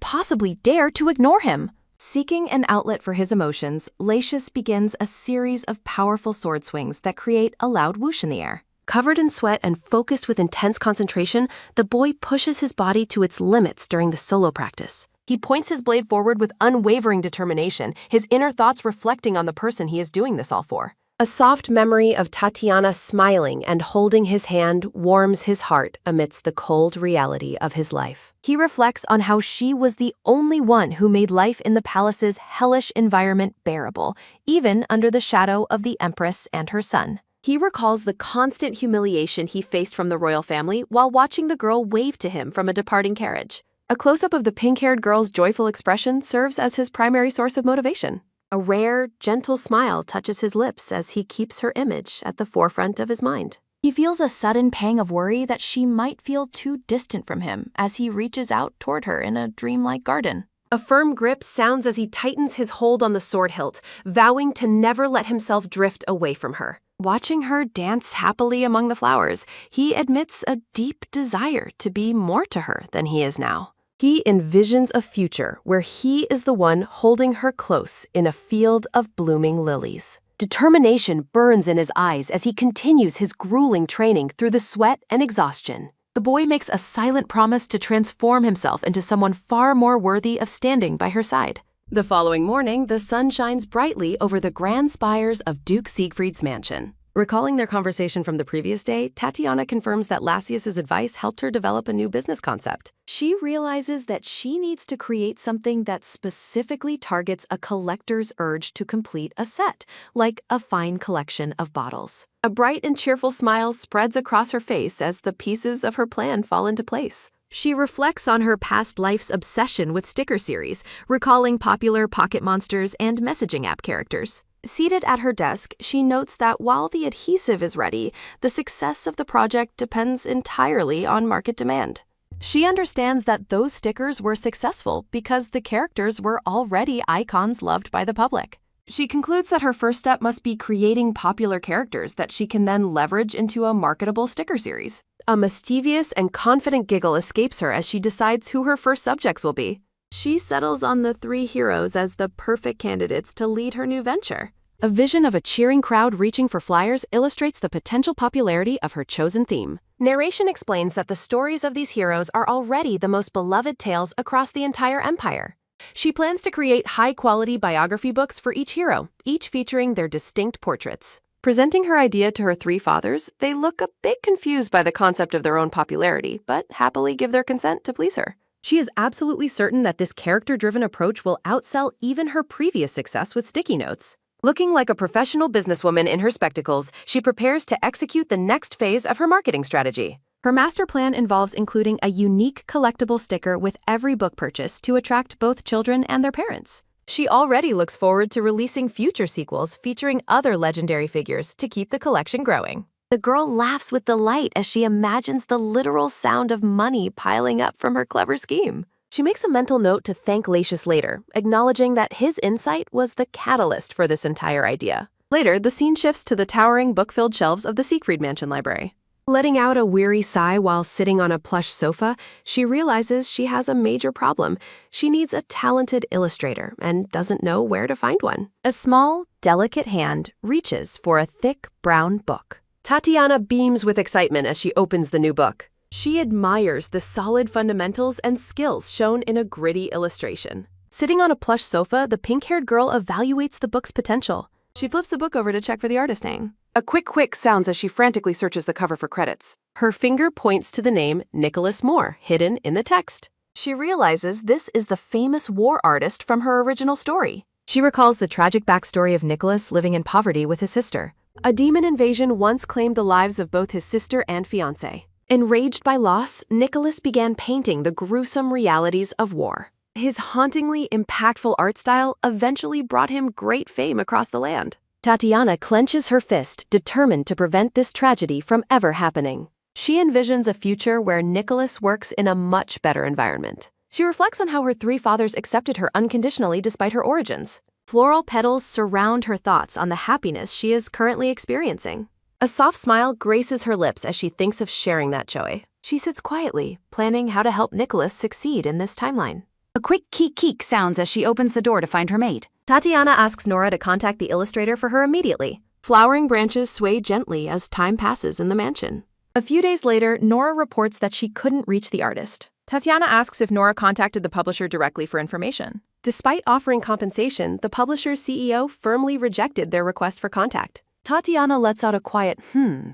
possibly dare to ignore him. Seeking an outlet for his emotions, Lacius begins a series of powerful sword swings that create a loud whoosh in the air. Covered in sweat and focused with intense concentration, the boy pushes his body to its limits during the solo practice. He points his blade forward with unwavering determination, his inner thoughts reflecting on the person he is doing this all for. A soft memory of Tatiana smiling and holding his hand warms his heart amidst the cold reality of his life. He reflects on how she was the only one who made life in the palace's hellish environment bearable, even under the shadow of the Empress and her son. He recalls the constant humiliation he faced from the royal family while watching the girl wave to him from a departing carriage. A close-up of the pink-haired girl's joyful expression serves as his primary source of motivation. A rare, gentle smile touches his lips as he keeps her image at the forefront of his mind. He feels a sudden pang of worry that she might feel too distant from him as he reaches out toward her in a dreamlike garden. A firm grip sounds as he tightens his hold on the sword hilt, vowing to never let himself drift away from her. Watching her dance happily among the flowers, he admits a deep desire to be more to her than he is now. He envisions a future where he is the one holding her close in a field of blooming lilies. Determination burns in his eyes as he continues his grueling training through the sweat and exhaustion. The boy makes a silent promise to transform himself into someone far more worthy of standing by her side. The following morning, the sun shines brightly over the grand spires of Duke Siegfried's mansion. Recalling their conversation from the previous day, Tatiana confirms that Lassius's advice helped her develop a new business concept. She realizes that she needs to create something that specifically targets a collector's urge to complete a set, like a fine collection of bottles. A bright and cheerful smile spreads across her face as the pieces of her plan fall into place. She reflects on her past life's obsession with sticker series, recalling popular Pocket Monsters and messaging app characters. Seated at her desk, she notes that while the adhesive is ready, the success of the project depends entirely on market demand. She understands that those stickers were successful because the characters were already icons loved by the public. She concludes that her first step must be creating popular characters that she can then leverage into a marketable sticker series. A mischievous and confident giggle escapes her as she decides who her first subjects will be. She settles on the three heroes as the perfect candidates to lead her new venture. A vision of a cheering crowd reaching for flyers illustrates the potential popularity of her chosen theme. Narration explains that the stories of these heroes are already the most beloved tales across the entire empire. She plans to create high-quality biography books for each hero, each featuring their distinct portraits. Presenting her idea to her three fathers, they look a bit confused by the concept of their own popularity, but happily give their consent to please her. She is absolutely certain that this character-driven approach will outsell even her previous success with sticky notes. Looking like a professional businesswoman in her spectacles, she prepares to execute the next phase of her marketing strategy. Her master plan involves including a unique collectible sticker with every book purchase to attract both children and their parents. She already looks forward to releasing future sequels featuring other legendary figures to keep the collection growing. The girl laughs with delight as she imagines the literal sound of money piling up from her clever scheme. She makes a mental note to thank Lassius later, acknowledging that his insight was the catalyst for this entire idea. Later, the scene shifts to the towering book-filled shelves of the Siegfried Mansion library. Letting out a weary sigh while sitting on a plush sofa, she realizes she has a major problem. She needs a talented illustrator and doesn't know where to find one. A small, delicate hand reaches for a thick brown book. Tatiana beams with excitement as she opens the new book. She admires the solid fundamentals and skills shown in a gritty illustration. Sitting on a plush sofa, the pink-haired girl evaluates the book's potential. She flips the book over to check for the artist name. A quick sounds as she frantically searches the cover for credits. Her finger points to the name Nicholas Moore, hidden in the text. She realizes this is the famous war artist from her original story. She recalls the tragic backstory of Nicholas living in poverty with his sister. A demon invasion once claimed the lives of both his sister and fiancé. Enraged by loss, Nicholas began painting the gruesome realities of war. His hauntingly impactful art style eventually brought him great fame across the land. Tatiana clenches her fist, determined to prevent this tragedy from ever happening. She envisions a future where Nicholas works in a much better environment. She reflects on how her three fathers accepted her unconditionally despite her origins. Floral petals surround her thoughts on the happiness she is currently experiencing. A soft smile graces her lips as she thinks of sharing that joy. She sits quietly, planning how to help Nicholas succeed in this timeline. A quick keek sounds as she opens the door to find her mate. Tatiana asks Nora to contact the illustrator for her immediately. Flowering branches sway gently as time passes in the mansion. A few days later, Nora reports that she couldn't reach the artist. Tatiana asks if Nora contacted the publisher directly for information. Despite offering compensation, the publisher's CEO firmly rejected their request for contact. Tatiana lets out a quiet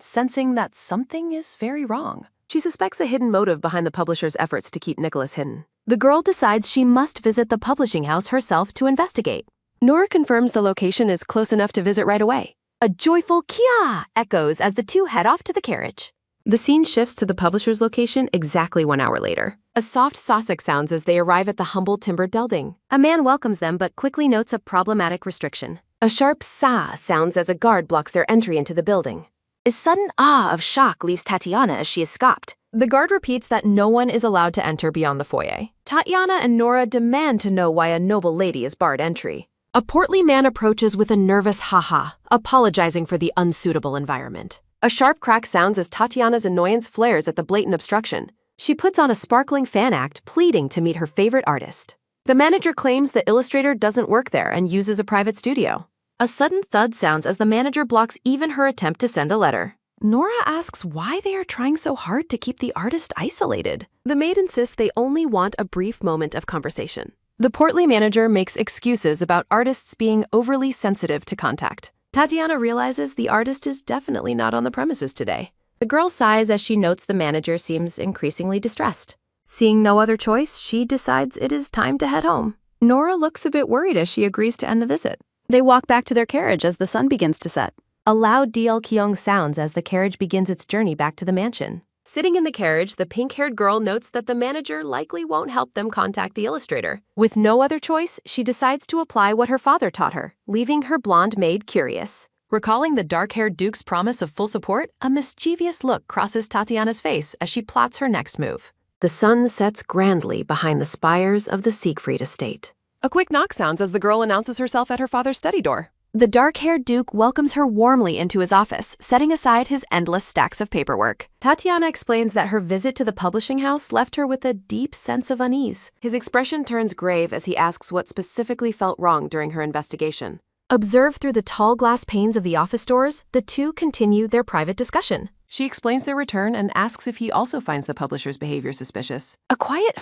sensing that something is very wrong. She suspects a hidden motive behind the publisher's efforts to keep Nicholas hidden. The girl decides she must visit the publishing house herself to investigate. Nora confirms the location is close enough to visit right away. A joyful kia echoes as the two head off to the carriage. The scene shifts to the publisher's location exactly 1 hour later. A soft Sussex sounds as they arrive at the humble timbered building. A man welcomes them but quickly notes a problematic restriction. A sharp sa sounds as a guard blocks their entry into the building. A sudden of shock leaves Tatiana as she is stopped. The guard repeats that no one is allowed to enter beyond the foyer. Tatiana and Nora demand to know why a noble lady is barred entry. A portly man approaches with a nervous ha-ha, apologizing for the unsuitable environment. A sharp crack sounds as Tatiana's annoyance flares at the blatant obstruction. She puts on a sparkling fan act, pleading to meet her favorite artist. The manager claims the illustrator doesn't work there and uses a private studio. A sudden thud sounds as the manager blocks even her attempt to send a letter. Nora asks why they are trying so hard to keep the artist isolated. The maid insists they only want a brief moment of conversation. The portly manager makes excuses about artists being overly sensitive to contact. Tatiana realizes the artist is definitely not on the premises today. The girl sighs as she notes the manager seems increasingly distressed. Seeing no other choice, she decides it is time to head home. Nora looks a bit worried as she agrees to end the visit. They walk back to their carriage as the sun begins to set. A loud DL-kyung sounds as the carriage begins its journey back to the mansion. Sitting in the carriage, the pink-haired girl notes that the manager likely won't help them contact the illustrator. With no other choice, she decides to apply what her father taught her, leaving her blonde maid curious. Recalling the dark-haired Duke's promise of full support, a mischievous look crosses Tatiana's face as she plots her next move. The sun sets grandly behind the spires of the Siegfried estate. A quick knock sounds as the girl announces herself at her father's study door. The dark-haired Duke welcomes her warmly into his office, setting aside his endless stacks of paperwork. Tatiana explains that her visit to the publishing house left her with a deep sense of unease. His expression turns grave as he asks what specifically felt wrong during her investigation. Observed through the tall glass panes of the office doors, the two continue their private discussion. She explains their return and asks if he also finds the publisher's behavior suspicious. A quiet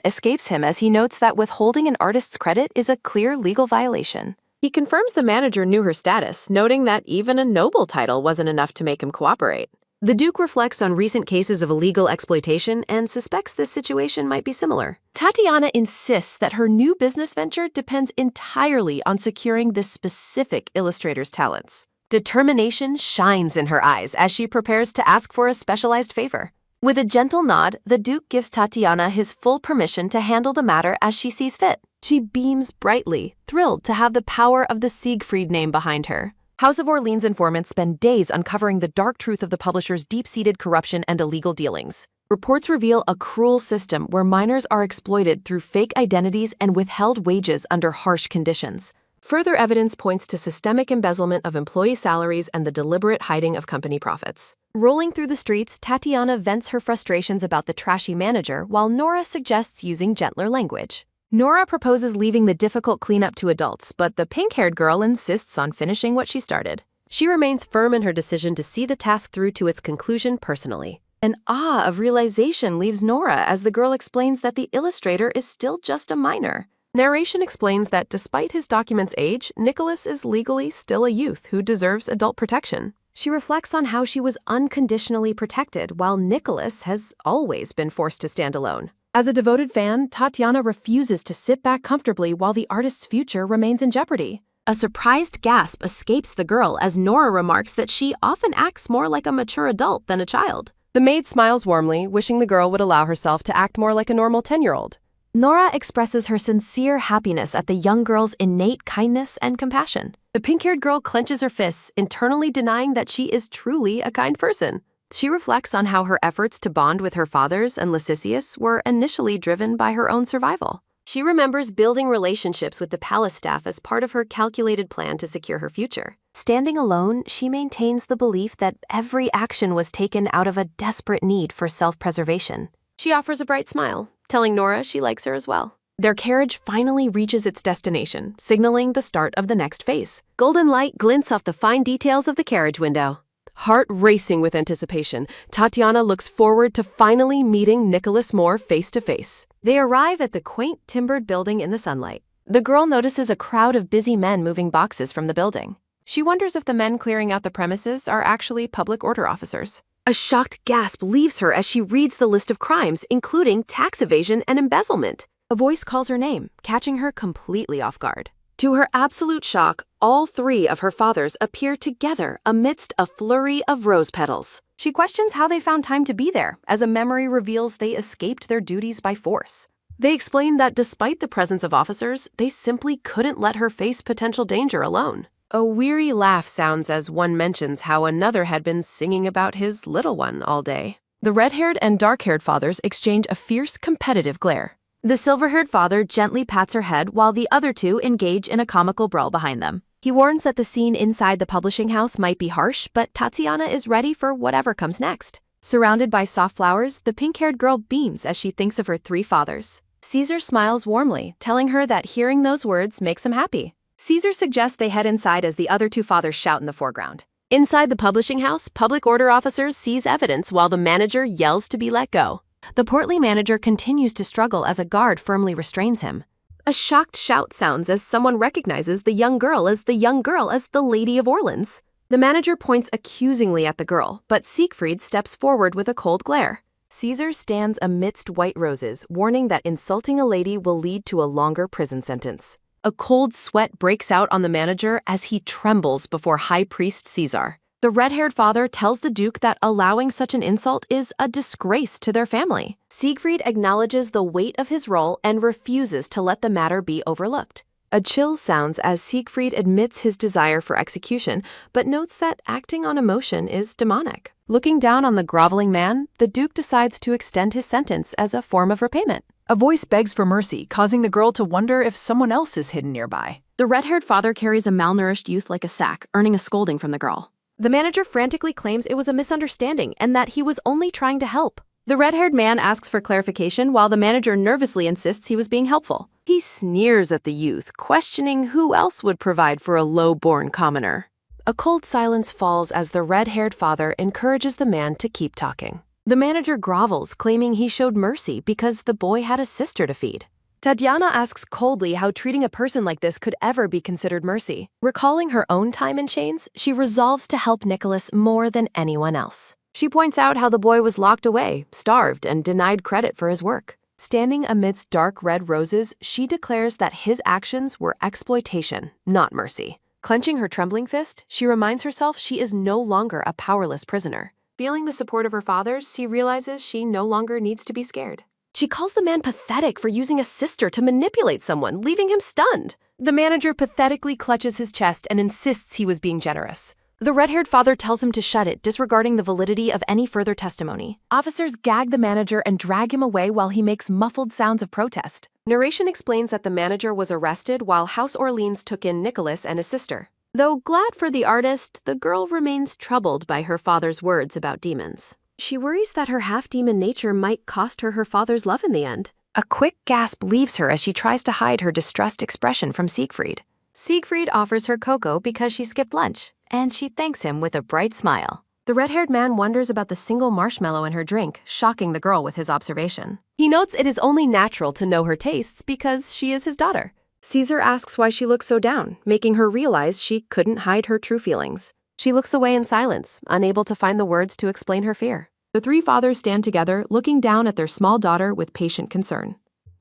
escapes him as he notes that withholding an artist's credit is a clear legal violation. He confirms the manager knew her status, noting that even a noble title wasn't enough to make him cooperate. The Duke reflects on recent cases of illegal exploitation and suspects this situation might be similar. Tatiana insists that her new business venture depends entirely on securing this specific illustrator's talents. Determination shines in her eyes as she prepares to ask for a specialized favor. With a gentle nod, the Duke gives Tatiana his full permission to handle the matter as she sees fit. She beams brightly, thrilled to have the power of the Siegfried name behind her. House of Orleans informants spend days uncovering the dark truth of the publisher's deep-seated corruption and illegal dealings. Reports reveal a cruel system where minors are exploited through fake identities and withheld wages under harsh conditions. Further evidence points to systemic embezzlement of employee salaries and the deliberate hiding of company profits. Rolling through the streets, Tatiana vents her frustrations about the trashy manager while Nora suggests using gentler language. Nora proposes leaving the difficult cleanup to adults, but the pink-haired girl insists on finishing what she started. She remains firm in her decision to see the task through to its conclusion personally. An awe of realization leaves Nora as the girl explains that the illustrator is still just a minor. Narration explains that despite his document's age, Nicholas is legally still a youth who deserves adult protection. She reflects on how she was unconditionally protected while Nicholas has always been forced to stand alone. As a devoted fan, Tatiana refuses to sit back comfortably while the artist's future remains in jeopardy. A surprised gasp escapes the girl as Nora remarks that she often acts more like a mature adult than a child. The maid smiles warmly, wishing the girl would allow herself to act more like a normal 10-year-old. Nora expresses her sincere happiness at the young girl's innate kindness and compassion. The pink-haired girl clenches her fists, internally denying that she is truly a kind person. She reflects on how her efforts to bond with her fathers and Lysissius were initially driven by her own survival. She remembers building relationships with the palace staff as part of her calculated plan to secure her future. Standing alone, she maintains the belief that every action was taken out of a desperate need for self-preservation. She offers a bright smile, telling Nora she likes her as well. Their carriage finally reaches its destination, signaling the start of the next phase. Golden light glints off the fine details of the carriage window. Heart racing with anticipation, Tatiana looks forward to finally meeting Nicholas Moore face to face. They arrive at the quaint timbered building in the sunlight. The girl notices a crowd of busy men moving boxes from the building. She wonders if the men clearing out the premises are actually public order officers. A shocked gasp leaves her as she reads the list of crimes, including tax evasion and embezzlement. A voice calls her name, catching her completely off guard. To her absolute shock, all three of her fathers appear together amidst a flurry of rose petals. She questions how they found time to be there, as a memory reveals they escaped their duties by force. They explain that despite the presence of officers, they simply couldn't let her face potential danger alone. A weary laugh sounds as one mentions how another had been singing about his little one all day. The red-haired and dark-haired fathers exchange a fierce, competitive glare. The silver-haired father gently pats her head while the other two engage in a comical brawl behind them. He warns that the scene inside the publishing house might be harsh, but Tatiana is ready for whatever comes next. Surrounded by soft flowers, the pink-haired girl beams as she thinks of her three fathers. Caesar smiles warmly, telling her that hearing those words makes him happy. Caesar suggests they head inside as the other two fathers shout in the foreground. Inside the publishing house, public order officers seize evidence while the manager yells to be let go. The portly manager continues to struggle as a guard firmly restrains him. A shocked shout sounds as someone recognizes the young girl as the Lady of Orleans. The manager points accusingly at the girl, but Siegfried steps forward with a cold glare. Caesar stands amidst white roses, warning that insulting a lady will lead to a longer prison sentence. A cold sweat breaks out on the manager as he trembles before High Priest Caesar. The red-haired father tells the Duke that allowing such an insult is a disgrace to their family. Siegfried acknowledges the weight of his role and refuses to let the matter be overlooked. A chill sounds as Siegfried admits his desire for execution, but notes that acting on emotion is demonic. Looking down on the groveling man, the Duke decides to extend his sentence as a form of repayment. A voice begs for mercy, causing the girl to wonder if someone else is hidden nearby. The red-haired father carries a malnourished youth like a sack, earning a scolding from the girl. The manager frantically claims it was a misunderstanding and that he was only trying to help. The red-haired man asks for clarification while the manager nervously insists he was being helpful. He sneers at the youth, questioning who else would provide for a low-born commoner. A cold silence falls as the red-haired father encourages the man to keep talking. The manager grovels, claiming he showed mercy because the boy had a sister to feed. Tatiana asks coldly how treating a person like this could ever be considered mercy. Recalling her own time in chains, she resolves to help Nicholas more than anyone else. She points out how the boy was locked away, starved, and denied credit for his work. Standing amidst dark red roses, she declares that his actions were exploitation, not mercy. Clenching her trembling fist, she reminds herself she is no longer a powerless prisoner. Feeling the support of her fathers, she realizes she no longer needs to be scared. She calls the man pathetic for using a sister to manipulate someone, leaving him stunned. The manager pathetically clutches his chest and insists he was being generous. The red-haired father tells him to shut it, disregarding the validity of any further testimony. Officers gag the manager and drag him away while he makes muffled sounds of protest. Narration explains that the manager was arrested while House Orleans took in Nicholas and his sister. Though glad for the artist, the girl remains troubled by her father's words about demons. She worries that her half-demon nature might cost her her father's love in the end. A quick gasp leaves her as she tries to hide her distressed expression from Siegfried. Siegfried offers her cocoa because she skipped lunch, and she thanks him with a bright smile. The red-haired man wonders about the single marshmallow in her drink, shocking the girl with his observation. He notes it is only natural to know her tastes because she is his daughter. Caesar asks why she looks so down, making her realize she couldn't hide her true feelings. She looks away in silence, unable to find the words to explain her fear. The three fathers stand together, looking down at their small daughter with patient concern.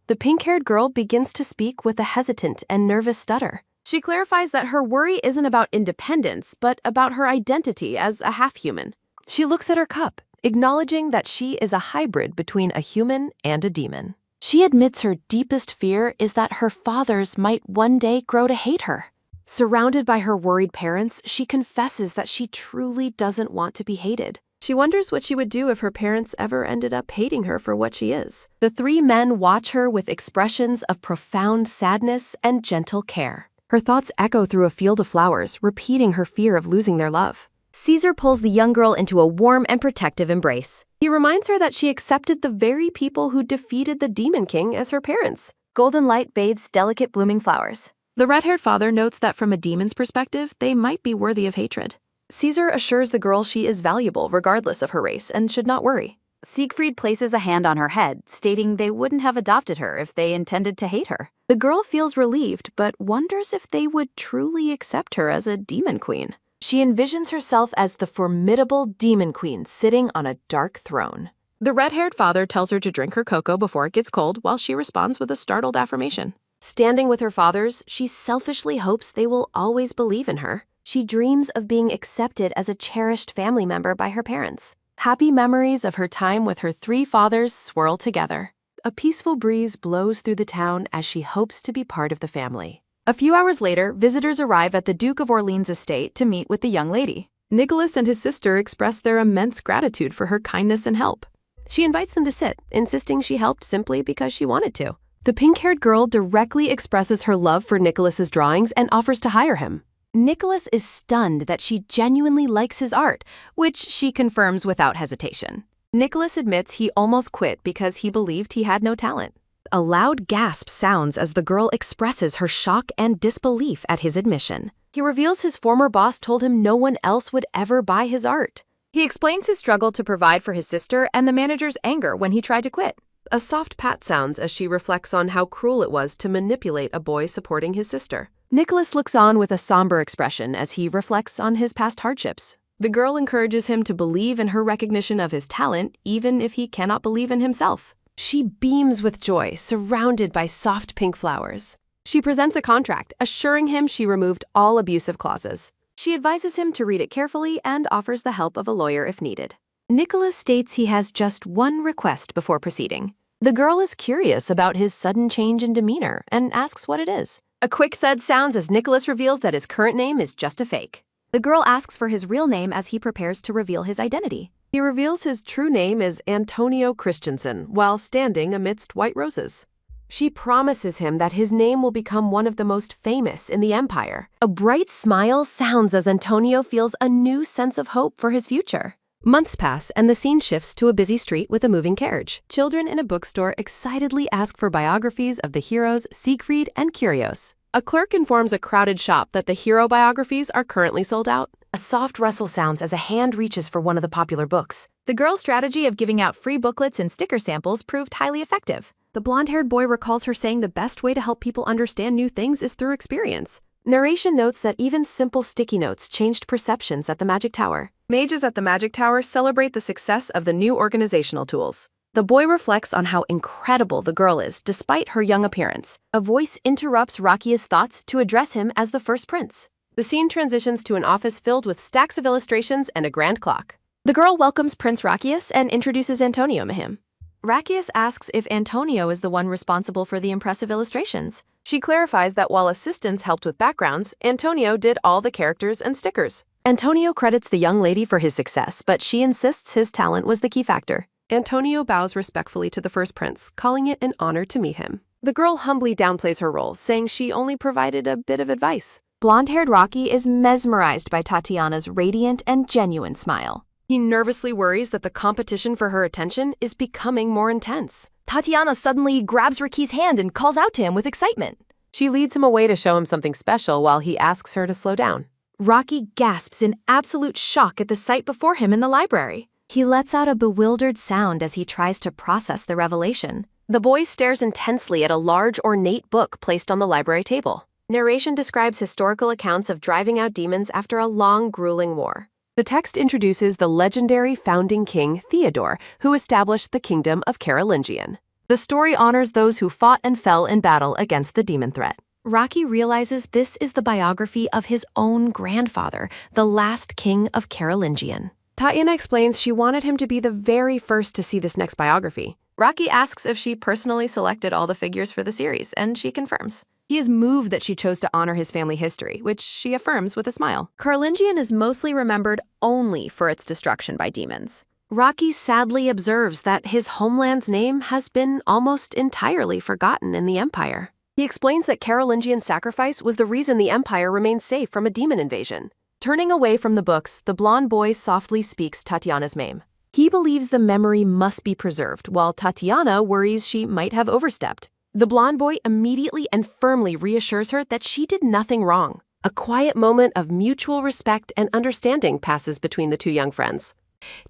The pink-haired girl begins to speak with a hesitant and nervous stutter. She clarifies that her worry isn't about independence, but about her identity as a half-human. She looks at her cup, acknowledging that she is a hybrid between a human and a demon. She admits her deepest fear is that her fathers might one day grow to hate her. Surrounded by her worried parents, she confesses that she truly doesn't want to be hated. She wonders what she would do if her parents ever ended up hating her for what she is. The three men watch her with expressions of profound sadness and gentle care. Her thoughts echo through a field of flowers, repeating her fear of losing their love. Caesar pulls the young girl into a warm and protective embrace. He reminds her that she accepted the very people who defeated the Demon King as her parents. Golden light bathes delicate blooming flowers. The red-haired father notes that from a demon's perspective, they might be worthy of hatred. Caesar assures the girl she is valuable regardless of her race and should not worry. Siegfried places a hand on her head, stating they wouldn't have adopted her if they intended to hate her. The girl feels relieved, but wonders if they would truly accept her as a demon queen. She envisions herself as the formidable demon queen sitting on a dark throne. The red-haired father tells her to drink her cocoa before it gets cold, while she responds with a startled affirmation. Standing with her fathers, she selfishly hopes they will always believe in her. She dreams of being accepted as a cherished family member by her parents. Happy memories of her time with her three fathers swirl together. A peaceful breeze blows through the town as she hopes to be part of the family. A few hours later, visitors arrive at the Duke of Orleans' estate to meet with the young lady. Nicholas and his sister express their immense gratitude for her kindness and help. She invites them to sit, insisting she helped simply because she wanted to. The pink-haired girl directly expresses her love for Nicholas's drawings and offers to hire him. Nicholas is stunned that she genuinely likes his art, which she confirms without hesitation. Nicholas admits he almost quit because he believed he had no talent. A loud gasp sounds as the girl expresses her shock and disbelief at his admission. He reveals his former boss told him no one else would ever buy his art. He explains his struggle to provide for his sister and the manager's anger when he tried to quit. A soft pat sounds as she reflects on how cruel it was to manipulate a boy supporting his sister. Nicholas looks on with a somber expression as he reflects on his past hardships. The girl encourages him to believe in her recognition of his talent, even if he cannot believe in himself. She beams with joy, surrounded by soft pink flowers. She presents a contract, assuring him she removed all abusive clauses. She advises him to read it carefully and offers the help of a lawyer if needed. Nicholas states he has just one request before proceeding. The girl is curious about his sudden change in demeanor and asks what it is. A quick thud sounds as Nicholas reveals that his current name is just a fake. The girl asks for his real name as he prepares to reveal his identity. He reveals his true name is Antonio Christensen while standing amidst white roses. She promises him that his name will become one of the most famous in the empire. A bright smile sounds as Antonio feels a new sense of hope for his future. Months pass and the scene shifts to a busy street with a moving carriage. Children in a bookstore excitedly ask for biographies of the heroes Siegfried and Curios. A clerk informs a crowded shop that the hero biographies are currently sold out. A soft rustle sounds as a hand reaches for one of the popular books. The girl's strategy of giving out free booklets and sticker samples proved highly effective. The blonde-haired boy recalls her saying the best way to help people understand new things is through experience. Narration notes that even simple sticky notes changed perceptions at the Magic Tower. Mages at the Magic Tower celebrate the success of the new organizational tools. The boy reflects on how incredible the girl is despite her young appearance. A voice interrupts Rakia's thoughts to address him as the first prince. The scene transitions to an office filled with stacks of illustrations and a grand clock. The girl welcomes Prince Rakias and introduces Antonio to him. Rakias asks if Antonio is the one responsible for the impressive illustrations. She clarifies that while assistants helped with backgrounds, Antonio did all the characters and stickers. Antonio credits the young lady for his success, but she insists his talent was the key factor. Antonio bows respectfully to the first prince, calling it an honor to meet him. The girl humbly downplays her role, saying she only provided a bit of advice. Blonde-haired Rocky is mesmerized by Tatiana's radiant and genuine smile. He nervously worries that the competition for her attention is becoming more intense. Tatiana suddenly grabs Ricky's hand and calls out to him with excitement. She leads him away to show him something special while he asks her to slow down. Rocky gasps in absolute shock at the sight before him in the library. He lets out a bewildered sound as he tries to process the revelation. The boy stares intensely at a large, ornate book placed on the library table. Narration describes historical accounts of driving out demons after a long, grueling war. The text introduces the legendary founding king Theodore, who established the kingdom of Carolingian. The story honors those who fought and fell in battle against the demon threat. Rocky realizes this is the biography of his own grandfather, the last king of Carolingian. Tatiana explains she wanted him to be the very first to see this next biography. Rocky asks if she personally selected all the figures for the series, and she confirms. He is moved that she chose to honor his family history, which she affirms with a smile. Carolingian is mostly remembered only for its destruction by demons. Rocky sadly observes that his homeland's name has been almost entirely forgotten in the Empire. He explains that Carolingian's sacrifice was the reason the Empire remained safe from a demon invasion. Turning away from the books, the blonde boy softly speaks Tatiana's name. He believes the memory must be preserved, while Tatiana worries she might have overstepped. The blonde boy immediately and firmly reassures her that she did nothing wrong. A quiet moment of mutual respect and understanding passes between the two young friends.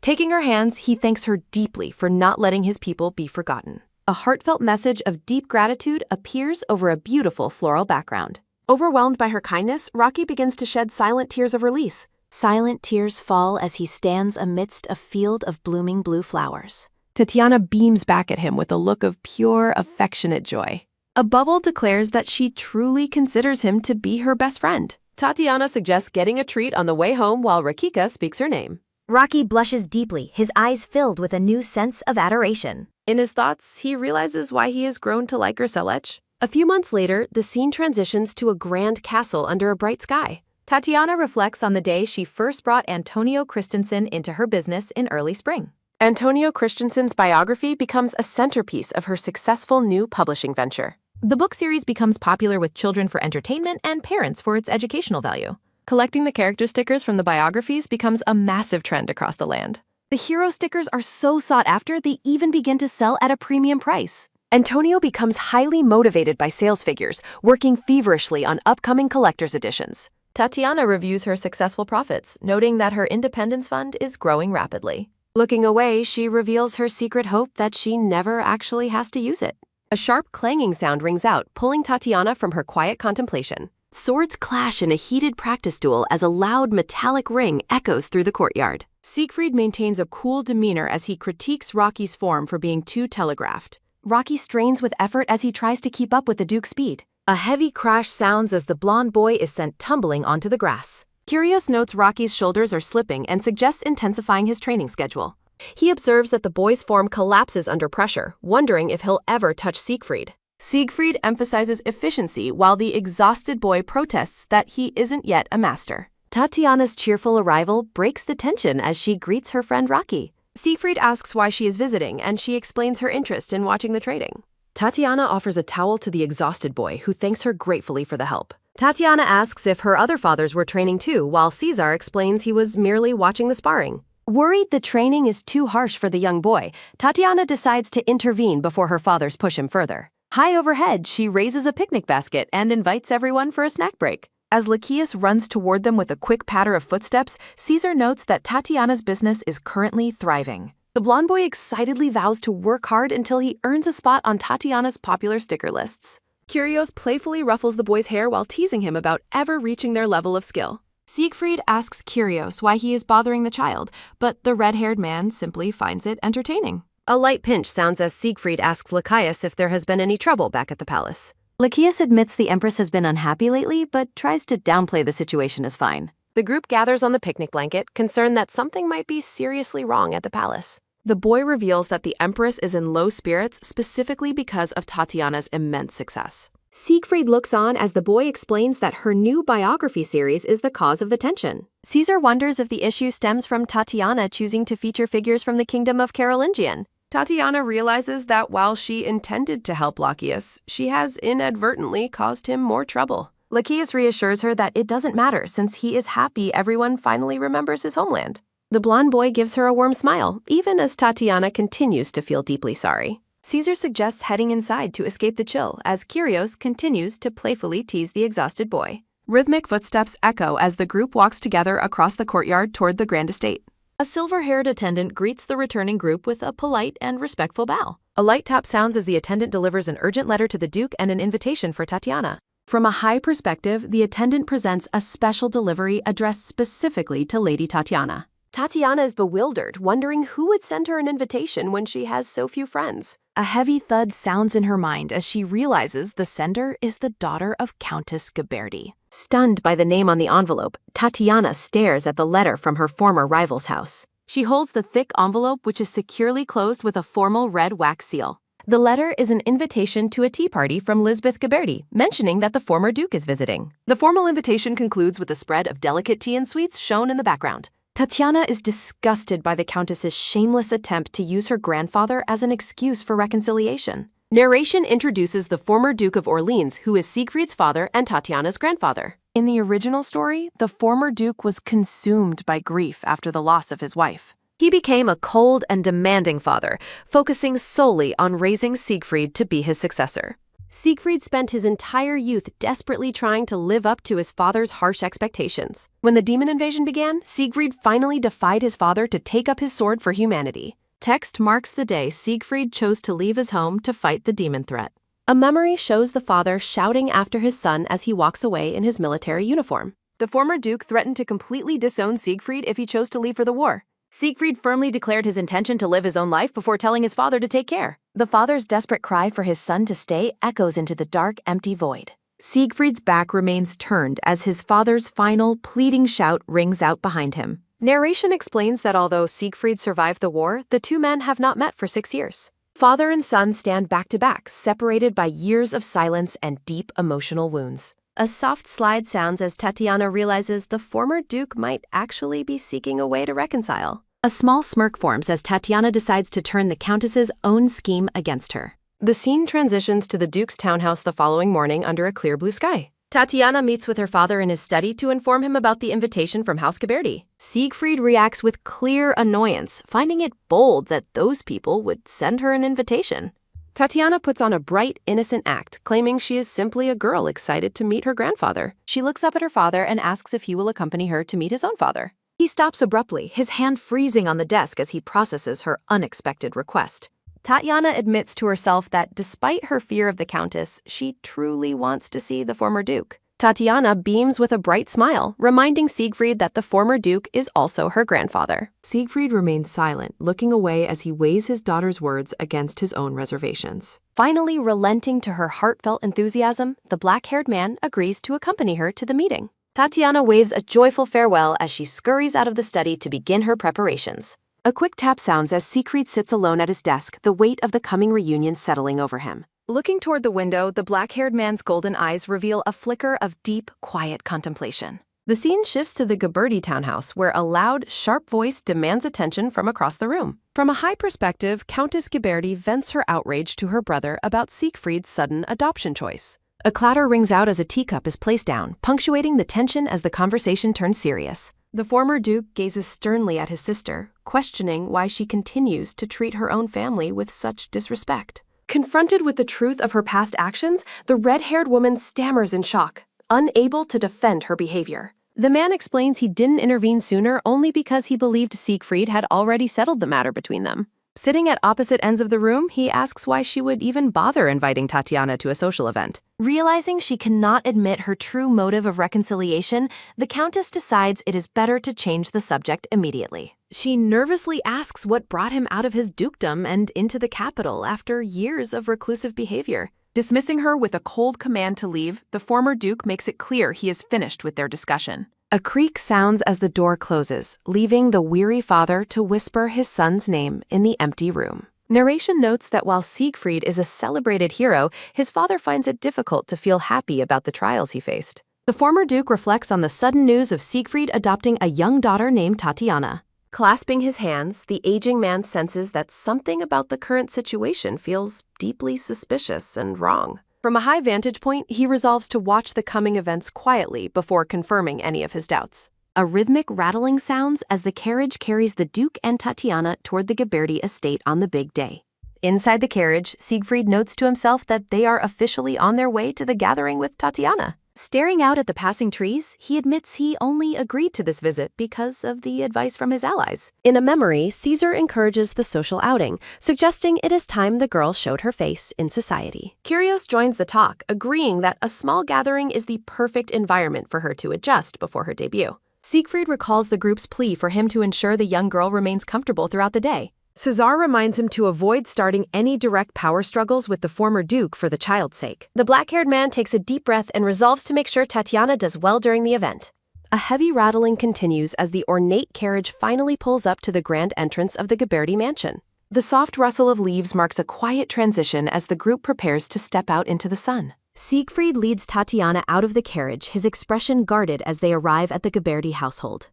Taking her hands, he thanks her deeply for not letting his people be forgotten. A heartfelt message of deep gratitude appears over a beautiful floral background. Overwhelmed by her kindness, Rocky begins to shed silent tears of release. Silent tears fall as he stands amidst a field of blooming blue flowers. Tatiana beams back at him with a look of pure, affectionate joy. A bubble declares that she truly considers him to be her best friend. Tatiana suggests getting a treat on the way home while Rakika speaks her name. Rocky blushes deeply, his eyes filled with a new sense of adoration. In his thoughts, he realizes why he has grown to like her so much. A few months later, the scene transitions to a grand castle under a bright sky. Tatiana reflects on the day she first brought Antonio Christensen into her business in early spring. Antonio Christensen's biography becomes a centerpiece of her successful new publishing venture. The book series becomes popular with children for entertainment and parents for its educational value. Collecting the character stickers from the biographies becomes a massive trend across the land. The hero stickers are so sought after they even begin to sell at a premium price. Antonio becomes highly motivated by sales figures, working feverishly on upcoming collector's editions. Tatiana reviews her successful profits, noting that her independence fund is growing rapidly. Looking away, she reveals her secret hope that she never actually has to use it. A sharp clanging sound rings out, pulling Tatiana from her quiet contemplation. Swords clash in a heated practice duel as a loud metallic ring echoes through the courtyard. Siegfried maintains a cool demeanor as he critiques Rocky's form for being too telegraphed. Rocky strains with effort as he tries to keep up with the Duke's speed. A heavy crash sounds as the blonde boy is sent tumbling onto the grass. Curios notes Rocky's shoulders are slipping and suggests intensifying his training schedule. He observes that the boy's form collapses under pressure, wondering if he'll ever touch Siegfried. Siegfried emphasizes efficiency while the exhausted boy protests that he isn't yet a master. Tatiana's cheerful arrival breaks the tension as she greets her friend Rocky. Siegfried asks why she is visiting, and she explains her interest in watching the trading. Tatiana offers a towel to the exhausted boy, who thanks her gratefully for the help. Tatiana asks if her other fathers were training too, while Caesar explains he was merely watching the sparring. Worried the training is too harsh for the young boy, Tatiana decides to intervene before her fathers push him further. High overhead, she raises a picnic basket and invites everyone for a snack break. As Lacheus runs toward them with a quick patter of footsteps, Caesar notes that Tatiana's business is currently thriving. The blonde boy excitedly vows to work hard until he earns a spot on Tatiana's popular sticker lists. Curios playfully ruffles the boy's hair while teasing him about ever reaching their level of skill. Siegfried asks Curios why he is bothering the child, but the red-haired man simply finds it entertaining. A light pinch sounds as Siegfried asks Lacheus if there has been any trouble back at the palace. Lacheus admits the Empress has been unhappy lately, but tries to downplay the situation as fine. The group gathers on the picnic blanket, concerned that something might be seriously wrong at the palace. The boy reveals that the Empress is in low spirits specifically because of Tatiana's immense success. Siegfried looks on as the boy explains that her new biography series is the cause of the tension. Caesar wonders if the issue stems from Tatiana choosing to feature figures from the kingdom of Carolingian. Tatiana realizes that while she intended to help Lacheus, she has inadvertently caused him more trouble. Lacheus reassures her that it doesn't matter since he is happy everyone finally remembers his homeland. The blonde boy gives her a warm smile, even as Tatiana continues to feel deeply sorry. Caesar suggests heading inside to escape the chill as Curios continues to playfully tease the exhausted boy. Rhythmic footsteps echo as the group walks together across the courtyard toward the grand estate. A silver-haired attendant greets the returning group with a polite and respectful bow. A light tap sounds as the attendant delivers an urgent letter to the Duke and an invitation for Tatiana. From a high perspective, the attendant presents a special delivery addressed specifically to Lady Tatiana. Tatiana is bewildered, wondering who would send her an invitation when she has so few friends. A heavy thud sounds in her mind as she realizes the sender is the daughter of Countess Ghiberti. Stunned by the name on the envelope, Tatiana stares at the letter from her former rival's house. She holds the thick envelope, which is securely closed with a formal red wax seal. The letter is an invitation to a tea party from Lisbeth Ghiberti, mentioning that the former Duke is visiting. The formal invitation concludes with a spread of delicate tea and sweets shown in the background. Tatiana is disgusted by the Countess's shameless attempt to use her grandfather as an excuse for reconciliation. Narration introduces the former Duke of Orleans, who is Siegfried's father and Tatiana's grandfather. In the original story, the former Duke was consumed by grief after the loss of his wife. He became a cold and demanding father, focusing solely on raising Siegfried to be his successor. Siegfried spent his entire youth desperately trying to live up to his father's harsh expectations. When the demon invasion began, Siegfried finally defied his father to take up his sword for humanity. Text marks the day Siegfried chose to leave his home to fight the demon threat. A memory shows the father shouting after his son as he walks away in his military uniform. The former Duke threatened to completely disown Siegfried if he chose to leave for the war. Siegfried firmly declared his intention to live his own life before telling his father to take care. The father's desperate cry for his son to stay echoes into the dark, empty void. Siegfried's back remains turned as his father's final, pleading shout rings out behind him. Narration explains that although Siegfried survived the war, the two men have not met for 6 years. Father and son stand back to back, separated by years of silence and deep emotional wounds. A soft slide sounds as Tatiana realizes the former Duke might actually be seeking a way to reconcile. A small smirk forms as Tatiana decides to turn the Countess's own scheme against her. The scene transitions to the Duke's townhouse the following morning under a clear blue sky. Tatiana meets with her father in his study to inform him about the invitation from House Ghiberti. Siegfried reacts with clear annoyance, finding it bold that those people would send her an invitation. Tatiana puts on a bright, innocent act, claiming she is simply a girl excited to meet her grandfather. She looks up at her father and asks if he will accompany her to meet his own father. He stops abruptly, his hand freezing on the desk as he processes her unexpected request. Tatiana admits to herself that despite her fear of the Countess, she truly wants to see the former Duke. Tatiana beams with a bright smile, reminding Siegfried that the former Duke is also her grandfather. Siegfried remains silent, looking away as he weighs his daughter's words against his own reservations. Finally, relenting to her heartfelt enthusiasm, the black-haired man agrees to accompany her to the meeting. Tatiana waves a joyful farewell as she scurries out of the study to begin her preparations. A quick tap sounds as Siegfried sits alone at his desk, the weight of the coming reunion settling over him. Looking toward the window, the black-haired man's golden eyes reveal a flicker of deep, quiet contemplation. The scene shifts to the Ghiberti townhouse, where a loud, sharp voice demands attention from across the room. From a high perspective, Countess Ghiberti vents her outrage to her brother about Siegfried's sudden adoption choice. A clatter rings out as a teacup is placed down, punctuating the tension as the conversation turns serious. The former Duke gazes sternly at his sister, questioning why she continues to treat her own family with such disrespect. Confronted with the truth of her past actions, the red-haired woman stammers in shock, unable to defend her behavior. The man explains he didn't intervene sooner only because he believed Siegfried had already settled the matter between them. Sitting at opposite ends of the room, he asks why she would even bother inviting Tatiana to a social event. Realizing she cannot admit her true motive of reconciliation, the Countess decides it is better to change the subject immediately. She nervously asks what brought him out of his dukedom and into the capital after years of reclusive behavior. Dismissing her with a cold command to leave, the former Duke makes it clear he is finished with their discussion. A creak sounds as the door closes, leaving the weary father to whisper his son's name in the empty room. Narration notes that while Siegfried is a celebrated hero, his father finds it difficult to feel happy about the trials he faced. The former Duke reflects on the sudden news of Siegfried adopting a young daughter named Tatiana. Clasping his hands, the aging man senses that something about the current situation feels deeply suspicious and wrong. From a high vantage point, he resolves to watch the coming events quietly before confirming any of his doubts. A rhythmic rattling sounds as the carriage carries the Duke and Tatiana toward the Ghiberti estate on the big day. Inside the carriage, Siegfried notes to himself that they are officially on their way to the gathering with Tatiana. Staring out at the passing trees, he admits he only agreed to this visit because of the advice from his allies. In a memory, Caesar encourages the social outing, suggesting it is time the girl showed her face in society. Kyrios joins the talk, agreeing that a small gathering is the perfect environment for her to adjust before her debut. Siegfried recalls the group's plea for him to ensure the young girl remains comfortable throughout the day. Caesar reminds him to avoid starting any direct power struggles with the former Duke for the child's sake. The black-haired man takes a deep breath and resolves to make sure Tatiana does well during the event. A heavy rattling continues as the ornate carriage finally pulls up to the grand entrance of the Ghiberti mansion. The soft rustle of leaves marks a quiet transition as the group prepares to step out into the sun. Siegfried leads Tatiana out of the carriage, his expression guarded as they arrive at the Ghiberti household.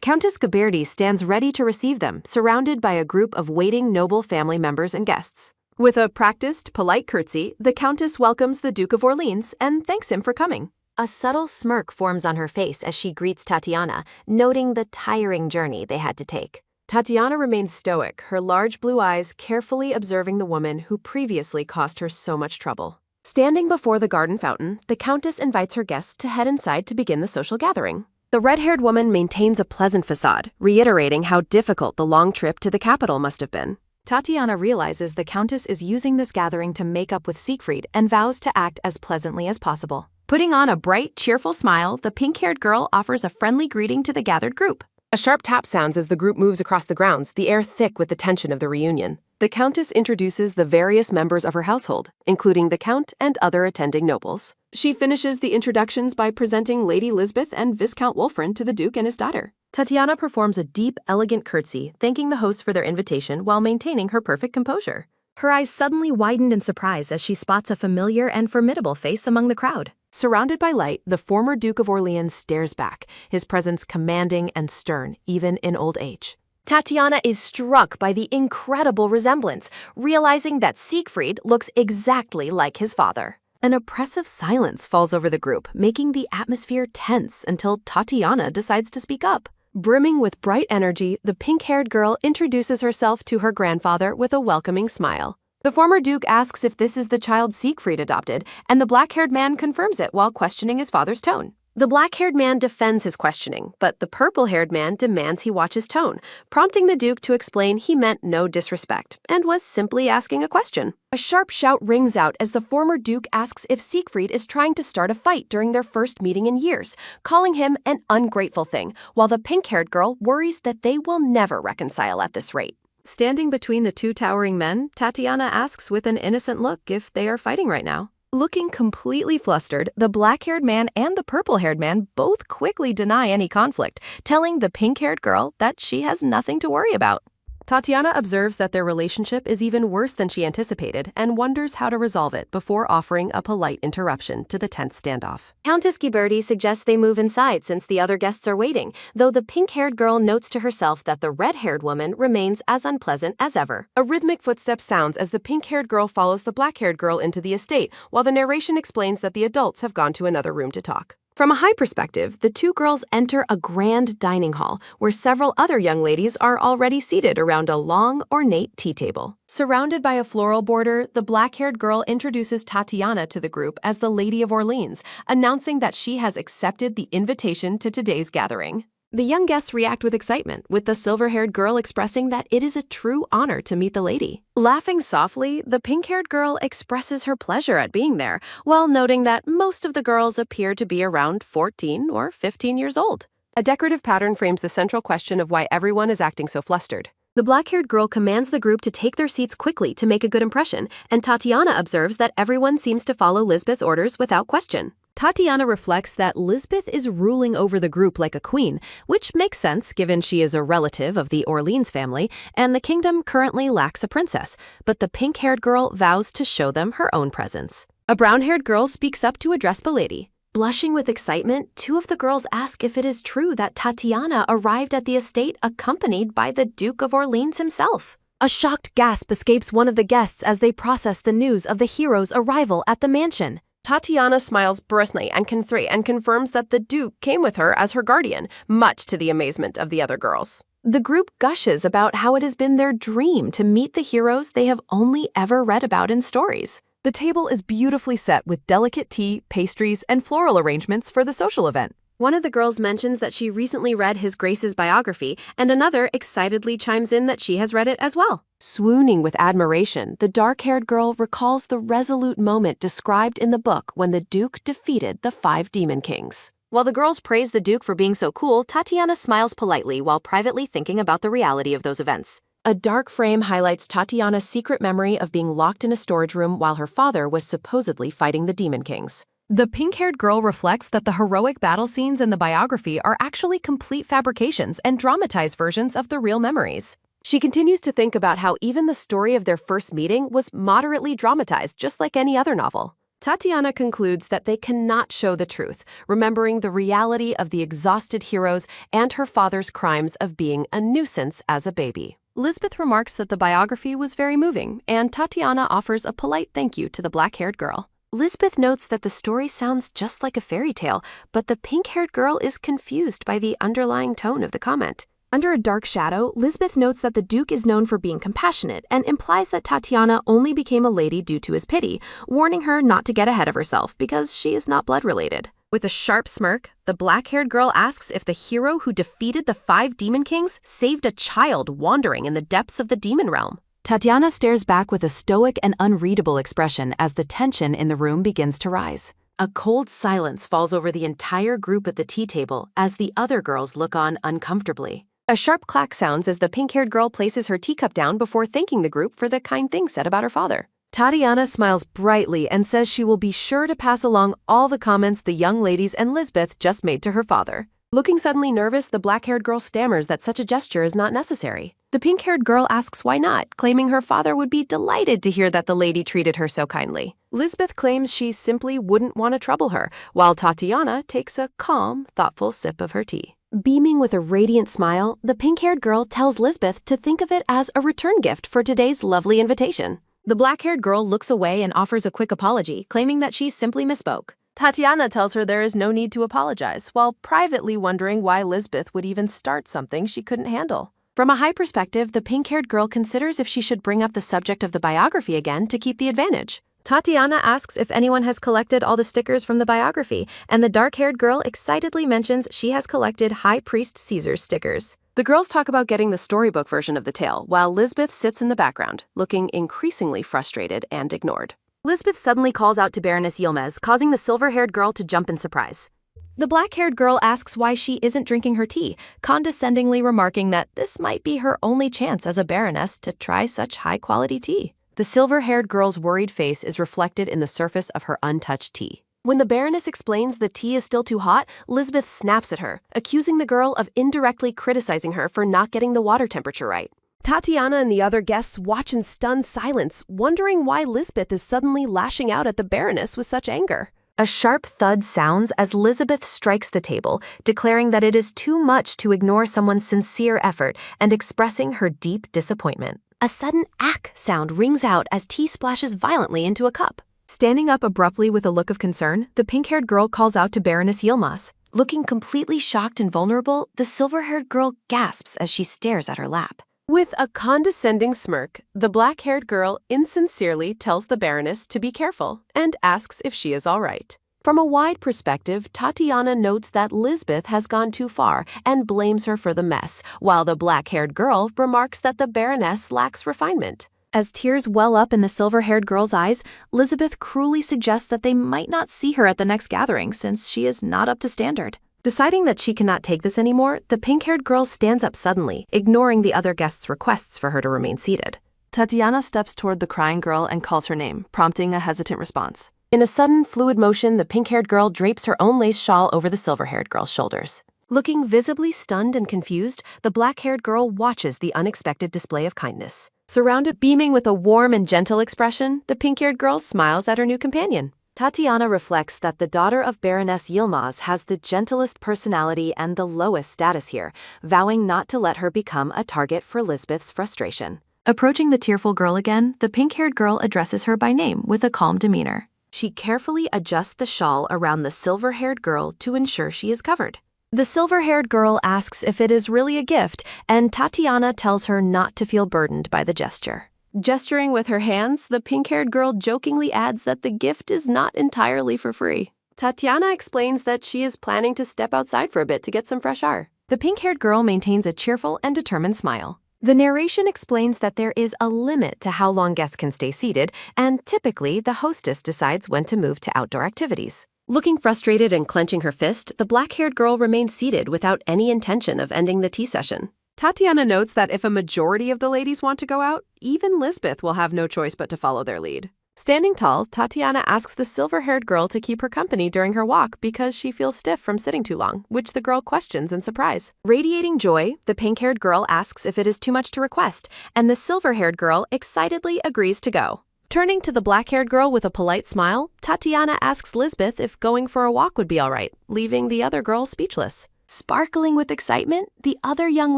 Countess Ghiberti stands ready to receive them, surrounded by a group of waiting noble family members and guests. With a practiced, polite curtsy, the Countess welcomes the Duke of Orleans and thanks him for coming. A subtle smirk forms on her face as she greets Tatiana, noting the tiring journey they had to take. Tatiana remains stoic, her large blue eyes carefully observing the woman who previously caused her so much trouble. Standing before the garden fountain, the Countess invites her guests to head inside to begin the social gathering. The red-haired woman maintains a pleasant facade, reiterating how difficult the long trip to the capital must have been. Tatiana realizes the Countess is using this gathering to make up with Siegfried and vows to act as pleasantly as possible. Putting on a bright, cheerful smile, the pink-haired girl offers a friendly greeting to the gathered group. A sharp tap sounds as the group moves across the grounds, the air thick with the tension of the reunion. The Countess introduces the various members of her household, including the Count and other attending nobles. She finishes the introductions by presenting Lady Lisbeth and Viscount Wolfran to the Duke and his daughter. Tatiana performs a deep, elegant curtsy, thanking the hosts for their invitation while maintaining her perfect composure. Her eyes suddenly widened in surprise as she spots a familiar and formidable face among the crowd. Surrounded by light, the former Duke of Orleans stares back, his presence commanding and stern, even in old age. Tatiana is struck by the incredible resemblance, realizing that Siegfried looks exactly like his father. An oppressive silence falls over the group, making the atmosphere tense until Tatiana decides to speak up. Brimming with bright energy, the pink-haired girl introduces herself to her grandfather with a welcoming smile. The former duke asks if this is the child Siegfried adopted, and the black-haired man confirms it while questioning his father's tone. The black-haired man defends his questioning, but the purple-haired man demands he watch his tone, prompting the duke to explain he meant no disrespect and was simply asking a question. A sharp shout rings out as the former duke asks if Siegfried is trying to start a fight during their first meeting in years, calling him an ungrateful thing, while the pink-haired girl worries that they will never reconcile at this rate. Standing between the two towering men, Tatiana asks with an innocent look if they are fighting right now. Looking completely flustered, the black-haired man and the purple-haired man both quickly deny any conflict, telling the pink-haired girl that she has nothing to worry about. Tatiana observes that their relationship is even worse than she anticipated and wonders how to resolve it before offering a polite interruption to the tense standoff. Countess Ghiberti suggests they move inside since the other guests are waiting, though the pink-haired girl notes to herself that the red-haired woman remains as unpleasant as ever. A rhythmic footstep sounds as the pink-haired girl follows the black-haired girl into the estate, while the narration explains that the adults have gone to another room to talk. From a high perspective, the two girls enter a grand dining hall where several other young ladies are already seated around a long, ornate tea table. Surrounded by a floral border, the black-haired girl introduces Tatiana to the group as the Lady of Orleans, announcing that she has accepted the invitation to today's gathering. The young guests react with excitement, with the silver-haired girl expressing that it is a true honor to meet the lady. Laughing softly, the pink-haired girl expresses her pleasure at being there, while noting that most of the girls appear to be around 14 or 15 years old. A decorative pattern frames the central question of why everyone is acting so flustered. The black-haired girl commands the group to take their seats quickly to make a good impression, and Tatiana observes that everyone seems to follow Lisbeth's orders without question. Tatiana reflects that Lisbeth is ruling over the group like a queen, which makes sense given she is a relative of the Orleans family, and the kingdom currently lacks a princess, but the pink-haired girl vows to show them her own presence. A brown-haired girl speaks up to address Belady. Blushing with excitement, two of the girls ask if it is true that Tatiana arrived at the estate accompanied by the Duke of Orleans himself. A shocked gasp escapes one of the guests as they process the news of the hero's arrival at the mansion. Tatiana smiles brusquely and confirms that the Duke came with her as her guardian, much to the amazement of the other girls. The group gushes about how it has been their dream to meet the heroes they have only ever read about in stories. The table is beautifully set with delicate tea, pastries, and floral arrangements for the social event. One of the girls mentions that she recently read His Grace's biography, and another excitedly chimes in that she has read it as well. Swooning with admiration, the dark-haired girl recalls the resolute moment described in the book when the Duke defeated the 5 demon kings. While the girls praise the Duke for being so cool, Tatiana smiles politely while privately thinking about the reality of those events. A dark frame highlights Tatiana's secret memory of being locked in a storage room while her father was supposedly fighting the demon kings. The pink-haired girl reflects that the heroic battle scenes in the biography are actually complete fabrications and dramatized versions of the real memories. She continues to think about how even the story of their first meeting was moderately dramatized, just like any other novel. Tatiana concludes that they cannot show the truth, remembering the reality of the exhausted heroes and her father's crimes of being a nuisance as a baby. Lisbeth remarks that the biography was very moving, and Tatiana offers a polite thank you to the black-haired girl. Lisbeth notes that the story sounds just like a fairy tale, but the pink-haired girl is confused by the underlying tone of the comment. Under a dark shadow, Lisbeth notes that the Duke is known for being compassionate and implies that Tatiana only became a lady due to his pity, warning her not to get ahead of herself because she is not blood-related. With a sharp smirk, the black-haired girl asks if the hero who defeated the 5 demon kings saved a child wandering in the depths of the demon realm. Tatiana stares back with a stoic and unreadable expression as the tension in the room begins to rise. A cold silence falls over the entire group at the tea table as the other girls look on uncomfortably. A sharp clack sounds as the pink-haired girl places her teacup down before thanking the group for the kind things said about her father. Tatiana smiles brightly and says she will be sure to pass along all the comments the young ladies and Lisbeth just made to her father. Looking suddenly nervous, the black-haired girl stammers that such a gesture is not necessary. The pink-haired girl asks why not, claiming her father would be delighted to hear that the lady treated her so kindly. Lisbeth claims she simply wouldn't want to trouble her, while Tatiana takes a calm, thoughtful sip of her tea. Beaming with a radiant smile, the pink-haired girl tells Lisbeth to think of it as a return gift for today's lovely invitation. The black-haired girl looks away and offers a quick apology, claiming that she simply misspoke. Tatiana tells her there is no need to apologize, while privately wondering why Lisbeth would even start something she couldn't handle. From a high perspective, the pink-haired girl considers if she should bring up the subject of the biography again to keep the advantage. Tatiana asks if anyone has collected all the stickers from the biography, and the dark-haired girl excitedly mentions she has collected High Priest Caesar's stickers. The girls talk about getting the storybook version of the tale, while Lisbeth sits in the background, looking increasingly frustrated and ignored. Lisbeth suddenly calls out to Baroness Yilmaz, causing the silver-haired girl to jump in surprise. The black-haired girl asks why she isn't drinking her tea, condescendingly remarking that this might be her only chance as a baroness to try such high-quality tea. The silver-haired girl's worried face is reflected in the surface of her untouched tea. When the Baroness explains the tea is still too hot, Lisbeth snaps at her, accusing the girl of indirectly criticizing her for not getting the water temperature right. Tatiana and the other guests watch in stunned silence, wondering why Lisbeth is suddenly lashing out at the Baroness with such anger. A sharp thud sounds as Lisbeth strikes the table, declaring that it is too much to ignore someone's sincere effort and expressing her deep disappointment. A sudden ack sound rings out as tea splashes violently into a cup. Standing up abruptly with a look of concern, the pink-haired girl calls out to Baroness Yilmaz. Looking completely shocked and vulnerable, the silver-haired girl gasps as she stares at her lap. With a condescending smirk, the black-haired girl insincerely tells the Baroness to be careful and asks if she is all right. From a wide perspective, Tatiana notes that Lisbeth has gone too far and blames her for the mess, while the black-haired girl remarks that the Baroness lacks refinement. As tears well up in the silver-haired girl's eyes, Lisbeth cruelly suggests that they might not see her at the next gathering since she is not up to standard. Deciding that she cannot take this anymore, the pink-haired girl stands up suddenly, ignoring the other guests' requests for her to remain seated. Tatiana steps toward the crying girl and calls her name, prompting a hesitant response. In a sudden, fluid motion, the pink-haired girl drapes her own lace shawl over the silver-haired girl's shoulders. Looking visibly stunned and confused, the black-haired girl watches the unexpected display of kindness. Surrounded, beaming with a warm and gentle expression, the pink-haired girl smiles at her new companion. Tatiana reflects that the daughter of Baroness Yilmaz has the gentlest personality and the lowest status here, vowing not to let her become a target for Lisbeth's frustration. Approaching the tearful girl again, the pink-haired girl addresses her by name with a calm demeanor. She carefully adjusts the shawl around the silver-haired girl to ensure she is covered. The silver-haired girl asks if it is really a gift, and Tatiana tells her not to feel burdened by the gesture. Gesturing with her hands, the pink-haired girl jokingly adds that the gift is not entirely for free. Tatiana explains that she is planning to step outside for a bit to get some fresh air. The pink-haired girl maintains a cheerful and determined smile. The narration explains that there is a limit to how long guests can stay seated, and typically the hostess decides when to move to outdoor activities. Looking frustrated and clenching her fist, the black-haired girl remains seated without any intention of ending the tea session. Tatiana notes that if a majority of the ladies want to go out, even Lisbeth will have no choice but to follow their lead. Standing tall, Tatiana asks the silver-haired girl to keep her company during her walk because she feels stiff from sitting too long, which the girl questions in surprise. Radiating joy, the pink-haired girl asks if it is too much to request, and the silver-haired girl excitedly agrees to go. Turning to the black-haired girl with a polite smile, Tatiana asks Lisbeth if going for a walk would be all right, leaving the other girl speechless. Sparkling with excitement, the other young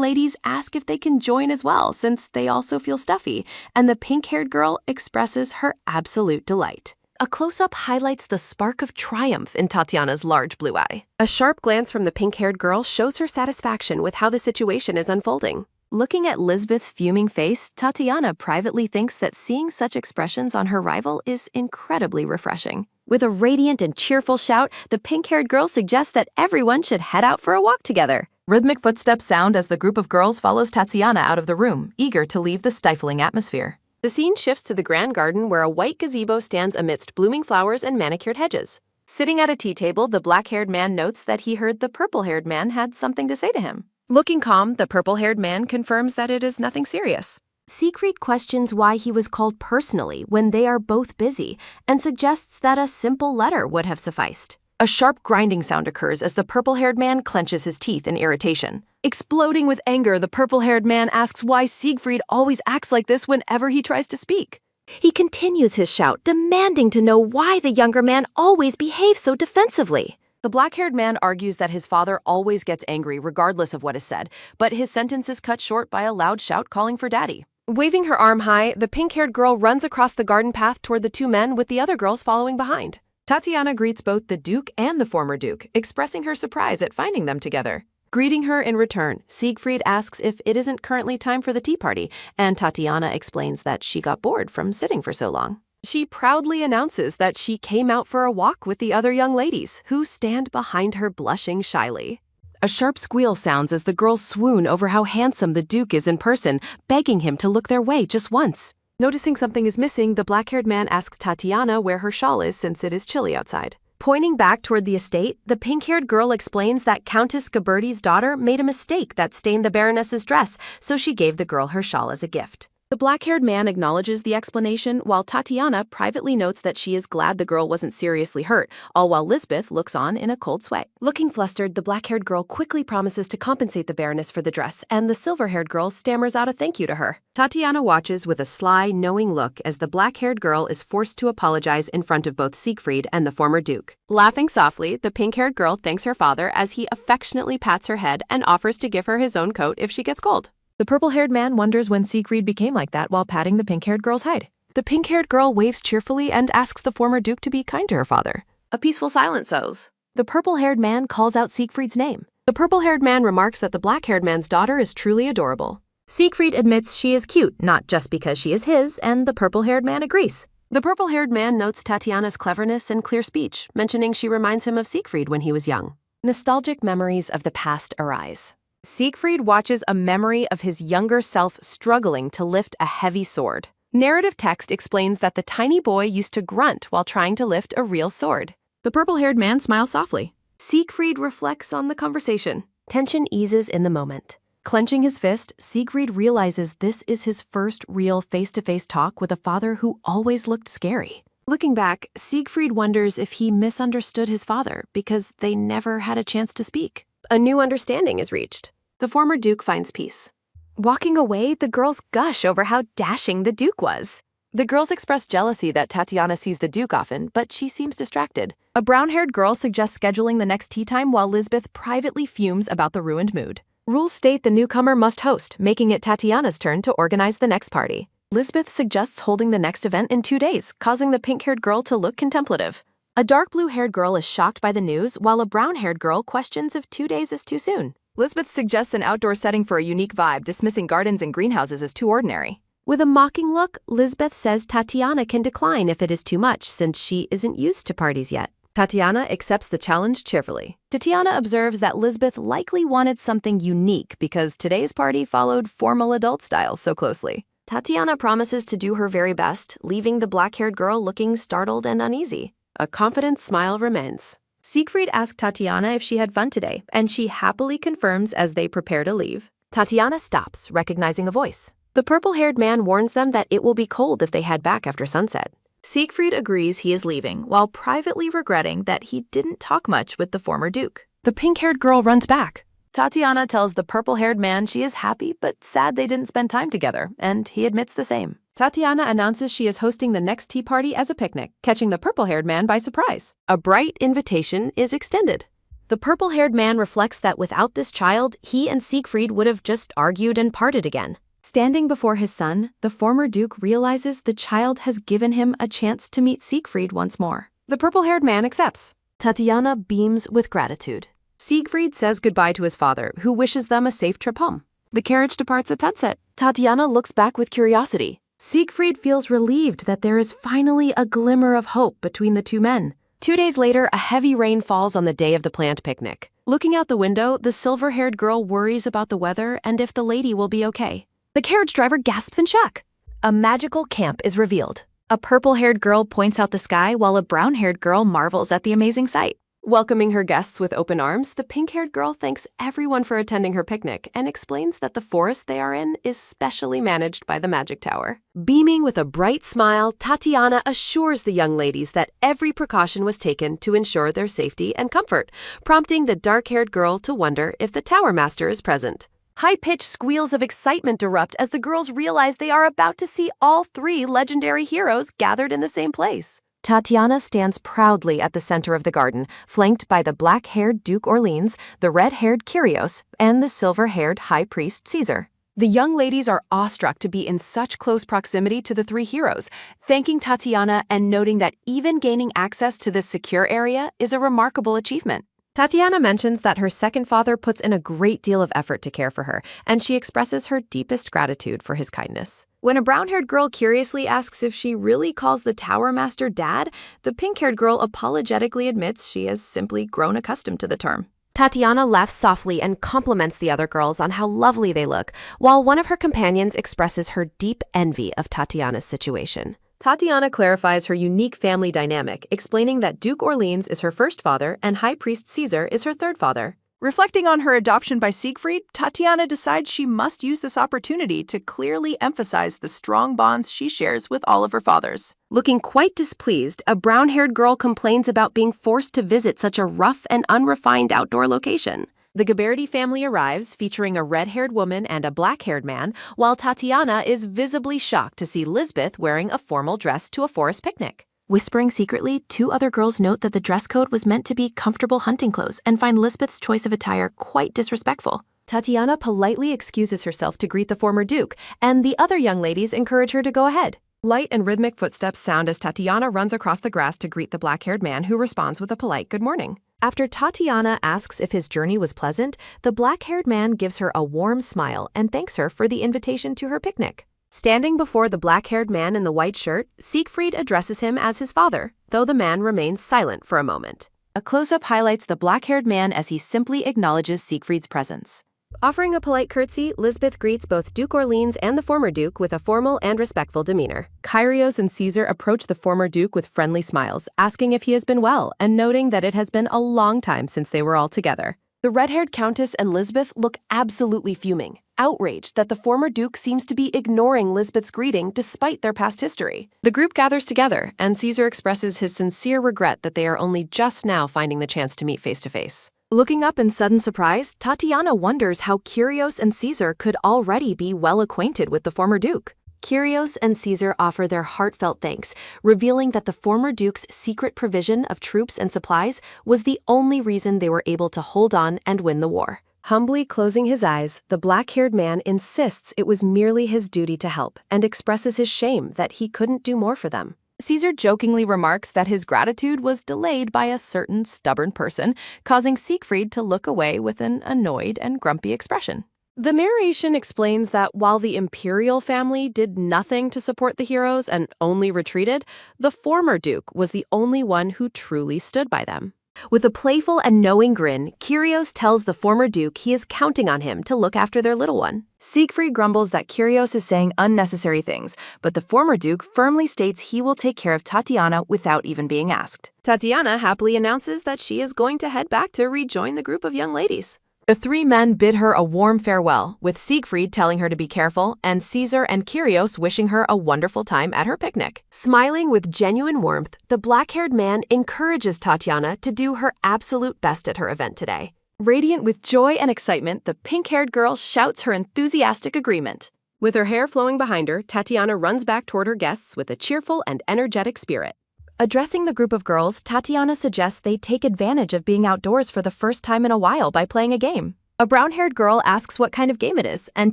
ladies ask if they can join as well since they also feel stuffy, and the pink-haired girl expresses her absolute delight. A close-up highlights the spark of triumph in Tatiana's large blue eye. A sharp glance from the pink-haired girl shows her satisfaction with how the situation is unfolding. Looking at Lisbeth's fuming face, Tatiana privately thinks that seeing such expressions on her rival is incredibly refreshing. With a radiant and cheerful shout, the pink-haired girl suggests that everyone should head out for a walk together. Rhythmic footsteps sound as the group of girls follows Tatiana out of the room, eager to leave the stifling atmosphere. The scene shifts to the grand garden where a white gazebo stands amidst blooming flowers and manicured hedges. Sitting at a tea table, the black-haired man notes that he heard the purple-haired man had something to say to him. Looking calm, the purple-haired man confirms that it is nothing serious. Siegfried questions why he was called personally when they are both busy, and suggests that a simple letter would have sufficed. A sharp grinding sound occurs as the purple-haired man clenches his teeth in irritation. Exploding with anger, the purple-haired man asks why Siegfried always acts like this whenever he tries to speak. He continues his shout, demanding to know why the younger man always behaves so defensively. The black-haired man argues that his father always gets angry regardless of what is said, but his sentence is cut short by a loud shout calling for daddy. Waving her arm high, the pink-haired girl runs across the garden path toward the two men with the other girls following behind. Tatiana greets both the Duke and the former Duke, expressing her surprise at finding them together. Greeting her in return, Siegfried asks if it isn't currently time for the tea party, and Tatiana explains that she got bored from sitting for so long. She proudly announces that she came out for a walk with the other young ladies, who stand behind her blushing shyly. A sharp squeal sounds as the girls swoon over how handsome the Duke is in person, begging him to look their way just once. Noticing something is missing, the black-haired man asks Tatiana where her shawl is since it is chilly outside. Pointing back toward the estate, the pink-haired girl explains that Countess Gaberti's daughter made a mistake that stained the Baroness's dress, so she gave the girl her shawl as a gift. The black-haired man acknowledges the explanation, while Tatiana privately notes that she is glad the girl wasn't seriously hurt, all while Lisbeth looks on in a cold sweat. Looking flustered, the black-haired girl quickly promises to compensate the Baroness for the dress, and the silver-haired girl stammers out a thank you to her. Tatiana watches with a sly, knowing look as the black-haired girl is forced to apologize in front of both Siegfried and the former Duke. Laughing softly, the pink-haired girl thanks her father as he affectionately pats her head and offers to give her his own coat if she gets cold. The purple-haired man wonders when Siegfried became like that while patting the pink-haired girl's hide. The pink-haired girl waves cheerfully and asks the former Duke to be kind to her father. A peaceful silence sows. The purple-haired man calls out Siegfried's name. The purple-haired man remarks that the black-haired man's daughter is truly adorable. Siegfried admits she is cute, not just because she is his, and the purple-haired man agrees. The purple-haired man notes Tatiana's cleverness and clear speech, mentioning she reminds him of Siegfried when he was young. Nostalgic memories of the past arise. Siegfried watches a memory of his younger self struggling to lift a heavy sword. Narrative text explains that the tiny boy used to grunt while trying to lift a real sword. The purple-haired man smiles softly. Siegfried reflects on the conversation. Tension eases in the moment. Clenching his fist, Siegfried realizes this is his first real face-to-face talk with a father who always looked scary. Looking back, Siegfried wonders if he misunderstood his father because they never had a chance to speak. A new understanding is reached. The former Duke finds peace. Walking away, the girls gush over how dashing the Duke was. The girls express jealousy that Tatiana sees the Duke often, but she seems distracted. A brown-haired girl suggests scheduling the next tea time while Lisbeth privately fumes about the ruined mood. Rules state the newcomer must host, making it Tatiana's turn to organize the next party. Lisbeth suggests holding the next event in 2 days, causing the pink-haired girl to look contemplative. A dark blue-haired girl is shocked by the news, while a brown-haired girl questions if 2 days is too soon. Lisbeth suggests an outdoor setting for a unique vibe, dismissing gardens and greenhouses as too ordinary. With a mocking look, Lisbeth says Tatiana can decline if it is too much, since she isn't used to parties yet. Tatiana accepts the challenge cheerfully. Tatiana observes that Lisbeth likely wanted something unique because today's party followed formal adult styles so closely. Tatiana promises to do her very best, leaving the black-haired girl looking startled and uneasy. A confident smile remains. Siegfried asks Tatiana if she had fun today, and she happily confirms as they prepare to leave. Tatiana stops, recognizing a voice. The purple-haired man warns them that it will be cold if they head back after sunset. Siegfried agrees he is leaving, while privately regretting that he didn't talk much with the former Duke. The pink-haired girl runs back. Tatiana tells the purple-haired man she is happy but sad they didn't spend time together, and he admits the same. Tatiana announces she is hosting the next tea party as a picnic, catching the purple-haired man by surprise. A bright invitation is extended. The purple-haired man reflects that without this child, he and Siegfried would have just argued and parted again. Standing before his son, the former Duke realizes the child has given him a chance to meet Siegfried once more. The purple-haired man accepts. Tatiana beams with gratitude. Siegfried says goodbye to his father, who wishes them a safe trip home. The carriage departs at sunset. Tatiana looks back with curiosity. Siegfried feels relieved that there is finally a glimmer of hope between the two men. 2 days later, a heavy rain falls on the day of the planned picnic. Looking out the window, the silver-haired girl worries about the weather and if the lady will be okay. The carriage driver gasps in shock. A magical camp is revealed. A purple-haired girl points out the sky while a brown-haired girl marvels at the amazing sight. Welcoming her guests with open arms, the pink-haired girl thanks everyone for attending her picnic and explains that the forest they are in is specially managed by the Magic Tower. Beaming with a bright smile, Tatiana assures the young ladies that every precaution was taken to ensure their safety and comfort, prompting the dark-haired girl to wonder if the Tower Master is present. High-pitched squeals of excitement erupt as the girls realize they are about to see all 3 legendary heroes gathered in the same place. Tatiana stands proudly at the center of the garden, flanked by the black-haired Duke Orleans, the red-haired Kyrios, and the silver-haired High Priest Caesar. The young ladies are awestruck to be in such close proximity to the 3 heroes, thanking Tatiana and noting that even gaining access to this secure area is a remarkable achievement. Tatiana mentions that her second father puts in a great deal of effort to care for her, and she expresses her deepest gratitude for his kindness. When a brown-haired girl curiously asks if she really calls the Tower Master Dad, the pink-haired girl apologetically admits she has simply grown accustomed to the term. Tatiana laughs softly and compliments the other girls on how lovely they look, while one of her companions expresses her deep envy of Tatiana's situation. Tatiana clarifies her unique family dynamic, explaining that Duke Orleans is her first father and High Priest Caesar is her third father. Reflecting on her adoption by Siegfried, Tatiana decides she must use this opportunity to clearly emphasize the strong bonds she shares with all of her fathers. Looking quite displeased, a brown-haired girl complains about being forced to visit such a rough and unrefined outdoor location. The Ghiberti family arrives, featuring a red-haired woman and a black-haired man, while Tatiana is visibly shocked to see Lisbeth wearing a formal dress to a forest picnic. Whispering secretly, two other girls note that the dress code was meant to be comfortable hunting clothes and find Lisbeth's choice of attire quite disrespectful. Tatiana politely excuses herself to greet the former duke, and the other young ladies encourage her to go ahead. Light and rhythmic footsteps sound as Tatiana runs across the grass to greet the black-haired man, who responds with a polite good morning. After Tatiana asks if his journey was pleasant, the black-haired man gives her a warm smile and thanks her for the invitation to her picnic. Standing before the black-haired man in the white shirt, Siegfried addresses him as his father, though the man remains silent for a moment. A close-up highlights the black-haired man as he simply acknowledges Siegfried's presence. Offering a polite curtsy, Lisbeth greets both Duke Orleans and the former duke with a formal and respectful demeanor. Kyrios and Caesar approach the former duke with friendly smiles, asking if he has been well and noting that it has been a long time since they were all together. The red-haired countess and Lisbeth look absolutely fuming, outraged that the former duke seems to be ignoring Lisbeth's greeting despite their past history. The group gathers together, and Caesar expresses his sincere regret that they are only just now finding the chance to meet face-to-face. Looking up in sudden surprise, Tatiana wonders how Kyrios and Caesar could already be well acquainted with the former duke. Kyrios and Caesar offer their heartfelt thanks, revealing that the former duke's secret provision of troops and supplies was the only reason they were able to hold on and win the war. Humbly closing his eyes, the black-haired man insists it was merely his duty to help and expresses his shame that he couldn't do more for them. Caesar jokingly remarks that his gratitude was delayed by a certain stubborn person, causing Siegfried to look away with an annoyed and grumpy expression. The narration explains that while the imperial family did nothing to support the heroes and only retreated, the former duke was the only one who truly stood by them. With a playful and knowing grin, Kyrios tells the former duke he is counting on him to look after their little one. Siegfried grumbles that Kyrios is saying unnecessary things, but the former duke firmly states he will take care of Tatiana without even being asked. Tatiana happily announces that she is going to head back to rejoin the group of young ladies. The three men bid her a warm farewell, with Siegfried telling her to be careful and Caesar and Kyrios wishing her a wonderful time at her picnic. Smiling with genuine warmth, the black-haired man encourages Tatiana to do her absolute best at her event today. Radiant with joy and excitement, the pink-haired girl shouts her enthusiastic agreement. With her hair flowing behind her, Tatiana runs back toward her guests with a cheerful and energetic spirit. Addressing the group of girls, Tatiana suggests they take advantage of being outdoors for the first time in a while by playing a game. A brown-haired girl asks what kind of game it is, and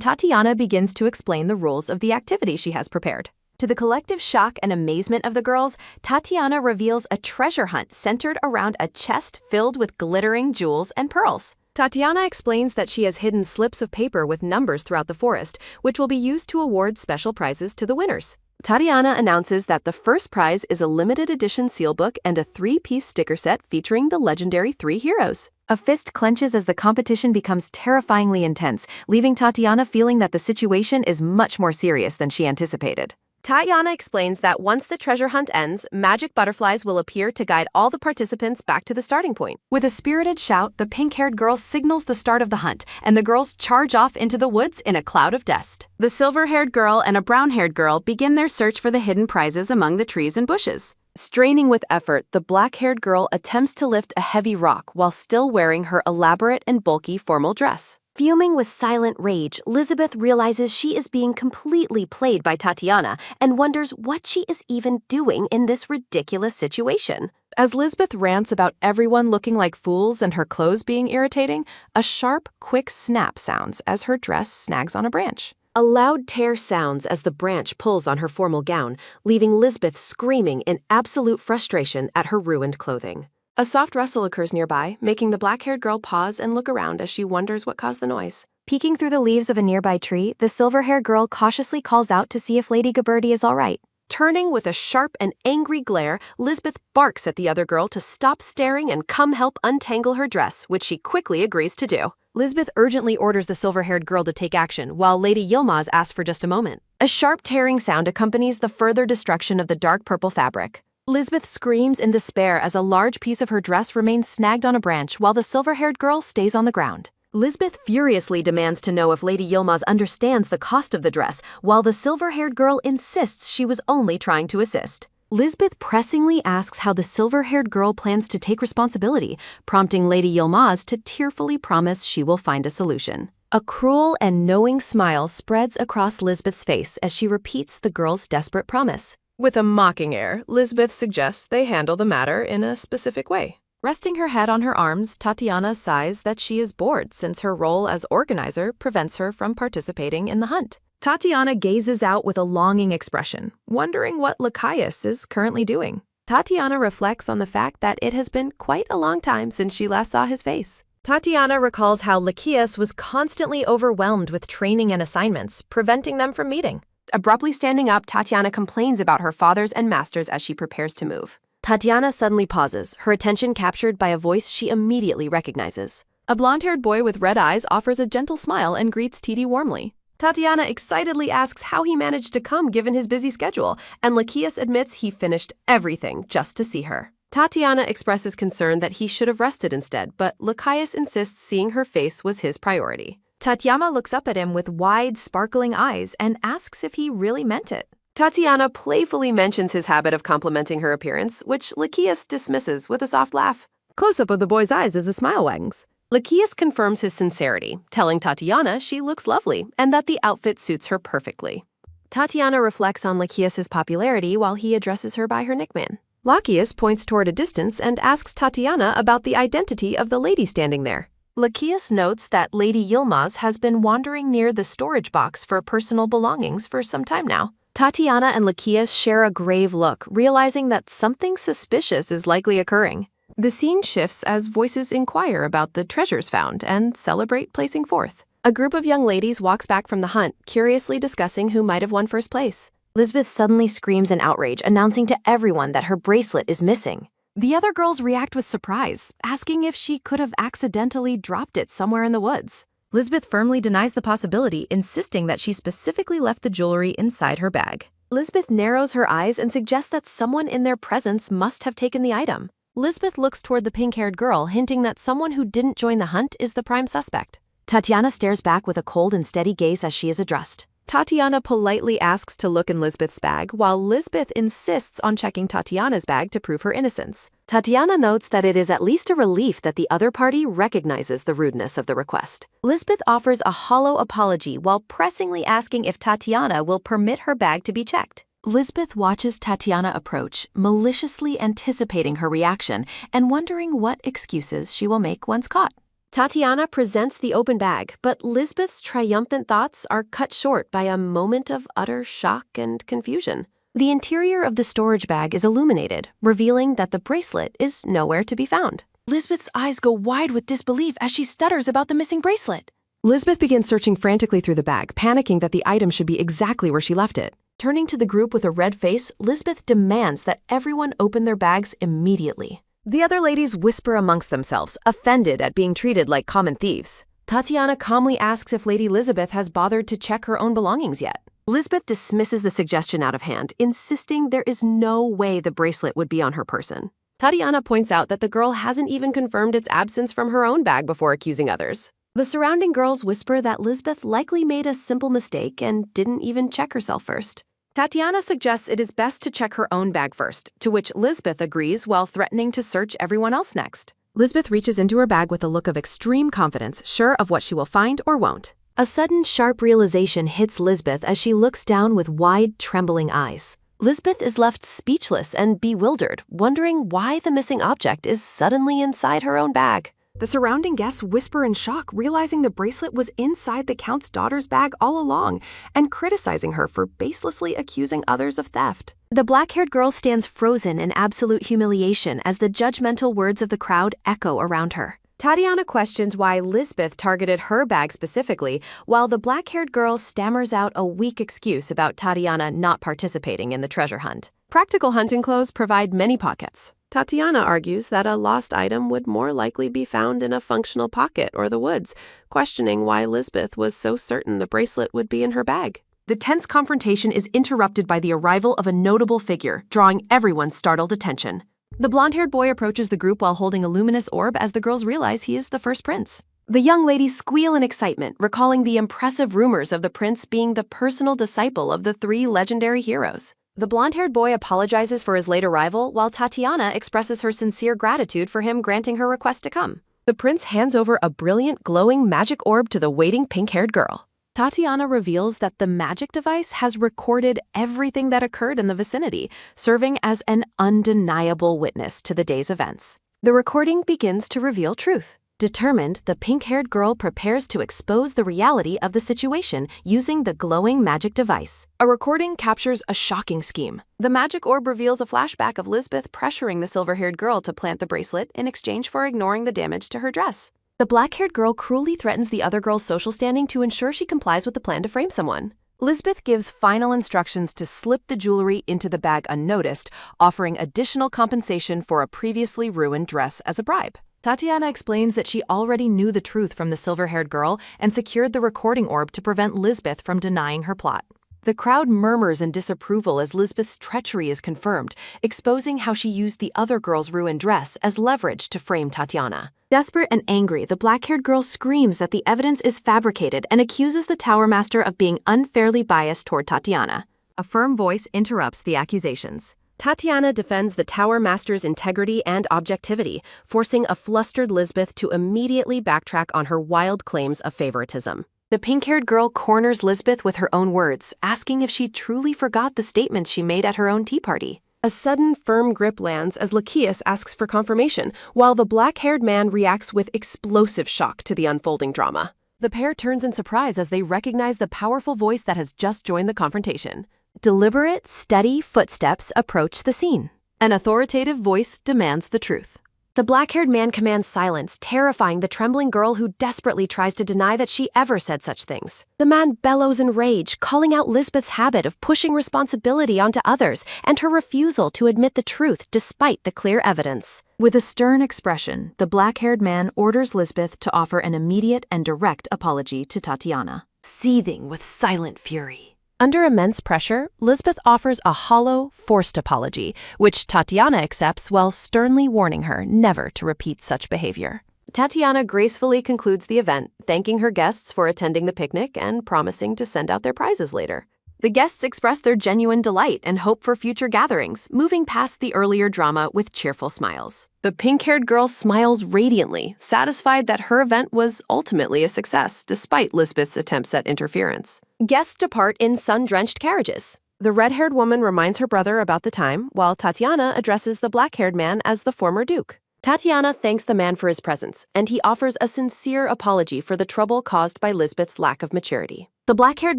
Tatiana begins to explain the rules of the activity she has prepared. To the collective shock and amazement of the girls, Tatiana reveals a treasure hunt centered around a chest filled with glittering jewels and pearls. Tatiana explains that she has hidden slips of paper with numbers throughout the forest, which will be used to award special prizes to the winners. Tatiana announces that the first prize is a limited edition sealbook and a 3-piece sticker set featuring the legendary 3 heroes. A fist clenches as the competition becomes terrifyingly intense, leaving Tatiana feeling that the situation is much more serious than she anticipated. Tatiana explains that once the treasure hunt ends, magic butterflies will appear to guide all the participants back to the starting point. With a spirited shout, the pink-haired girl signals the start of the hunt, and the girls charge off into the woods in a cloud of dust. The silver-haired girl and a brown-haired girl begin their search for the hidden prizes among the trees and bushes. Straining with effort, the black-haired girl attempts to lift a heavy rock while still wearing her elaborate and bulky formal dress. Fuming with silent rage, Lisbeth realizes she is being completely played by Tatiana and wonders what she is even doing in this ridiculous situation. As Lisbeth rants about everyone looking like fools and her clothes being irritating, a sharp, quick snap sounds as her dress snags on a branch. A loud tear sounds as the branch pulls on her formal gown, leaving Lisbeth screaming in absolute frustration at her ruined clothing. A soft rustle occurs nearby, making the black-haired girl pause and look around as she wonders what caused the noise. Peeking through the leaves of a nearby tree, the silver-haired girl cautiously calls out to see if Lady Gabberty is all right. Turning with a sharp and angry glare, Lisbeth barks at the other girl to stop staring and come help untangle her dress, which she quickly agrees to do. Lisbeth urgently orders the silver-haired girl to take action, while Lady Yilmaz asks for just a moment. A sharp tearing sound accompanies the further destruction of the dark purple fabric. Lisbeth screams in despair as a large piece of her dress remains snagged on a branch while the silver-haired girl stays on the ground. Lisbeth furiously demands to know if Lady Yilmaz understands the cost of the dress, while the silver-haired girl insists she was only trying to assist. Lisbeth pressingly asks how the silver-haired girl plans to take responsibility, prompting Lady Yilmaz to tearfully promise she will find a solution. A cruel and knowing smile spreads across Lisbeth's face as she repeats the girl's desperate promise. With a mocking air, Lisbeth suggests they handle the matter in a specific way. Resting her head on her arms, Tatiana sighs that she is bored since her role as organizer prevents her from participating in the hunt. Tatiana gazes out with a longing expression, wondering what Lachias is currently doing. Tatiana reflects on the fact that it has been quite a long time since she last saw his face. Tatiana recalls how Lachias was constantly overwhelmed with training and assignments, preventing them from meeting. Abruptly standing up, Tatiana complains about her fathers and masters as she prepares to move. Tatiana suddenly pauses, her attention captured by a voice she immediately recognizes. A blonde-haired boy with red eyes offers a gentle smile and greets Titi warmly. Tatiana excitedly asks how he managed to come given his busy schedule, and Lachias admits he finished everything just to see her. Tatiana expresses concern that he should have rested instead, but Lachias insists seeing her face was his priority. Tatiana looks up at him with wide, sparkling eyes and asks if he really meant it. Tatiana playfully mentions his habit of complimenting her appearance, which Lachias dismisses with a soft laugh. Close-up of the boy's eyes as a smile wags. Lachias confirms his sincerity, telling Tatiana she looks lovely and that the outfit suits her perfectly. Tatiana reflects on Lachias' popularity while he addresses her by her nickname. Lachias points toward a distance and asks Tatiana about the identity of the lady standing there. Lachias notes that Lady Yilmaz has been wandering near the storage box for personal belongings for some time now. Tatiana and Lachias share a grave look, realizing that something suspicious is likely occurring. The scene shifts as voices inquire about the treasures found and celebrate placing fourth. A group of young ladies walks back from the hunt, curiously discussing who might have won first place. Lisbeth suddenly screams in outrage, announcing to everyone that her bracelet is missing. The other girls react with surprise, asking if she could have accidentally dropped it somewhere in the woods. Lisbeth firmly denies the possibility, insisting that she specifically left the jewelry inside her bag. Lisbeth narrows her eyes and suggests that someone in their presence must have taken the item. Lisbeth looks toward the pink-haired girl, hinting that someone who didn't join the hunt is the prime suspect. Tatiana stares back with a cold and steady gaze as she is addressed. Tatiana politely asks to look in Lisbeth's bag, while Lisbeth insists on checking Tatiana's bag to prove her innocence. Tatiana notes that it is at least a relief that the other party recognizes the rudeness of the request. Lisbeth offers a hollow apology while pressingly asking if Tatiana will permit her bag to be checked. Lisbeth watches Tatiana approach, maliciously anticipating her reaction and wondering what excuses she will make once caught. Tatiana presents the open bag, but Lisbeth's triumphant thoughts are cut short by a moment of utter shock and confusion. The interior of the storage bag is illuminated, revealing that the bracelet is nowhere to be found. Lisbeth's eyes go wide with disbelief as she stutters about the missing bracelet. Lisbeth begins searching frantically through the bag, panicking that the item should be exactly where she left it. Turning to the group with a red face, Lisbeth demands that everyone open their bags immediately. The other ladies whisper amongst themselves, offended at being treated like common thieves. Tatiana calmly asks if Lady Elizabeth has bothered to check her own belongings yet. Lisbeth dismisses the suggestion out of hand, insisting there is no way the bracelet would be on her person. Tatiana points out that the girl hasn't even confirmed its absence from her own bag before accusing others. The surrounding girls whisper that Lisbeth likely made a simple mistake and didn't even check herself first. Tatiana suggests it is best to check her own bag first, to which Lisbeth agrees while threatening to search everyone else next. Lisbeth reaches into her bag with a look of extreme confidence, sure of what she will find or won't. A sudden, sharp realization hits Lisbeth as she looks down with wide, trembling eyes. Lisbeth is left speechless and bewildered, wondering why the missing object is suddenly inside her own bag. The surrounding guests whisper in shock, realizing the bracelet was inside the Count's daughter's bag all along and criticizing her for baselessly accusing others of theft. The black-haired girl stands frozen in absolute humiliation as the judgmental words of the crowd echo around her. Tatiana questions why Lisbeth targeted her bag specifically, while the black-haired girl stammers out a weak excuse about Tatiana not participating in the treasure hunt. Practical hunting clothes provide many pockets. Tatiana argues that a lost item would more likely be found in a functional pocket or the woods, questioning why Lisbeth was so certain the bracelet would be in her bag. The tense confrontation is interrupted by the arrival of a notable figure, drawing everyone's startled attention. The blonde-haired boy approaches the group while holding a luminous orb as the girls realize he is the first prince. The young ladies squeal in excitement, recalling the impressive rumors of the prince being the personal disciple of the three legendary heroes. The blonde-haired boy apologizes for his late arrival, while Tatiana expresses her sincere gratitude for him granting her request to come. The prince hands over a brilliant, glowing magic orb to the waiting pink-haired girl. Tatiana reveals that the magic device has recorded everything that occurred in the vicinity, serving as an undeniable witness to the day's events. The recording begins to reveal truth. Determined, the pink-haired girl prepares to expose the reality of the situation using the glowing magic device. A recording captures a shocking scheme. The magic orb reveals a flashback of Lisbeth pressuring the silver-haired girl to plant the bracelet in exchange for ignoring the damage to her dress. The black-haired girl cruelly threatens the other girl's social standing to ensure she complies with the plan to frame someone. Lisbeth gives final instructions to slip the jewelry into the bag unnoticed, offering additional compensation for a previously ruined dress as a bribe. Tatiana explains that she already knew the truth from the silver-haired girl and secured the recording orb to prevent Lisbeth from denying her plot. The crowd murmurs in disapproval as Lisbeth's treachery is confirmed, exposing how she used the other girl's ruined dress as leverage to frame Tatiana. Desperate and angry, the black-haired girl screams that the evidence is fabricated and accuses the Tower Master of being unfairly biased toward Tatiana. A firm voice interrupts the accusations. Tatiana defends the Tower Master's integrity and objectivity, forcing a flustered Lisbeth to immediately backtrack on her wild claims of favoritism. The pink-haired girl corners Lisbeth with her own words, asking if she truly forgot the statements she made at her own tea party. A sudden, firm grip lands as Lachias asks for confirmation, while the black-haired man reacts with explosive shock to the unfolding drama. The pair turns in surprise as they recognize the powerful voice that has just joined the confrontation. Deliberate, steady footsteps approach the scene. An authoritative voice demands the truth. The black-haired man commands silence, terrifying the trembling girl who desperately tries to deny that she ever said such things. The man bellows in rage, calling out Lisbeth's habit of pushing responsibility onto others and her refusal to admit the truth despite the clear evidence. With a stern expression, the black-haired man orders Lisbeth to offer an immediate and direct apology to Tatiana. Seething with silent fury. Under immense pressure, Lisbeth offers a hollow, forced apology, which Tatiana accepts while sternly warning her never to repeat such behavior. Tatiana gracefully concludes the event, thanking her guests for attending the picnic and promising to send out their prizes later. The guests express their genuine delight and hope for future gatherings, moving past the earlier drama with cheerful smiles. The pink-haired girl smiles radiantly, satisfied that her event was ultimately a success, despite Lisbeth's attempts at interference. Guests depart in sun-drenched carriages. The red-haired woman reminds her brother about the time, while Tatiana addresses the black-haired man as the former duke. Tatiana thanks the man for his presence, and he offers a sincere apology for the trouble caused by Lisbeth's lack of maturity. The black-haired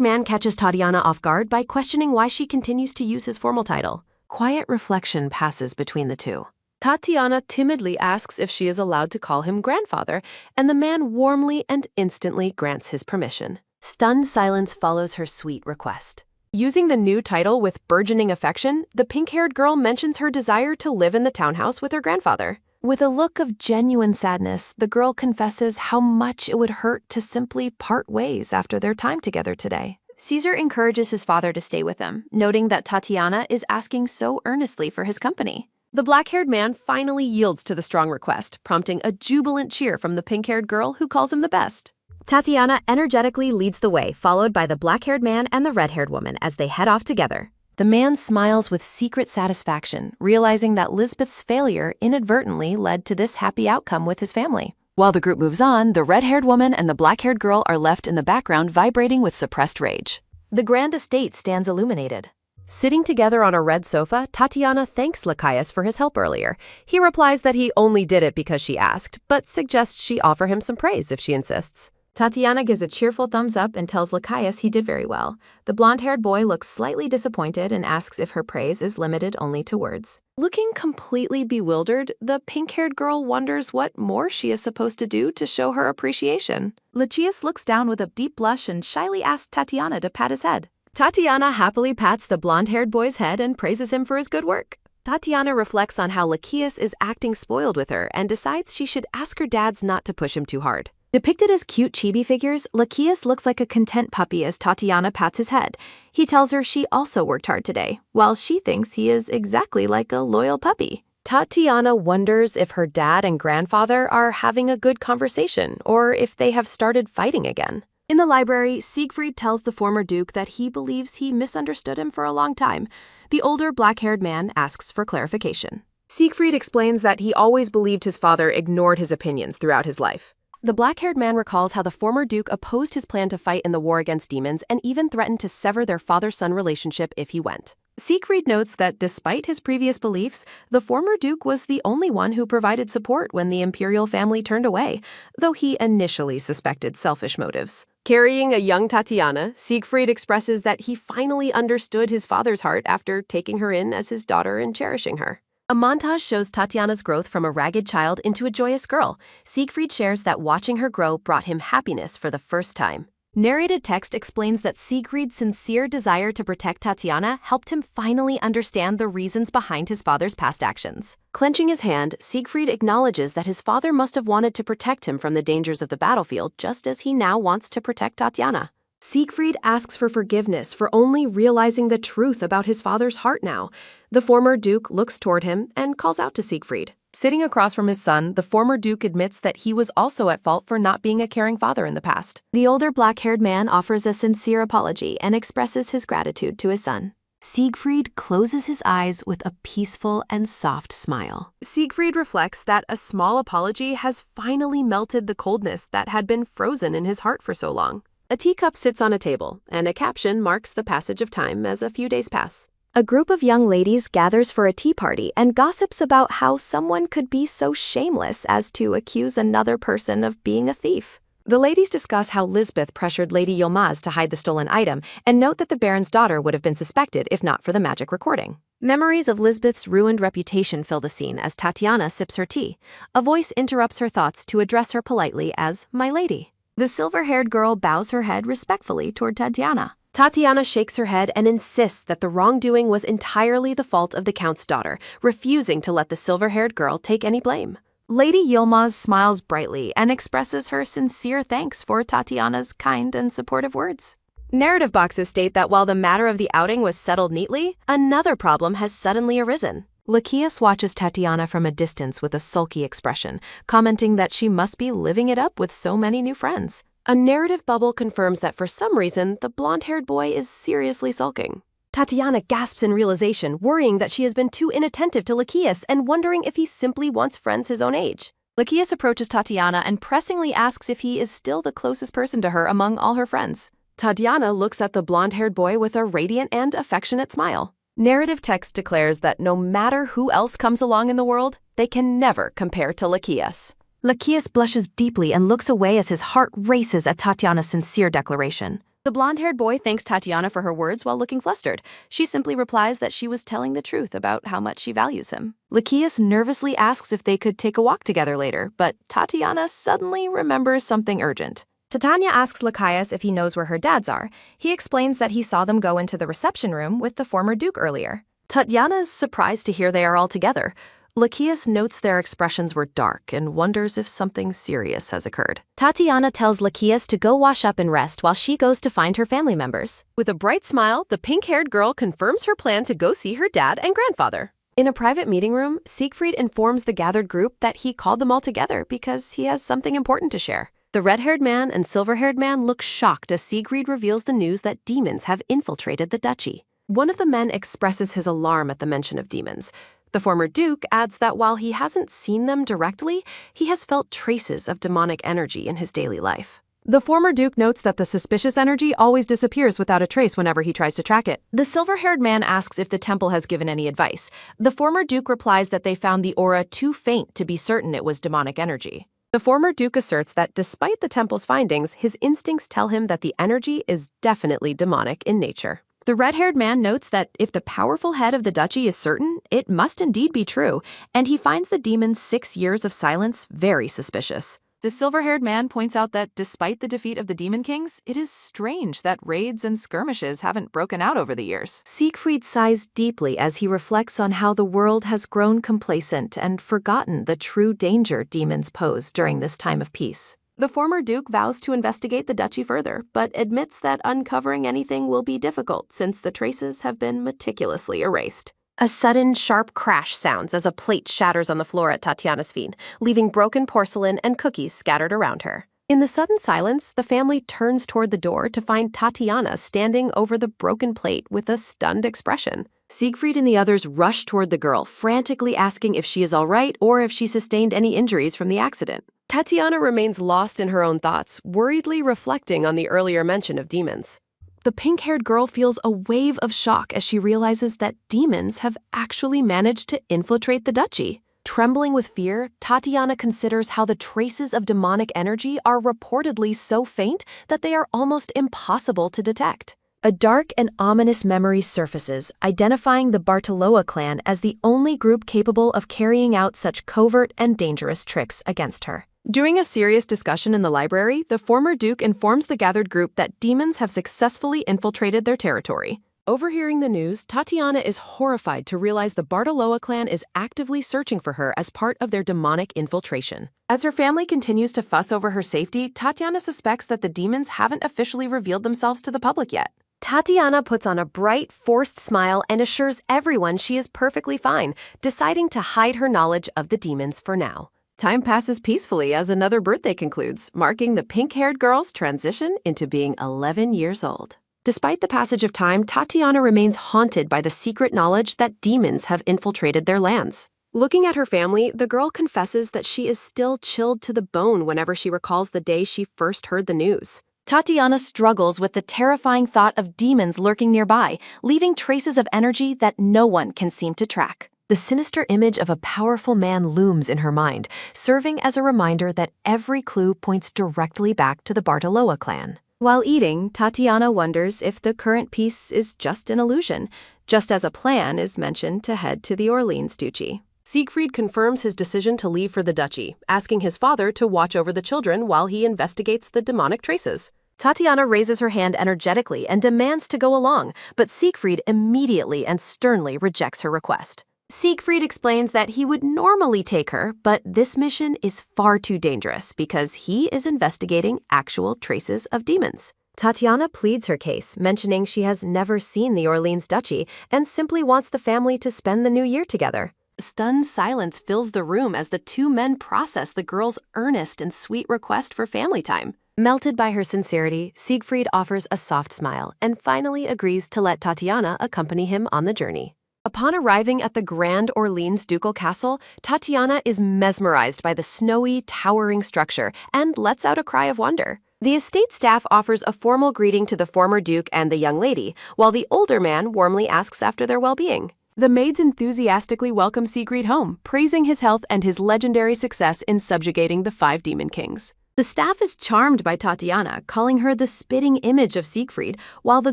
man catches Tatiana off guard by questioning why she continues to use his formal title. Quiet reflection passes between the two. Tatiana timidly asks if she is allowed to call him grandfather, and the man warmly and instantly grants his permission. Stunned silence follows her sweet request. Using the new title with burgeoning affection, the pink-haired girl mentions her desire to live in the townhouse with her grandfather. With a look of genuine sadness, the girl confesses how much it would hurt to simply part ways after their time together today. Caesar encourages his father to stay with them, noting that Tatiana is asking so earnestly for his company. The black-haired man finally yields to the strong request, prompting a jubilant cheer from the pink-haired girl who calls him the best. Tatiana energetically leads the way, followed by the black-haired man and the red-haired woman as they head off together. The man smiles with secret satisfaction, realizing that Lisbeth's failure inadvertently led to this happy outcome with his family. While the group moves on, the red-haired woman and the black-haired girl are left in the background vibrating with suppressed rage. The grand estate stands illuminated. Sitting together on a red sofa, Tatiana thanks Lachias for his help earlier. He replies that he only did it because she asked, but suggests she offer him some praise if she insists. Tatiana gives a cheerful thumbs up and tells Lachias he did very well. The blonde-haired boy looks slightly disappointed and asks if her praise is limited only to words. Looking completely bewildered, the pink-haired girl wonders what more she is supposed to do to show her appreciation. Lachias looks down with a deep blush and shyly asks Tatiana to pat his head. Tatiana happily pats the blonde-haired boy's head and praises him for his good work. Tatiana reflects on how Lachias is acting spoiled with her and decides she should ask her dads not to push him too hard. Depicted as cute chibi figures, Lachias looks like a content puppy as Tatiana pats his head. He tells her she also worked hard today, while she thinks he is exactly like a loyal puppy. Tatiana wonders if her dad and grandfather are having a good conversation or if they have started fighting again. In the library, Siegfried tells the former duke that he believes he misunderstood him for a long time. The older black-haired man asks for clarification. Siegfried explains that he always believed his father ignored his opinions throughout his life. The black-haired man recalls how the former duke opposed his plan to fight in the war against demons and even threatened to sever their father-son relationship if he went. Siegfried notes that despite his previous beliefs, the former duke was the only one who provided support when the imperial family turned away, though he initially suspected selfish motives. Carrying a young Tatiana, Siegfried expresses that he finally understood his father's heart after taking her in as his daughter and cherishing her. A montage shows Tatiana's growth from a ragged child into a joyous girl. Siegfried shares that watching her grow brought him happiness for the first time. Narrated text explains that Siegfried's sincere desire to protect Tatiana helped him finally understand the reasons behind his father's past actions. Clenching his hand, Siegfried acknowledges that his father must have wanted to protect him from the dangers of the battlefield just as he now wants to protect Tatiana. Siegfried asks for forgiveness for only realizing the truth about his father's heart now. The former duke looks toward him and calls out to Siegfried. Sitting across from his son, the former duke admits that he was also at fault for not being a caring father in the past. The older black-haired man offers a sincere apology and expresses his gratitude to his son. Siegfried closes his eyes with a peaceful and soft smile. Siegfried reflects that a small apology has finally melted the coldness that had been frozen in his heart for so long. A teacup sits on a table, and a caption marks the passage of time as a few days pass. A group of young ladies gathers for a tea party and gossips about how someone could be so shameless as to accuse another person of being a thief. The ladies discuss how Lisbeth pressured Lady Yilmaz to hide the stolen item and note that the Baron's daughter would have been suspected if not for the magic recording. Memories of Lisbeth's ruined reputation fill the scene as Tatiana sips her tea. A voice interrupts her thoughts to address her politely as "my lady." The silver-haired girl bows her head respectfully toward Tatiana. Tatiana shakes her head and insists that the wrongdoing was entirely the fault of the Count's daughter, refusing to let the silver-haired girl take any blame. Lady Yilmaz smiles brightly and expresses her sincere thanks for Tatiana's kind and supportive words. Narrative boxes state that while the matter of the outing was settled neatly, another problem has suddenly arisen. Lachias watches Tatiana from a distance with a sulky expression, commenting that she must be living it up with so many new friends. A narrative bubble confirms that for some reason, the blonde-haired boy is seriously sulking. Tatiana gasps in realization, worrying that she has been too inattentive to Lachias and wondering if he simply wants friends his own age. Lachias approaches Tatiana and pressingly asks if he is still the closest person to her among all her friends. Tatiana looks at the blonde-haired boy with a radiant and affectionate smile. Narrative text declares that no matter who else comes along in the world, they can never compare to Lachias. Lachias blushes deeply and looks away as his heart races at Tatiana's sincere declaration. The blonde-haired boy thanks Tatiana for her words while looking flustered. She simply replies that she was telling the truth about how much she values him. Lachias nervously asks if they could take a walk together later, but Tatiana suddenly remembers something urgent. Titania asks Lachias if he knows where her dads are. He explains that he saw them go into the reception room with the former duke earlier. Tatiana is surprised to hear they are all together. Lachias notes their expressions were dark and wonders if something serious has occurred. Tatiana tells Lachias to go wash up and rest while she goes to find her family members. With a bright smile, the pink-haired girl confirms her plan to go see her dad and grandfather. In a private meeting room, Siegfried informs the gathered group that he called them all together because he has something important to share. The red-haired man and silver-haired man look shocked as Siegfried reveals the news that demons have infiltrated the duchy. One of the men expresses his alarm at the mention of demons. The former duke adds that while he hasn't seen them directly, he has felt traces of demonic energy in his daily life. The former duke notes that the suspicious energy always disappears without a trace whenever he tries to track it. The silver-haired man asks if the temple has given any advice. The former duke replies that they found the aura too faint to be certain it was demonic energy. The former Duke asserts that despite the temple's findings, his instincts tell him that the energy is definitely demonic in nature. The red-haired man notes that if the powerful head of the duchy is certain, it must indeed be true, and he finds the demon's 6 years of silence very suspicious. The silver-haired man points out that despite the defeat of the Demon Kings, it is strange that raids and skirmishes haven't broken out over the years. Siegfried sighs deeply as he reflects on how the world has grown complacent and forgotten the true danger demons pose during this time of peace. The former Duke vows to investigate the duchy further, but admits that uncovering anything will be difficult since the traces have been meticulously erased. A sudden, sharp crash sounds as a plate shatters on the floor at Tatiana's feet, leaving broken porcelain and cookies scattered around her. In the sudden silence, the family turns toward the door to find Tatiana standing over the broken plate with a stunned expression. Siegfried and the others rush toward the girl, frantically asking if she is all right or if she sustained any injuries from the accident. Tatiana remains lost in her own thoughts, worriedly reflecting on the earlier mention of demons. The pink-haired girl feels a wave of shock as she realizes that demons have actually managed to infiltrate the duchy. Trembling with fear, Tatiana considers how the traces of demonic energy are reportedly so faint that they are almost impossible to detect. A dark and ominous memory surfaces, identifying the Bartoloa clan as the only group capable of carrying out such covert and dangerous tricks against her. During a serious discussion in the library, the former Duke informs the gathered group that demons have successfully infiltrated their territory. Overhearing the news, Tatiana is horrified to realize the Bartoloa clan is actively searching for her as part of their demonic infiltration. As her family continues to fuss over her safety, Tatiana suspects that the demons haven't officially revealed themselves to the public yet. Tatiana puts on a bright, forced smile and assures everyone she is perfectly fine, deciding to hide her knowledge of the demons for now. Time passes peacefully as another birthday concludes, marking the pink-haired girl's transition into being 11 years old. Despite the passage of time, Tatiana remains haunted by the secret knowledge that demons have infiltrated their lands. Looking at her family, the girl confesses that she is still chilled to the bone whenever she recalls the day she first heard the news. Tatiana struggles with the terrifying thought of demons lurking nearby, leaving traces of energy that no one can seem to track. The sinister image of a powerful man looms in her mind, serving as a reminder that every clue points directly back to the Bartoloa clan. While eating, Tatiana wonders if the current peace is just an illusion, just as a plan is mentioned to head to the Orleans duchy. Siegfried confirms his decision to leave for the duchy, asking his father to watch over the children while he investigates the demonic traces. Tatiana raises her hand energetically and demands to go along, but Siegfried immediately and sternly rejects her request. Siegfried explains that he would normally take her, but this mission is far too dangerous because he is investigating actual traces of demons. Tatiana pleads her case, mentioning she has never seen the Orleans duchy and simply wants the family to spend the new year together. Stunned silence fills the room as the two men process the girl's earnest and sweet request for family time. Melted by her sincerity, Siegfried offers a soft smile and finally agrees to let Tatiana accompany him on the journey. Upon arriving at the Grand Orleans Ducal Castle, Tatiana is mesmerized by the snowy, towering structure and lets out a cry of wonder. The estate staff offers a formal greeting to the former Duke and the young lady, while the older man warmly asks after their well-being. The maids enthusiastically welcome Siegfried home, praising his health and his legendary success in subjugating the 5 Demon Kings. The staff is charmed by Tatiana, calling her the spitting image of Siegfried, while the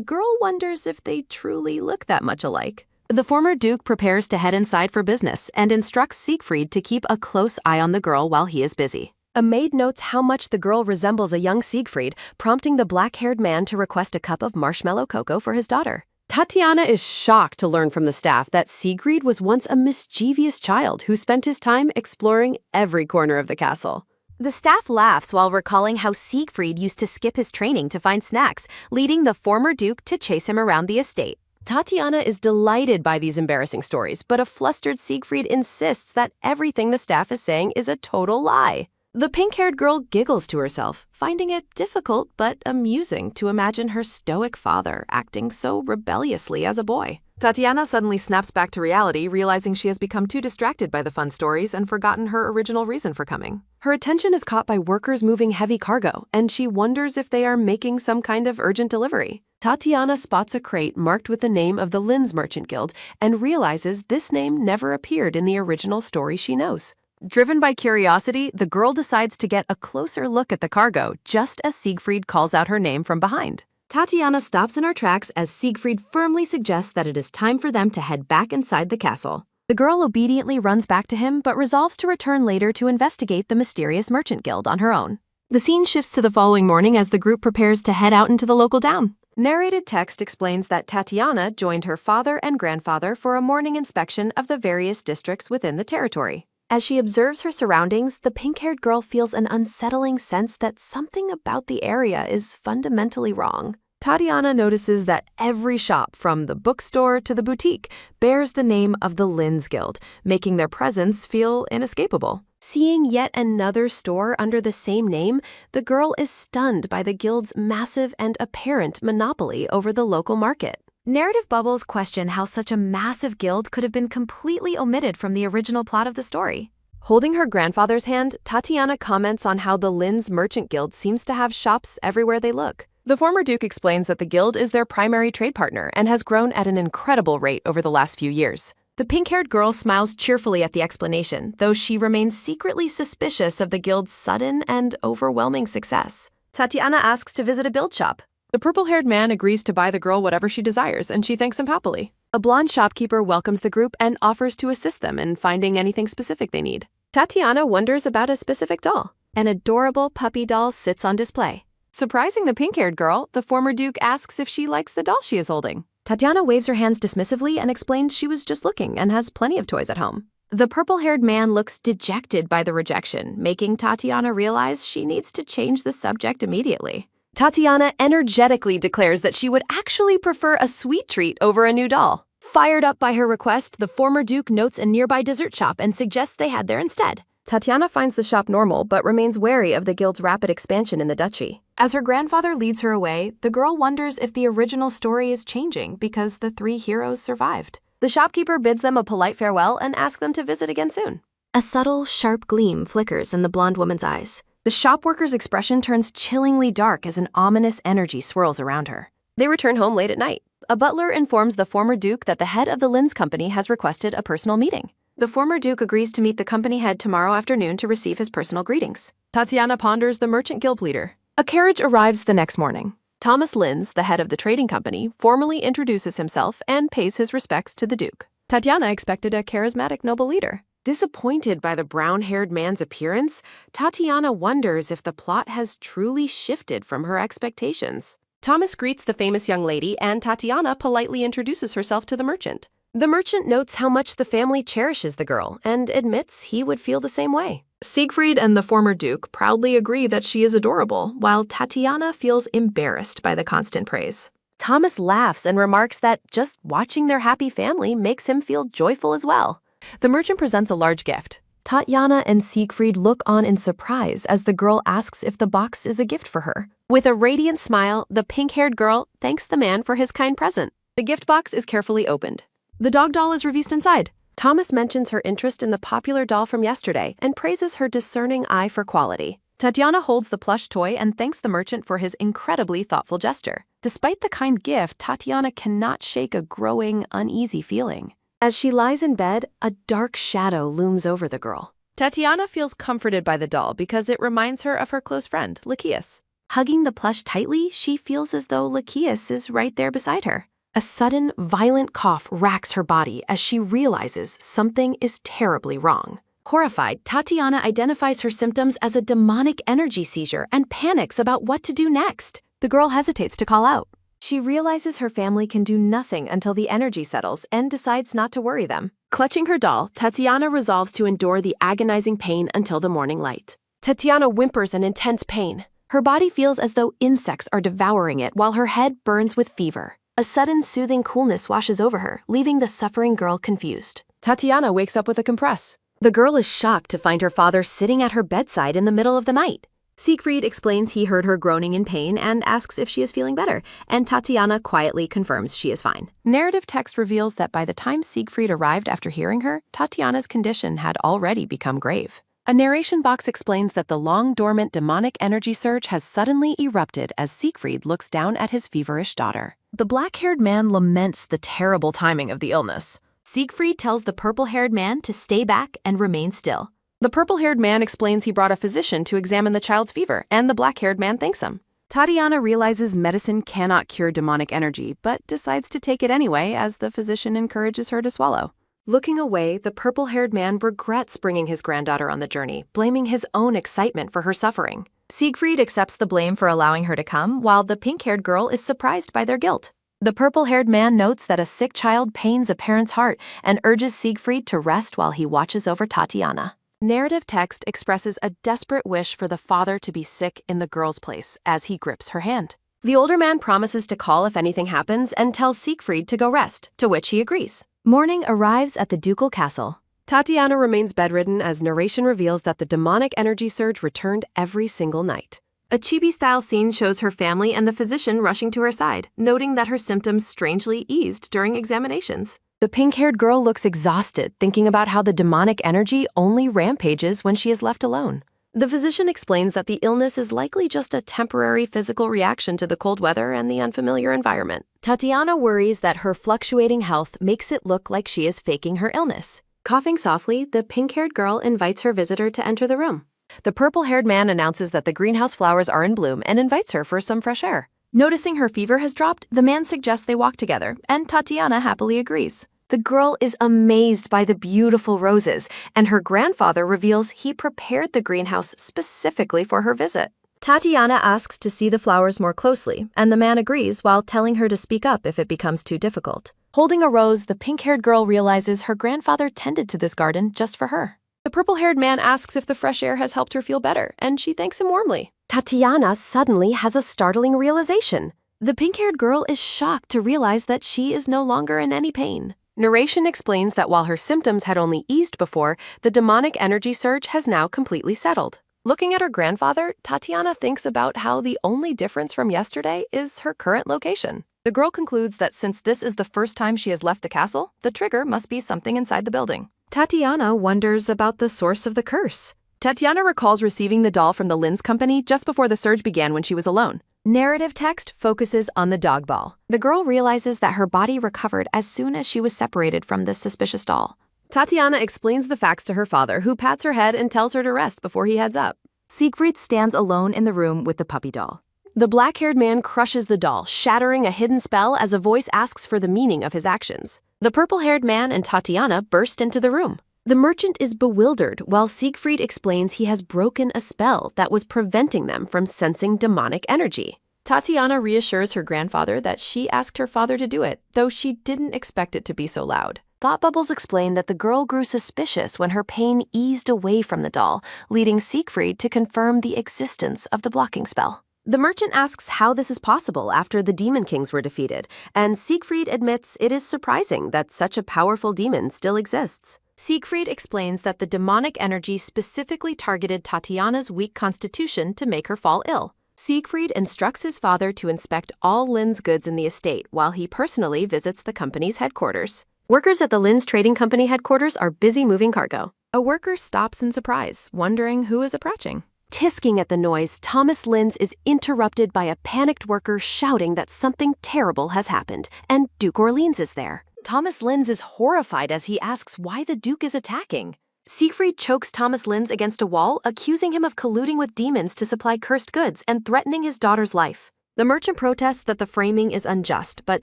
girl wonders if they truly look that much alike. The former Duke prepares to head inside for business and instructs Siegfried to keep a close eye on the girl while he is busy. A maid notes how much the girl resembles a young Siegfried, prompting the black-haired man to request a cup of marshmallow cocoa for his daughter. Tatiana is shocked to learn from the staff that Siegfried was once a mischievous child who spent his time exploring every corner of the castle. The staff laughs while recalling how Siegfried used to skip his training to find snacks, leading the former Duke to chase him around the estate. Tatiana is delighted by these embarrassing stories, but a flustered Siegfried insists that everything the staff is saying is a total lie. The pink-haired girl giggles to herself, finding it difficult but amusing to imagine her stoic father acting so rebelliously as a boy. Tatiana suddenly snaps back to reality, realizing she has become too distracted by the fun stories and forgotten her original reason for coming. Her attention is caught by workers moving heavy cargo, and she wonders if they are making some kind of urgent delivery. Tatiana spots a crate marked with the name of the Linz Merchant Guild and realizes this name never appeared in the original story she knows. Driven by curiosity, the girl decides to get a closer look at the cargo just as Siegfried calls out her name from behind. Tatiana stops in her tracks as Siegfried firmly suggests that it is time for them to head back inside the castle. The girl obediently runs back to him but resolves to return later to investigate the mysterious merchant guild on her own. The scene shifts to the following morning as the group prepares to head out into the local town. Narrated text explains that Tatiana joined her father and grandfather for a morning inspection of the various districts within the territory. As she observes her surroundings, the pink-haired girl feels an unsettling sense that something about the area is fundamentally wrong. Tatiana notices that every shop, from the bookstore to the boutique, bears the name of the Lin's Guild, making their presence feel inescapable. Seeing yet another store under the same name, the girl is stunned by the guild's massive and apparent monopoly over the local market. Narrative bubbles question how such a massive guild could have been completely omitted from the original plot of the story. Holding her grandfather's hand, Tatiana comments on how the Lin's Merchant Guild seems to have shops everywhere they look. The former duke explains that the guild is their primary trade partner and has grown at an incredible rate over the last few years. The pink-haired girl smiles cheerfully at the explanation, though she remains secretly suspicious of the guild's sudden and overwhelming success. Tatiana asks to visit a build shop. The purple-haired man agrees to buy the girl whatever she desires, and she thanks him happily. A blonde shopkeeper welcomes the group and offers to assist them in finding anything specific they need. Tatiana wonders about a specific doll. An adorable puppy doll sits on display. Surprising the pink-haired girl, the former duke asks if she likes the doll she is holding. Tatiana waves her hands dismissively and explains she was just looking and has plenty of toys at home. The purple-haired man looks dejected by the rejection, making Tatiana realize she needs to change the subject immediately. Tatiana energetically declares that she would actually prefer a sweet treat over a new doll. Fired up by her request, the former duke notes a nearby dessert shop and suggests they head there instead. Tatiana finds the shop normal but remains wary of the guild's rapid expansion in the duchy. As her grandfather leads her away, the girl wonders if the original story is changing because the three heroes survived. The shopkeeper bids them a polite farewell and asks them to visit again soon. A subtle, sharp gleam flickers in the blonde woman's eyes. The shop worker's expression turns chillingly dark as an ominous energy swirls around her. They return home late at night. A butler informs the former duke that the head of the Lin's company has requested a personal meeting. The former duke agrees to meet the company head tomorrow afternoon to receive his personal greetings. Tatiana ponders the merchant guild leader. A carriage arrives the next morning. Thomas Linz, the head of the trading company, formally introduces himself and pays his respects to the duke. Tatiana expected a charismatic noble leader. Disappointed by the brown-haired man's appearance, Tatiana wonders if the plot has truly shifted from her expectations. Thomas greets the famous young lady, and Tatiana politely introduces herself to the merchant. The merchant notes how much the family cherishes the girl and admits he would feel the same way. Siegfried and the former duke proudly agree that she is adorable, while Tatiana feels embarrassed by the constant praise. Thomas laughs and remarks that just watching their happy family makes him feel joyful as well. The merchant presents a large gift. Tatiana and Siegfried look on in surprise as the girl asks if the box is a gift for her. With a radiant smile, the pink-haired girl thanks the man for his kind present. The gift box is carefully opened. The dog doll is revealed inside. Thomas mentions her interest in the popular doll from yesterday and praises her discerning eye for quality. Tatiana holds the plush toy and thanks the merchant for his incredibly thoughtful gesture. Despite the kind gift, Tatiana cannot shake a growing, uneasy feeling. As she lies in bed, a dark shadow looms over the girl. Tatiana feels comforted by the doll because it reminds her of her close friend, Lycius. Hugging the plush tightly, she feels as though Lycius is right there beside her. A sudden, violent cough racks her body as she realizes something is terribly wrong. Horrified, Tatiana identifies her symptoms as a demonic energy seizure and panics about what to do next. The girl hesitates to call out. She realizes her family can do nothing until the energy settles and decides not to worry them. Clutching her doll, Tatiana resolves to endure the agonizing pain until the morning light. Tatiana whimpers in intense pain. Her body feels as though insects are devouring it while her head burns with fever. A sudden soothing coolness washes over her, leaving the suffering girl confused. Tatiana wakes up with a compress. The girl is shocked to find her father sitting at her bedside in the middle of the night. Siegfried explains he heard her groaning in pain and asks if she is feeling better, and Tatiana quietly confirms she is fine. Narrative text reveals that by the time Siegfried arrived after hearing her, Tatiana's condition had already become grave. A narration box explains that the long-dormant demonic energy surge has suddenly erupted as Siegfried looks down at his feverish daughter. The black-haired man laments the terrible timing of the illness. Siegfried tells the purple-haired man to stay back and remain still. The purple-haired man explains he brought a physician to examine the child's fever, and the black-haired man thanks him. Tatiana realizes medicine cannot cure demonic energy, but decides to take it anyway as the physician encourages her to swallow. Looking away, the purple-haired man regrets bringing his granddaughter on the journey, blaming his own excitement for her suffering. Siegfried accepts the blame for allowing her to come, while the pink-haired girl is surprised by their guilt. The purple-haired man notes that a sick child pains a parent's heart and urges Siegfried to rest while he watches over Tatiana. Narrative text expresses a desperate wish for the father to be sick in the girl's place as he grips her hand. The older man promises to call if anything happens and tells Siegfried to go rest, to which he agrees. Morning arrives at the ducal castle. Tatiana remains bedridden as narration reveals that the demonic energy surge returned every single night. A chibi-style scene shows her family and the physician rushing to her side, noting that her symptoms strangely eased during examinations. The pink-haired girl looks exhausted, thinking about how the demonic energy only rampages when she is left alone. The physician explains that the illness is likely just a temporary physical reaction to the cold weather and the unfamiliar environment. Tatiana worries that her fluctuating health makes it look like she is faking her illness. Coughing softly, the pink-haired girl invites her visitor to enter the room. The purple-haired man announces that the greenhouse flowers are in bloom and invites her for some fresh air. Noticing her fever has dropped, the man suggests they walk together, and Tatiana happily agrees. The girl is amazed by the beautiful roses, and her grandfather reveals he prepared the greenhouse specifically for her visit. Tatiana asks to see the flowers more closely, and the man agrees while telling her to speak up if it becomes too difficult. Holding a rose, the pink-haired girl realizes her grandfather tended to this garden just for her. The purple-haired man asks if the fresh air has helped her feel better, and she thanks him warmly. Tatiana suddenly has a startling realization. The pink-haired girl is shocked to realize that she is no longer in any pain. Narration explains that while her symptoms had only eased before, the demonic energy surge has now completely settled. Looking at her grandfather, Tatiana thinks about how the only difference from yesterday is her current location. The girl concludes that since this is the first time she has left the castle, the trigger must be something inside the building. Tatiana wonders about the source of the curse. Tatiana recalls receiving the doll from the Linz company just before the surge began when she was alone. Narrative text focuses on the dog ball. The girl realizes that her body recovered as soon as she was separated from this suspicious doll. Tatiana explains the facts to her father, who pats her head and tells her to rest before he heads up. Siegfried stands alone in the room with the puppy doll. The black-haired man crushes the doll, shattering a hidden spell as a voice asks for the meaning of his actions. The purple-haired man and Tatiana burst into the room. The merchant is bewildered while Siegfried explains he has broken a spell that was preventing them from sensing demonic energy. Tatiana reassures her grandfather that she asked her father to do it, though she didn't expect it to be so loud. Thought bubbles explain that the girl grew suspicious when her pain eased away from the doll, leading Siegfried to confirm the existence of the blocking spell. The merchant asks how this is possible after the demon kings were defeated, and Siegfried admits it is surprising that such a powerful demon still exists. Siegfried explains that the demonic energy specifically targeted Tatiana's weak constitution to make her fall ill. Siegfried instructs his father to inspect all Linz goods in the estate while he personally visits the company's headquarters. Workers at the Linz Trading Company headquarters are busy moving cargo. A worker stops in surprise, wondering who is approaching. Tisking at the noise, Thomas Linz is interrupted by a panicked worker shouting that something terrible has happened, and Duke Orleans is there. Thomas Linz is horrified as he asks why the Duke is attacking. Siegfried chokes Thomas Linz against a wall, accusing him of colluding with demons to supply cursed goods and threatening his daughter's life. The merchant protests that the framing is unjust, but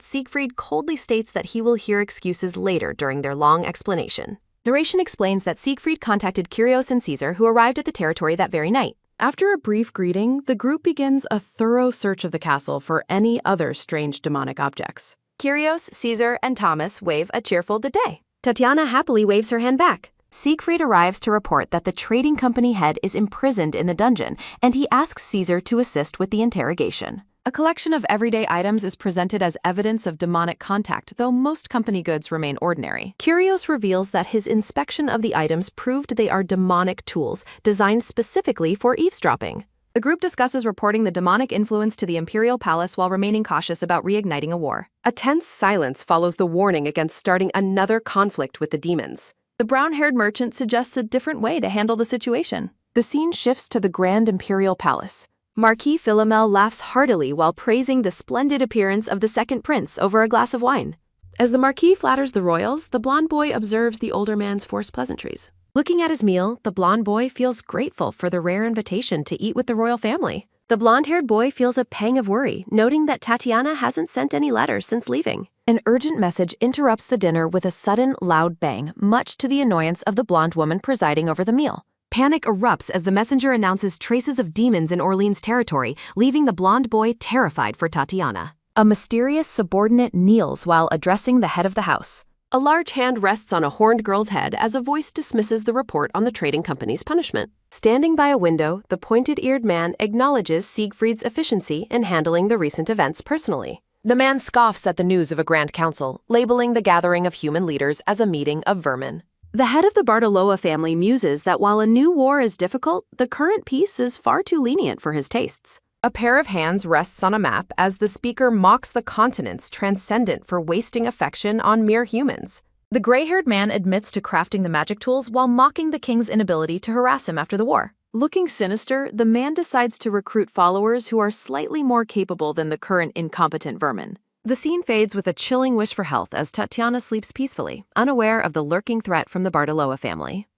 Siegfried coldly states that he will hear excuses later during their long explanation. Narration explains that Siegfried contacted Kyrios and Caesar, who arrived at the territory that very night. After a brief greeting, the group begins a thorough search of the castle for any other strange demonic objects. Kyrios, Caesar, and Thomas wave a cheerful good day. Tatiana happily waves her hand back. Siegfried arrives to report that the trading company head is imprisoned in the dungeon, and he asks Caesar to assist with the interrogation. A collection of everyday items is presented as evidence of demonic contact, though most company goods remain ordinary. Kyrios reveals that his inspection of the items proved they are demonic tools, designed specifically for eavesdropping. The group discusses reporting the demonic influence to the imperial palace while remaining cautious about reigniting a war. A tense silence follows the warning against starting another conflict with the demons. The brown-haired merchant suggests a different way to handle the situation. The scene shifts to the Grand Imperial Palace. Marquis Philomel laughs heartily while praising the splendid appearance of the second prince over a glass of wine. As the Marquis flatters the royals, the blonde boy observes the older man's forced pleasantries. Looking at his meal, the blonde boy feels grateful for the rare invitation to eat with the royal family. The blonde-haired boy feels a pang of worry, noting that Tatiana hasn't sent any letters since leaving. An urgent message interrupts the dinner with a sudden, loud bang, much to the annoyance of the blonde woman presiding over the meal. Panic erupts as the messenger announces traces of demons in Orleans territory, leaving the blonde boy terrified for Tatiana. A mysterious subordinate kneels while addressing the head of the house. A large hand rests on a horned girl's head as a voice dismisses the report on the trading company's punishment. Standing by a window, the pointed-eared man acknowledges Siegfried's efficiency in handling the recent events personally. The man scoffs at the news of a grand council, labeling the gathering of human leaders as a meeting of vermin. The head of the Bartolova family muses that while a new war is difficult, the current peace is far too lenient for his tastes. A pair of hands rests on a map as the speaker mocks the continents transcendent for wasting affection on mere humans. The gray-haired man admits to crafting the magic tools while mocking the king's inability to harass him after the war. Looking sinister, the man decides to recruit followers who are slightly more capable than the current incompetent vermin. The scene fades with a chilling wish for health as Tatiana sleeps peacefully, unaware of the lurking threat from the Bartolova family.